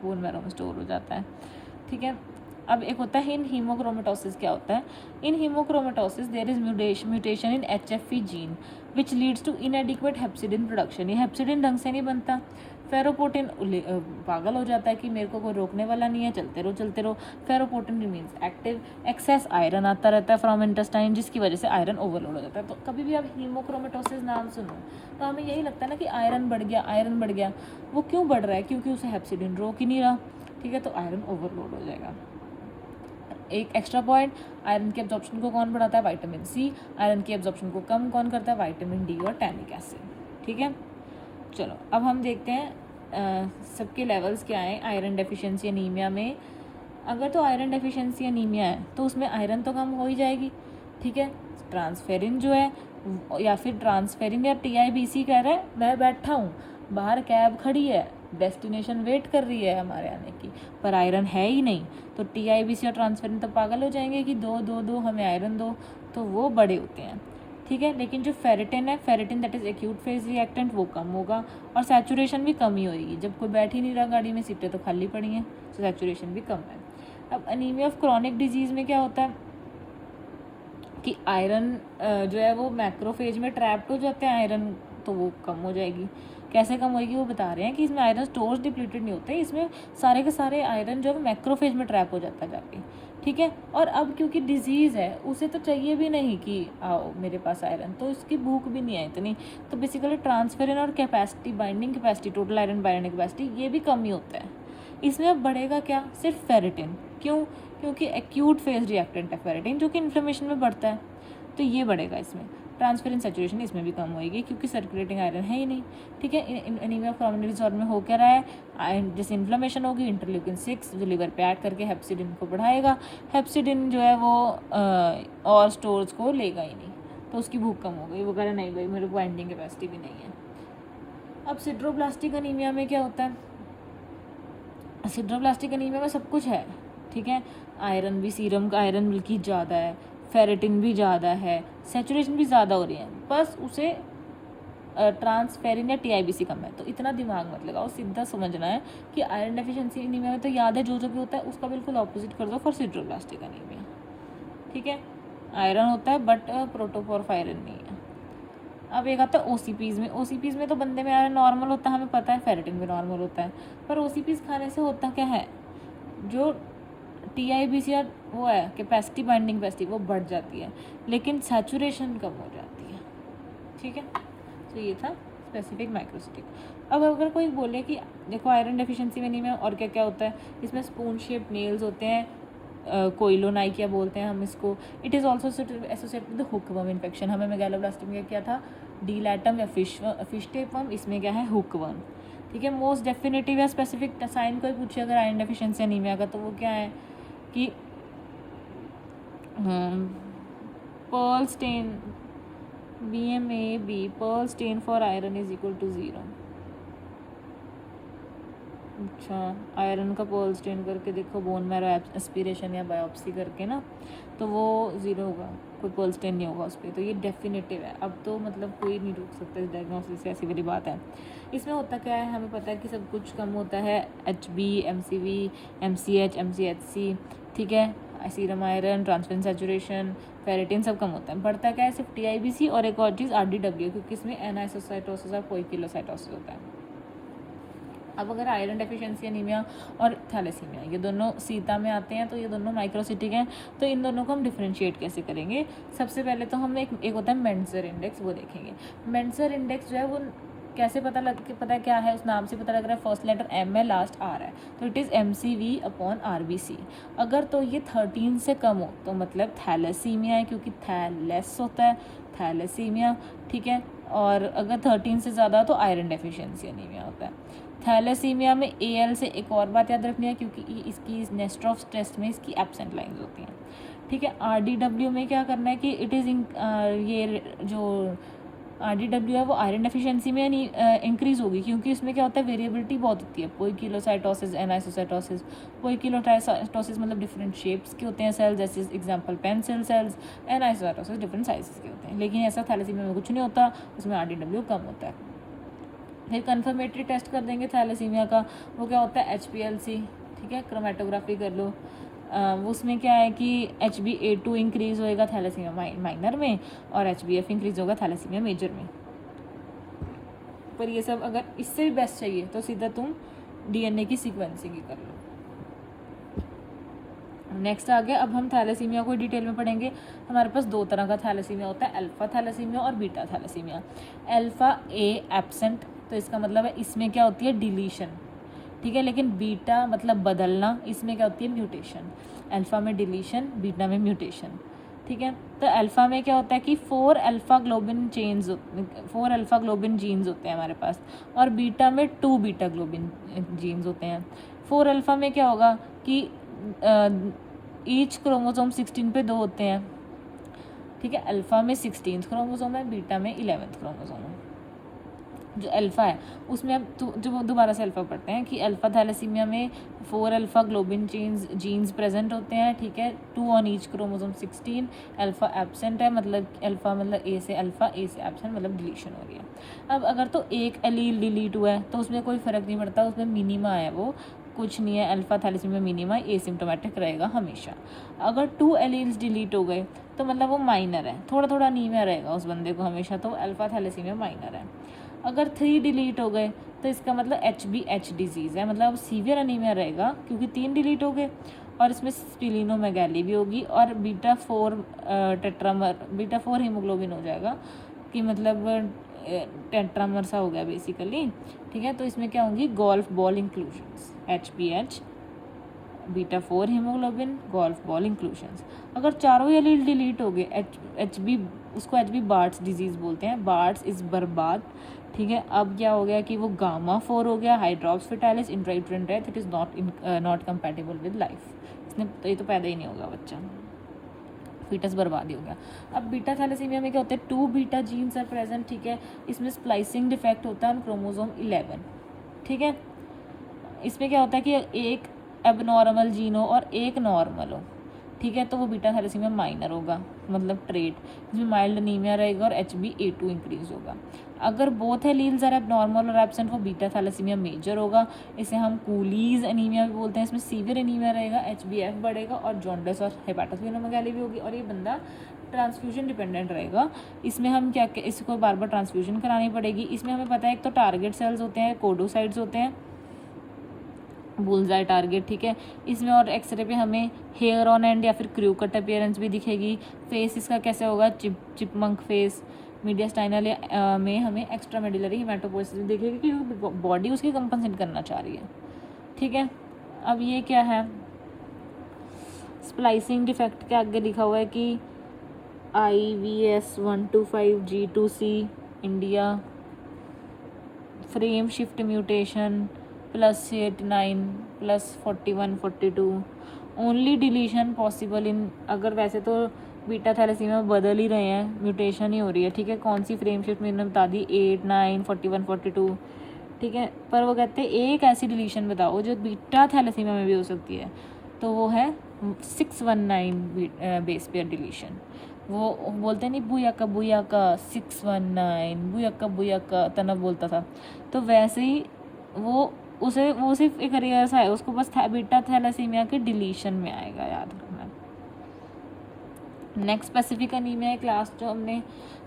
बोन मैरो में स्टोर हो जाता है, ठीक है। अब एक होता है इन हीमोक्रोमेटोसिस। क्या होता है? In hemochromatosis there is mutation in HFE gene which leads to inadequate hepcidin production. ये हेप्सिडिन ढंग से नहीं बनता, फेरोपोर्टिन पागल हो जाता है कि मेरे को कोई रोकने वाला नहीं है, चलते रहो। फेरोपोर्टिन रिमेन्स एक्टिव। एक्सेस आयरन आता रहता है फ्रॉम इंटेस्टाइन, जिसकी वजह से आयरन ओवरलोड हो जाता है। तो कभी भी आप हीमोक्रोमेटोसिस नाम सुनो तो हमें यही लगता है ना कि आयरन बढ़ गया। वो क्यों बढ़ रहा है? क्योंकि उसे हेप्सिडिन रोक ही नहीं रहा, ठीक है, तो आयरन ओवरलोड हो जाएगा। एक एक्स्ट्रा पॉइंट, आयरन की एब्जॉर्प्शन को कौन बढ़ाता है? Vitamin C. आयरन की एब्जॉर्प्शन को कम कौन करता है? विटामिन डी और टैनिक एसिड, ठीक है। चलो अब हम देखते हैं सबके लेवल्स क्या हैं आयरन डेफिशिएंसी एनीमिया में। अगर तो आयरन डेफिशिएंसी एनीमिया है तो उसमें आयरन तो कम हो ही जाएगी, ठीक है। ट्रांसफेरिन जो है, या फिर ट्रांसफेरिन या TIBC कह रहा है मैं बैठा हूँ बाहर, कैब खड़ी है, डेस्टिनेशन वेट कर रही है हमारे आने की, पर आयरन है ही नहीं, तो TIBC और ट्रांसफेरिन तो पागल हो जाएंगे कि दो हमें आयरन दो, तो वो बड़े होते हैं, ठीक है। लेकिन जो फेरेटिन है, ferritin that is acute phase reactant, वो कम होगा और सैचुरेशन भी कम ही होगी। जब कोई बैठ ही नहीं रहा गाड़ी में, सीटें तो खाली पड़ी हैं, तो सैचुरेशन भी कम है। अब अनीमिया ऑफ क्रॉनिक डिजीज़ में क्या होता है कि आयरन जो है वो मैक्रोफेज में ट्रैप्ड हो जाते हैं आयरन, तो वो कम हो जाएगी। कैसे कम होगी? वो बता रहे हैं कि इसमें आयरन स्टोर्स डिप्लीटेड नहीं होते, इसमें सारे के सारे आयरन जो है मैक्रोफेज में ट्रैप हो जाता है जाके, ठीक है। और अब क्योंकि डिजीज़ है उसे तो चाहिए भी नहीं कि आओ मेरे पास आयरन, तो इसकी भूख भी नहीं है इतनी, तो बेसिकली ट्रांसफेरिन और capacity, binding capacity, total iron binding capacity, ये भी कम ही होता है। इसमें अब बढ़ेगा क्या? सिर्फ फेरेटिन। क्यों? क्योंकि एक्यूट फेज रिएक्टेंट है फेरेटिन, जो कि इन्फ्लेमेशन में बढ़ता है, तो ये बढ़ेगा इसमें। ट्रांसफेरेंस सैचुरेशन इसमें भी कम होएगी क्योंकि सर्कुलेटिंग आयरन है ही नहीं, ठीक है। एनीमिया ऑफ क्रॉनिक डिसऑर्डर में हो क्या रहा है? जैसे इन्फ्लेमेशन होगी, इंटरल्यूकिन 6 जो लिवर पे ऐड करके हेप्सिडिन को बढ़ाएगा, हेप्सिडिन जो है वो और स्टोर्स को लेगा ही नहीं, तो उसकी भूख कम हो गई। वो कह रहा नहीं भाई मेरे को बाइंडिंग कैपेसिटी भी नहीं है। अब सिड्रोब्लास्टिक अनीमिया में क्या होता है? सिड्रोब्लास्टिक अनीमिया में सब कुछ है, ठीक है। आयरन भी, सीरम का आयरन बल्कि ज़्यादा है, फेरेटिन भी ज़्यादा है, सैचुरेशन भी ज़्यादा हो रही है, बस उसे ट्रांसफेरिन या TIBC कम है। तो इतना दिमाग मत लगाओ, सीधा समझना है कि आयरन डेफिशिएंसी एनीमिया में तो याद है जो भी होता है उसका बिल्कुल ऑपोजिट कर दो फॉर सिड्रोब्लास्टिक अनीमिया, ठीक है। आयरन होता है बट प्रोटोपोरफायरिन नहीं है। अब एक आता है OCPs में। OCPs में तो बंदे में आयरन नॉर्मल होता है, हमें पता है, फेरेटिन भी नॉर्मल होता है, पर OCPs खाने से होता क्या है? जो TIBC और वो है कैपेसिटी बाइंडिंग कैपेसिटी वो बढ़ जाती है, लेकिन सैचुरेशन कम हो जाती है। ठीक है, तो ये था स्पेसिफिक माइक्रोसिटिक। अब अगर कोई बोले कि देखो आयरन डेफिशिएंसी में नहीं में और क्या क्या होता है, इसमें स्पून शेप नेल्स होते हैं, कोइलोनाइकिया बोलते हैं हम इसको। It is also associated with hookworm infection. हमें मेगालोब्लास्टिक में क्या था, डीलैटम या फिश टेपवर्म, इसमें क्या है हुकवर्म। ठीक है, मोस्ट डेफिनेटिव या स्पेसिफिक साइन कोई पूछे अगर आयरन डेफिशिएंसी एनीमिया का, तो वो क्या है कि Perls stain BMAB Perls stain for iron is equal to 0। अच्छा, आयरन का पर्ल स्टेन करके देखो बोन मैरो एस्पिरेशन या बायोप्सी करके ना, तो वो 0 होगा, कोई पर्ल स्टेन नहीं होगा उस पर। तो ये डेफिनेटिव है, अब तो मतलब कोई नहीं रोक सकता इस डायग्नोसिस से, ऐसी वाली बात है। इसमें होता क्या है, हमें पता है कि सब कुछ कम होता है, HB, MCV, MCH, MCHC, ठीक है, सीरम आयरन, ट्रांसफेरेंट सैचुरेशन, फेरेटिन सब कम होता है। बढ़ता क्या है सिर्फ TIBC और एक और चीज़ RDW, क्योंकि इसमें एनाइसोसाइटोसिस और पोइकिलोसाइटोसिस होता है। अब अगर आयरन डेफिशिएंसी एनीमिया और थैलेसीमिया ये दोनों सीता में आते हैं, तो ये दोनों माइक्रोसिटिक हैं, तो इन दोनों को हम डिफरेंशिएट कैसे करेंगे। सबसे पहले तो हम एक होता है मेंडजर इंडेक्स, वो देखेंगे। मेंडजर इंडेक्स जो है वो कैसे पता क्या है, उस नाम से पता लग रहा है, फर्स्ट लेटर M है, लास्ट R है, तो इट इज़ MCV/RBC। अगर तो ये 13 से कम हो तो मतलब थैलेसीमिया है, क्योंकि थैलेस होता है, थैलेसीमिया। ठीक है, और अगर 13 से ज़्यादा तो आयरन डेफिशिएंसी एनीमिया होता है। थैलेसीमिया में AL से एक और बात याद रखनी है, क्योंकि इसकी नेस्ट्रॉफ टेस्ट में इसकी एब्सेंट लाइंस होती हैं। ठीक है, RDW में क्या करना है कि इट इज़ ये जो RDW है वो आयरन डेफिशिएंसी में इंक्रीज़ होगी, क्योंकि इसमें क्या होता है, वेरिएबिलिटी बहुत होती है। पोइकिलोसाइटोसिस, एनाइसोसाइटोसिस, पोइकिलोसाइटोसिस मतलब डिफरेंट शेप्स के होते हैं सेल्स, जैसे example pencil cells. Anisocytosis different sizes के होते हैं, लेकिन ऐसा थैलेसीमिया में कुछ नहीं होता, उसमें RDW कम होता है। फिर कन्फर्मेटरी टेस्ट कर देंगे थैलेसीमिया का, वो क्या होता है, HPLC। ठीक है, क्रोमेटोग्राफी कर लो, उसमें क्या है कि HbA2 इंक्रीज़ होएगा थैलेसीमिया माइनर में, और HbF इंक्रीज़ होगा थैलेसीमिया मेजर में। पर ये सब अगर इससे भी बेस्ट चाहिए तो सीधा तुम DNA की सीक्वेंसिंग ही कर लो। नेक्स्ट आ गया, अब हम थैलेसीमिया को डिटेल में पढ़ेंगे। हमारे पास 2 तरह का थैलेसीमिया होता है, अल्फ़ा थैलेसीमिया और beta thalassaemia. Alpha A absent, तो इसका मतलब है इसमें क्या होती है, डिलीशन। ठीक है, लेकिन बीटा मतलब बदलना, इसमें क्या होती है, म्यूटेशन। अल्फ़ा में डिलीशन, बीटा में म्यूटेशन। ठीक है, तो अल्फ़ा में क्या होता है कि 4 अल्फ़ा ग्लोबिन जीन्स होते हैं हमारे पास, और बीटा में 2 बीटा ग्लोबिन जीन्स होते हैं। 4 अल्फ़ा में क्या होगा कि ईच क्रोमोसोम 16 पे 2 होते हैं। ठीक है, अल्फ़ा में 16th क्रोमोसोम है, बीटा में 11th क्रोमोसोम है। जो अल्फ़ा है उसमें अब जो दोबारा से अल्फ़ा पढ़ते हैं कि अल्फ़ा थैलेसीमिया में 4 अल्फ़ा ग्लोबिन जीन्स प्रेजेंट होते हैं। ठीक है, 2 on each chromosome 16। Alpha absent है, मतलब अल्फ़ा मतलब A से अल्फ़ा, A से एब्सेंट मतलब डिलीशन हो रही है। अब अगर तो एक एलील डिलीट हुआ है तो उसमें कोई फ़र्क नहीं पड़ता, उसमें मिनिमा है, वो कुछ नहीं है। अल्फ़ा थैलेसीमिया मिनिमा एसिम्प्टोमेटिक रहेगा हमेशा। अगर 2 एलील्स डिलीट हो गए तो मतलब वो माइनर है, थोड़ा थोड़ा अनीमिया रहेगा उस बंदे को हमेशा, तो अल्फ़ा थैलेसीमिया माइनर है। अगर 3 डिलीट हो गए तो इसका मतलब HbH डिजीज़ है, मतलब सीवियर अनीमिया रहेगा, क्योंकि 3 डिलीट हो गए, और इसमें स्प्लीनोमेगाली भी होगी, और बीटा 4 हीमोग्लोबिन हो जाएगा, कि मतलब टेट्रामर सा हो गया बेसिकली। ठीक है, तो इसमें क्या होंगी, golf ball inclusions, HbH, beta 4 haemoglobin, golf ball inclusions. अगर चारों एलील डिलीट हो गए, HB उसको HB बार्ट्स डिजीज़ बोलते हैं, बार्ट्स इज़ बर्बाद। ठीक है, अब क्या हो गया कि वो गामा 4 हो गया, hydrops fetalis, intrauterine death, it is not compatible with life. इसने तो ये तो पैदा ही नहीं होगा बच्चा, फीटस बर्बाद ही हो गया। अब बीटा थैलेसीमिया में क्या होता है, 2 बीटा जीन्स आर प्रेजेंट। ठीक है, इसमें स्प्लाइसिंग डिफेक्ट होता है क्रोमोसोम 11। ठीक है, इसमें क्या होता है कि एक एबनॉर्मल जीन हो और एक नॉर्मल हो। ठीक है, तो वो बीटा थैलेसीमिया माइनर होगा, मतलब ट्रेट, इसमें माइल्ड अनीमिया रहेगा और HbA2 इंक्रीज होगा। अगर बोथ एलील्स आर एबनॉर्मल और एब्सेंट, वो बीटा थैलेसीमिया मेजर होगा, इसे हम कूलीज अनीमिया भी बोलते हैं। इसमें सीवियर अनीमिया रहेगा, HbF बढ़ेगा, और जॉन्डिस और हेपाटोस्प्लीनोमेगाली भी होगी, और ये बंदा ट्रांसफ्यूजन डिपेंडेंट रहेगा। इसमें हम क्या इसको बार बार ट्रांसफ्यूजन करानी पड़ेगी। इसमें हमें पता है एक तो टारगेट सेल्स होते हैं, कोडोसाइट्स होते हैं, बुल्सआई टारगेट, ठीक है। इसमें और एक्सरे पे हमें हेयर ऑन एंड या फिर क्रू कट अपीयरेंस भी दिखेगी। फेस इसका कैसे होगा, चिपमंक फेस। मीडियास्टाइनल में हमें एक्स्ट्रा मेडुलरी हेमाटोपोइसिस दिखेगी क्योंकि बॉडी उसकी कंपनसेट करना चाह रही है, ठीक है। अब ये क्या है, स्प्लाइसिंग डिफेक्ट के आगे लिखा हुआ है कि IVS125G2C India, frame shift mutation +89 +4142, only deletion possible in, अगर वैसे तो बीटा थैलेसीमिया बदल ही रहे हैं, म्यूटेशन ही हो रही है, ठीक है। कौन सी फ्रेम शिफ्ट मैंने बता दी, 8, 9, 41, 42, ठीक है। पर वो कहते हैं एक ऐसी डिलीशन बताओ जो बीटा थैलेसीमिया में भी हो सकती है, तो वो है 619 बेस पेयर डिलीशन। वो बोलते नहीं बुया का 619 बुया का तनब बोलता था, तो वैसे ही वो सिर्फ एक रेयर सा है, उसको बस बीटा थैलेसीमिया के डिलीशन में आएगा, याद रखना। नेक्स्ट स्पेसिफिक एनीमिया क्लास जो हमने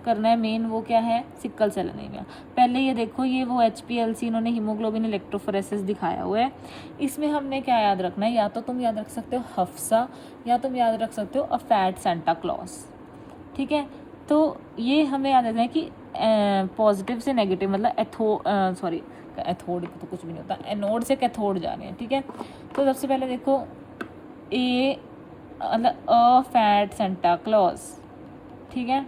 करना है मेन, वो क्या है, सिकल सेल एनीमिया। पहले ये देखो, ये वो HPLC इन्होंने हीमोग्लोबिन इलेक्ट्रोफोरेसिस दिखाया हुआ है। इसमें हमने क्या याद रखना है, या तो तुम याद रख सकते हो हफ्सा, या तुम याद रख सकते हो अ फैट सेंटा क्लॉज, ठीक है। तो ये हमें याद रखना है कि पॉजिटिव से नेगेटिव, मतलब एथोड तो कुछ भी नहीं होता, एनोड से कैथोड जा रहे हैं, ठीक है। तो सबसे पहले देखो ए मतलब अ फैट सेंटा क्लॉज, ठीक है।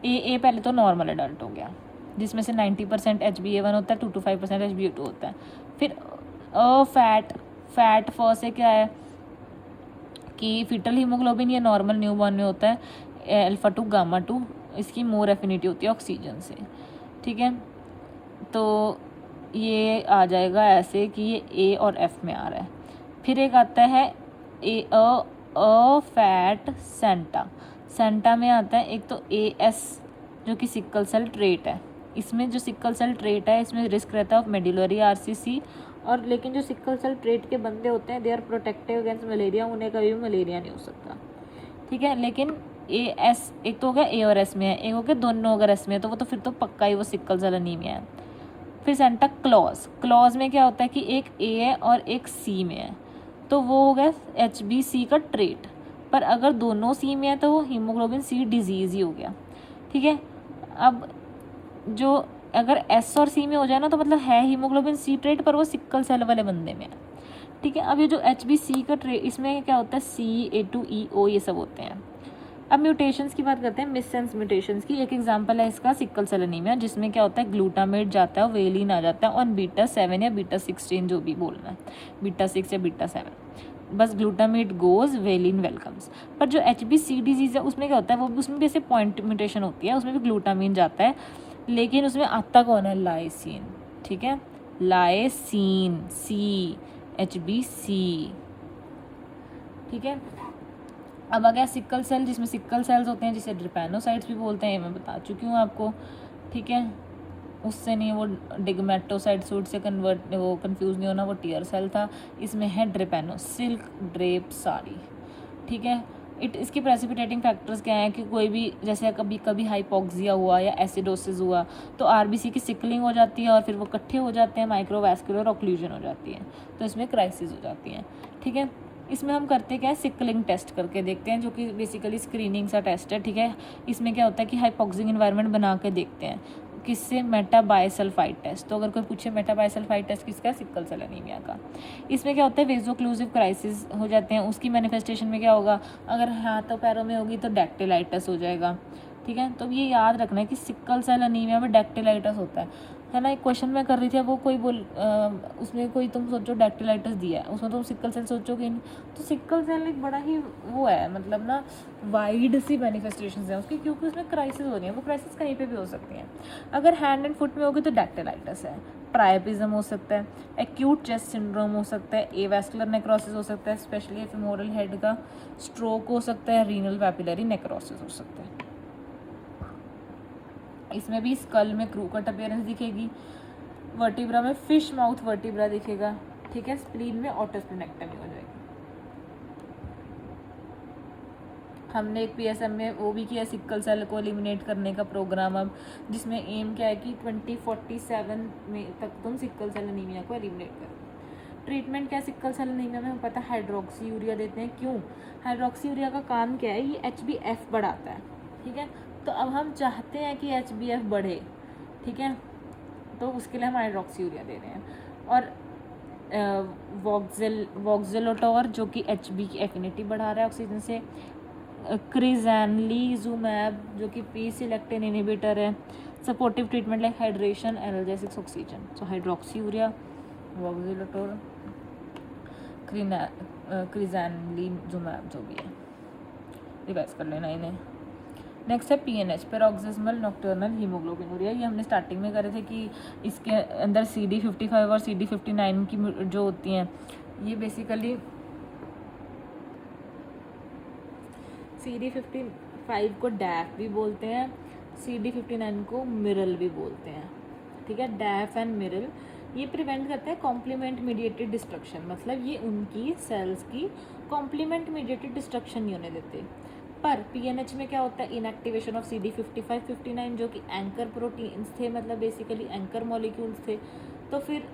ए पहले तो नॉर्मल एडल्ट हो गया, जिसमें से 90% HbA1 होता है, 2 to 5% HbA2 होता है। फिर अ फैट फर्स्ट से क्या है कि फीटल हीमोग्लोबिन या नॉर्मल न्यूबॉर्न में होता है अल्फा 2 गामा 2, इसकी मोर एफिनिटी होती है ऑक्सीजन से, ठीक है। तो ये आ जाएगा ऐसे कि ये ए और एफ में आ रहा है। फिर एक आता है अ फैट सेंटा में आता है एक तो AS, जो कि सिकल सेल ट्रेट है। इसमें जो सिकल सेल ट्रेट है इसमें रिस्क रहता है ऑफ मेडुलरी RCC, और लेकिन जो सिकल सेल ट्रेट के बंदे होते हैं they are protective against malaria, उन्हें कभी भी मलेरिया नहीं हो सकता, ठीक है। लेकिन AS एक तो हो गया A और S में है, एक हो गया दोनों अगर S में है तो वो तो फिर तो पक्का ही वो सिकल सेल एनीमिया है। फिर सेंटा क्लॉज में क्या होता है कि एक A है और एक C में है, तो वो हो गया HbC का ट्रेट। पर अगर दोनों C में है तो वो हीमोग्लोबिन C डिजीज़ ही हो गया, ठीक है। अब जो अगर S और C में हो जाए ना तो मतलब है हीमोग्लोबिन C ट्रेट, पर वो सिकल सेल वाले बंदे में है, ठीक है। अब ये जो HbC का ट्रेट, इसमें क्या होता है C A2EO ये सब होते हैं। अब म्यूटेशंस की बात करते हैं, मिससेंस म्यूटेशंस की। एक एग्जांपल है इसका सिकल सेल एनीमिया, जिसमें क्या होता है ग्लूटामेट जाता है और वेलिन आ जाता है ऑन β7 या β16, जो भी बोलना है, β6 या β7, बस ग्लूटामेट गोज वेलिन वेलकम्स। पर जो HbC डिजीज़ है उसमें क्या होता है, वो उसमें भी ऐसे पॉइंट म्यूटेशन होती है, उसमें भी ग्लूटामीन जाता है, लेकिन उसमें आता कौन है, लाइसिन, ठीक है, लाइसिन HbC, ठीक है। अब आ गया सिकल सेल, जिसमें सिकल सेल्स होते हैं जिसे ड्रिपेनोसाइट्स भी बोलते हैं, ये मैं बता चुकी हूँ आपको, ठीक है। उससे नहीं, वो डिगमेटोसाइट सूट से कन्वर्ट, वो कंफ्यूज नहीं होना, वो टीयर सेल था। इसमें है ड्रिपेनो, सिल्क ड्रेप साड़ी, ठीक है। इसकी प्रेसिपिटेटिंग फैक्टर्स क्या हैं कि कोई भी जैसे कभी कभी हाइपोक्सिया हुआ या एसिडोसिस हुआ तो RBC की सिकलिंग हो जाती है और फिर वो इकट्ठे हो जाते हैं, माइक्रोवैस्कुलर ऑक्लूजन हो जाती है, तो इसमें क्राइसिस हो जाती है, ठीक है। इसमें हम करते क्या है, सिकलिंग टेस्ट करके देखते हैं, जो कि बेसिकली स्क्रीनिंग सा टेस्ट है, ठीक है। इसमें क्या होता है कि हाइपोक्सिक इन्वायरमेंट बना के देखते हैं, किससे, मेटाबाइसल्फाइड टेस्ट। तो अगर कोई पूछे मेटाबाइसल्फाइड टेस्ट किसका है, सिकल सेल एनीमिया का। इसमें क्या होता है, वेजोक्लूसिव क्राइसिस हो जाते हैं। उसकी मैनिफेस्टेशन में क्या होगा, अगर हाथों पैरों में होगी तो डैक्टिलाइटिस हो जाएगा, ठीक है। तो ये याद रखना है कि सिकल सेल एनीमिया में डैक्टिलाइटिस होता है ना। एक क्वेश्चन मैं कर रही थी, वो कोई उसमें कोई तुम सोचो डैक्टिलाइटिस दिया है, उसमें तुम सिकल सेल सोचोगे नहीं, तो सिकल सेल एक बड़ा ही वो है, मतलब ना वाइड सी मैनिफेस्टेशंस हैं उसकी, क्योंकि उसमें क्राइसिस हो रही है, वो क्राइसिस कहीं पे भी हो सकती हैं। अगर हैंड एंड फुट में होगी तो डैक्टिलाइटिस है, प्राइपिज्म हो सकता है, एक्यूट चेस्ट सिंड्रोम हो सकता है, एवैस्कुलर नेक्रोसिस हो सकता है, स्पेशली फेमोरल हेड का, स्ट्रोक हो सकता है, रीनल पैपिलरी नेक्रोसिस हो सकता है। इसमें भी स्कल में क्रू कट अपीयरेंस दिखेगी, वर्टिब्रा में फिश माउथ वर्टिब्रा दिखेगा, ठीक है। स्प्लीन में ऑटोस्प्लेनेक्टमी हो जाएगी। हमने एक पीएसएम में वो भी किया सिक्कल सेल को एलिमिनेट करने का प्रोग्राम अब, जिसमें एम क्या है कि 2047 में तक तुम सिक्कल सेल एनीमिया को एलिमिनेट करो। ट्रीटमेंट क्या है सिक्कल सेल एनीमिया में, हमें पता है हाइड्रोक्सी यूरिया देते हैं। क्यों? हाइड्रोक्सी यूरिया का काम क्या है, ये HbF बढ़ाता है, ठीक है। तो अब हम चाहते हैं कि HbF बढ़े, ठीक है, तो उसके लिए हम हाइड्रोक्सी यूरिया दे रहे हैं। और वॉक्सेलोटोर जो कि HB की एफिनिटी बढ़ा रहा है ऑक्सीजन से। क्रिजैनलीजुमैब जो कि पी सिलेक्टिन इनहिबिटर है। Supportive treatment like hydration, analgesics, oxygen. So hydroxyurea, voxelotor, crizanlizumab जो भी है, रिवाइज कर लेना इन्हें। नेक्स्ट है PNH, पैरोक्सिस्मल नॉक्टर्नल हीमोग्लोबिनूरिया। ये हमने स्टार्टिंग में करे थे कि इसके अंदर CD55 और CD59 की जो होती हैं, ये बेसिकली CD55 को डैफ भी बोलते हैं, CD59 को मिरल भी बोलते हैं, ठीक है। डैफ एंड मिरल ये प्रिवेंट करते हैं कॉम्प्लीमेंट मीडिएटेड डिस्ट्रक्शन, मतलब ये उनकी सेल्स की कॉम्प्लीमेंट मीडिएटेड डिस्ट्रक्शन नहीं होने देते। पर PNH में क्या होता है, इनएक्टिवेशन ऑफ CD55 59 जो कि एंकर प्रोटीन्स थे, मतलब बेसिकली एंकर मॉलिक्यूल्स थे। तो फिर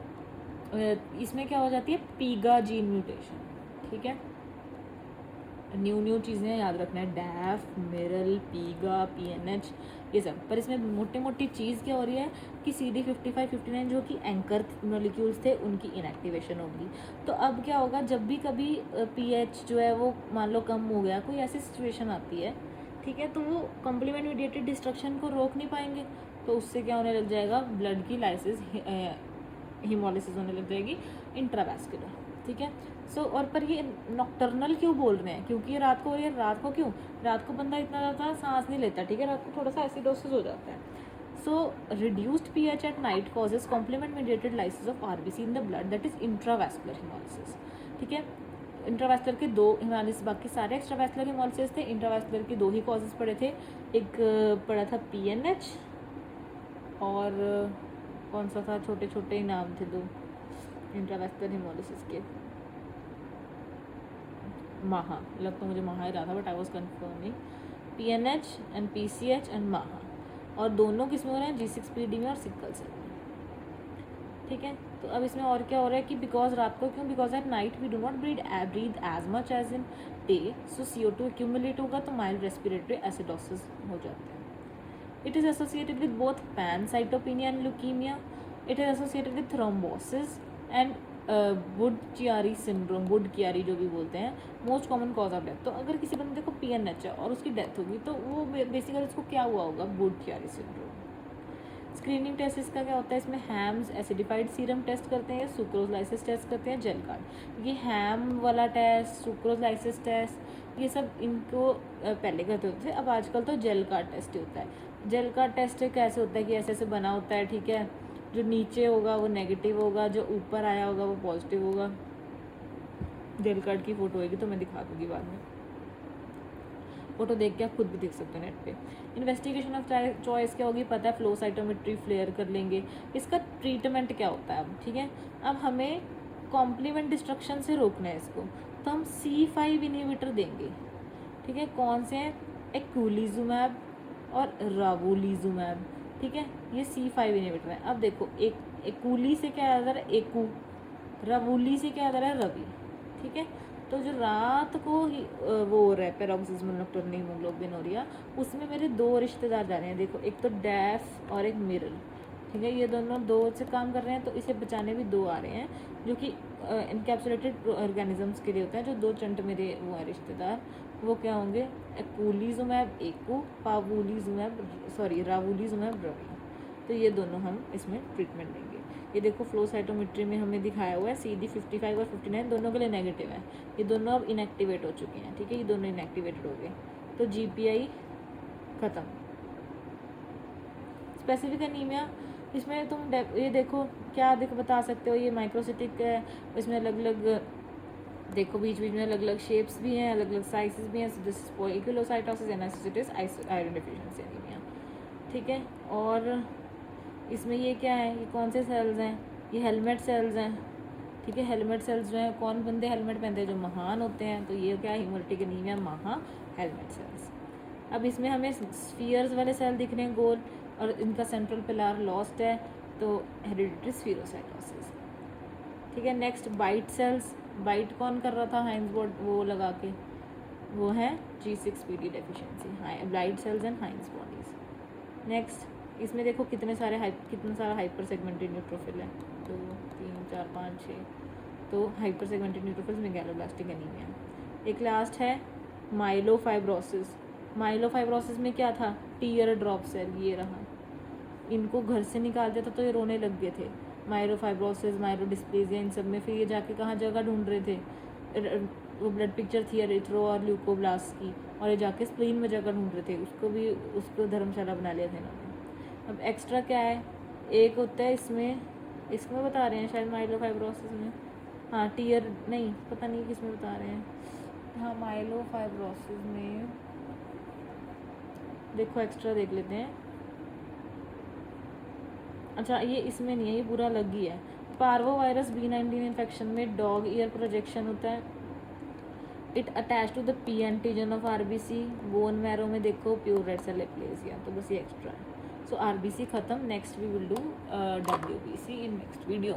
इसमें क्या हो जाती है, पीगा जीन म्यूटेशन, ठीक है। न्यू चीज़ें याद रखना है, डैफ, मिरल, पीगा, PNH ये सब। पर इसमें मोटी मोटी चीज़ क्या हो रही है कि CD55 59 जो कि एंकर मॉलिक्यूल्स थे उनकी इनएक्टिवेशन होगी। तो अब क्या होगा, जब भी कभी pH जो है वो मान लो कम हो गया, कोई ऐसी सिचुएशन आती है, ठीक है, तो वो कॉम्प्लीमेंट मीडिएटेड डिस्ट्रक्शन को रोक नहीं पाएंगे, तो उससे क्या होने लग जाएगा, ब्लड की लाइसिस हीमोलिसिस होने लग जाएगी इंट्रावैस्कुलर, ठीक है। सो और पर ये नॉक्टर्नल क्यों बोल रहे हैं, क्योंकि ये रात को हो रही है। रात को क्यों? रात को बंदा इतना ज़्यादा सांस नहीं लेता, ठीक है, रात को थोड़ा सा एसिडोसिस हो जाता है। So reduced pH at night causes complement mediated lysis of RBC in the blood, that is intravascular hemolysis, ठीक है। इंट्रावैस्कुलर के दो हीमोलिसिस, बाकी सारे एक्स्ट्रावैस्कुलर हीमोलिसिस थे। इंट्रावैस्कुलर के दो ही कॉजेज पड़े थे, एक पड़ा था PNH और कौन सा था, छोटे छोटे ही नाम थे दो इंट्रावैस्कुलर हीमोलिसिस के, माहा, लगता मुझे माहा ही रहा था, but I was confirming. PNH and PCH and माहा, और दोनों किसमें हो रहे हैं, G6PD में और सिक्कल सेल में, ठीक है। तो अब इसमें और क्या हो रहा है कि बिकॉज रात को क्यों, because at night we do not breathe as much as in day, so CO2 accumulate होगा, तो माइल्ड रेस्पिरेटरी एसिडोसिस हो जाता है। It is associated with both pancytopenia and leukemia. It is associated with thrombosis and Budd Chiari syndrome, Budd Chiari जो भी बोलते हैं, most common cause of death. तो अगर किसी बंदे को PNH है और उसकी डेथ होगी, तो वो बेसिकली उसको क्या हुआ होगा, वुड-चियारी सिंड्रोम। स्क्रीनिंग टेस्ट इसका क्या होता है, इसमें हैम्स एसिडिफाइड सीरम टेस्ट करते हैं, सुक्रोज लाइसिस टेस्ट करते हैं, जेल कार्ड। ये हैम वाला टेस्ट, सुक्रोज लाइसिस टेस्ट, ये सब इनको पहले करते होते थे, अब आजकल तो जेल कार्ड टेस्ट ही होता है। जेल कार्ड टेस्ट कैसे होता है कि ऐसे ऐसे बना होता है, ठीक है, जो नीचे होगा वो नेगेटिव होगा, जो ऊपर आया होगा वो पॉजिटिव होगा। जेल कार्ड की फ़ोटो होगी तो मैं दिखा दूँगी बाद में, फोटो देख के आप खुद भी देख सकते हो नेट पे। इन्वेस्टिगेशन ऑफ चॉइस क्या होगी, पता है, फ्लो साइटोमेट्री फ्लेयर कर लेंगे। इसका ट्रीटमेंट क्या होता है अब, ठीक है। अब हमें कॉम्प्लीमेंट डिस्ट्रक्शन से रोकना है इसको, तो हम C5 इनहिबिटर देंगे, ठीक है। कौन से हैं, एक्यूलिजुमैब और रावुलिजुमैब, ठीक है, ये C5 इनहिबिटर है। अब देखो, एक एक्यूली से क्या आ रहा है, एकू, रावुली से क्या आ रहा है, रवि, ठीक है। तो जो रात को ही वो हो रहा है पैरोक्सिस्मल नॉक्टर्नल हीमोग्लोबिनूरिया, उसमें मेरे दो रिश्तेदार जा रहे हैं, देखो, एक तो डैफ और एक मिरल, ठीक है। ये दोनों दो से काम कर रहे हैं, तो इसे बचाने भी दो आ रहे हैं, जो कि इनकैप्सुलेटेड ऑर्गेनिजम्स के लिए होता है। जो दो चंट मेरे वो हैं रिश्तेदार, वो क्या होंगे, एक्यूलिजुमैब एकू, रावुलिजुमैब रवि। तो ये दोनों हम इसमें ट्रीटमेंट देंगे। ये देखो, फ्लो साइटोमेट्री में हमें दिखाया हुआ है CD55 और 59 दोनों के लिए नेगेटिव है, ये दोनों अब इनएक्टिवेट हो चुके हैं, ठीक है, ये दोनों इनएक्टिवेटेड हो गए, तो GPI ख़त्म। स्पेसिफिक एनीमिया, इसमें तुम ये देखो क्या बता सकते हो, ये माइक्रोसिटिक है, इसमें अलग अलग देखो बीच बीच में अलग अलग शेप्स भी हैं, अलग अलग साइजेस भी हैं। This is poikilocytosis and ascites iron deficiency anemia, ठीक है। और इसमें ये क्या है, ये कौन से सेल्स हैं, ये हेलमेट सेल्स हैं, ठीक है। हेलमेट सेल्स जो है, कौन बंदे हेलमेट पहनते हैं? जो महान होते हैं। तो ये क्या है? हीमोलिटिक एनीमिया महा हेलमेट सेल्स। अब इसमें हमें स्फीयर्स वाले सेल दिख रहे हैं गोल, और इनका सेंट्रल पिलार लॉस्ट है, तो हेरिडिटरी स्फीरोसाइटोसिस। ठीक है। Next bite sales. बाइट कौन कर रहा था? हाइंस बोर्ड वो लगा के, वो है G6PD deficiency, bite cells and Heinz bodies. Next इसमें देखो कितना सारा हाइपर सेगमेंटेड न्यूट्रोफिल है, 2 3 4 5 6। तो hyper segmented neutrophils megaloblastic anaemia. एक लास्ट है माइलोफाइब्रोसिस। माइलोफाइब्रोसिस में क्या था? टीयर ड्रॉप सेल, ये रहा। इनको घर से निकाल दिया था तो ये रोने लग गए थे। माइलोफाइब्रोसिस, माइलोडिस्प्लेजिया, इन सब में फिर ये जाके कहाँ जगह ढूंढ रहे थे? वो ब्लड पिक्चर थी एरिथ्रो और ल्यूकोब्लास्ट की, और ये जाके स्प्लीन में जगह ढूंढ रहे थे। उसको धर्मशाला बना लिया था इन्होंने। अब एक्स्ट्रा क्या है? एक होता है इसमें बता रहे हैं शायद माइलोफाइब्रोसिस में, हाँ टीयर नहीं, पता नहीं किस में बता रहे हैं। हाँ माइलोफाइब्रोसिस में देखो, एक्स्ट्रा देख लेते हैं। अच्छा ये इसमें नहीं है, ये पूरा अलग ही है। पार्वो वायरस B19 इन्फेक्शन में डॉग ईयर प्रोजेक्शन होता है। It attach to the P antigen of RBC। Bone marrow में देखो प्योर रेड सेल एप्लेसिया। तो बस ये एक्स्ट्रा है। सो RBC खत्म। Next we will do WBC in next video.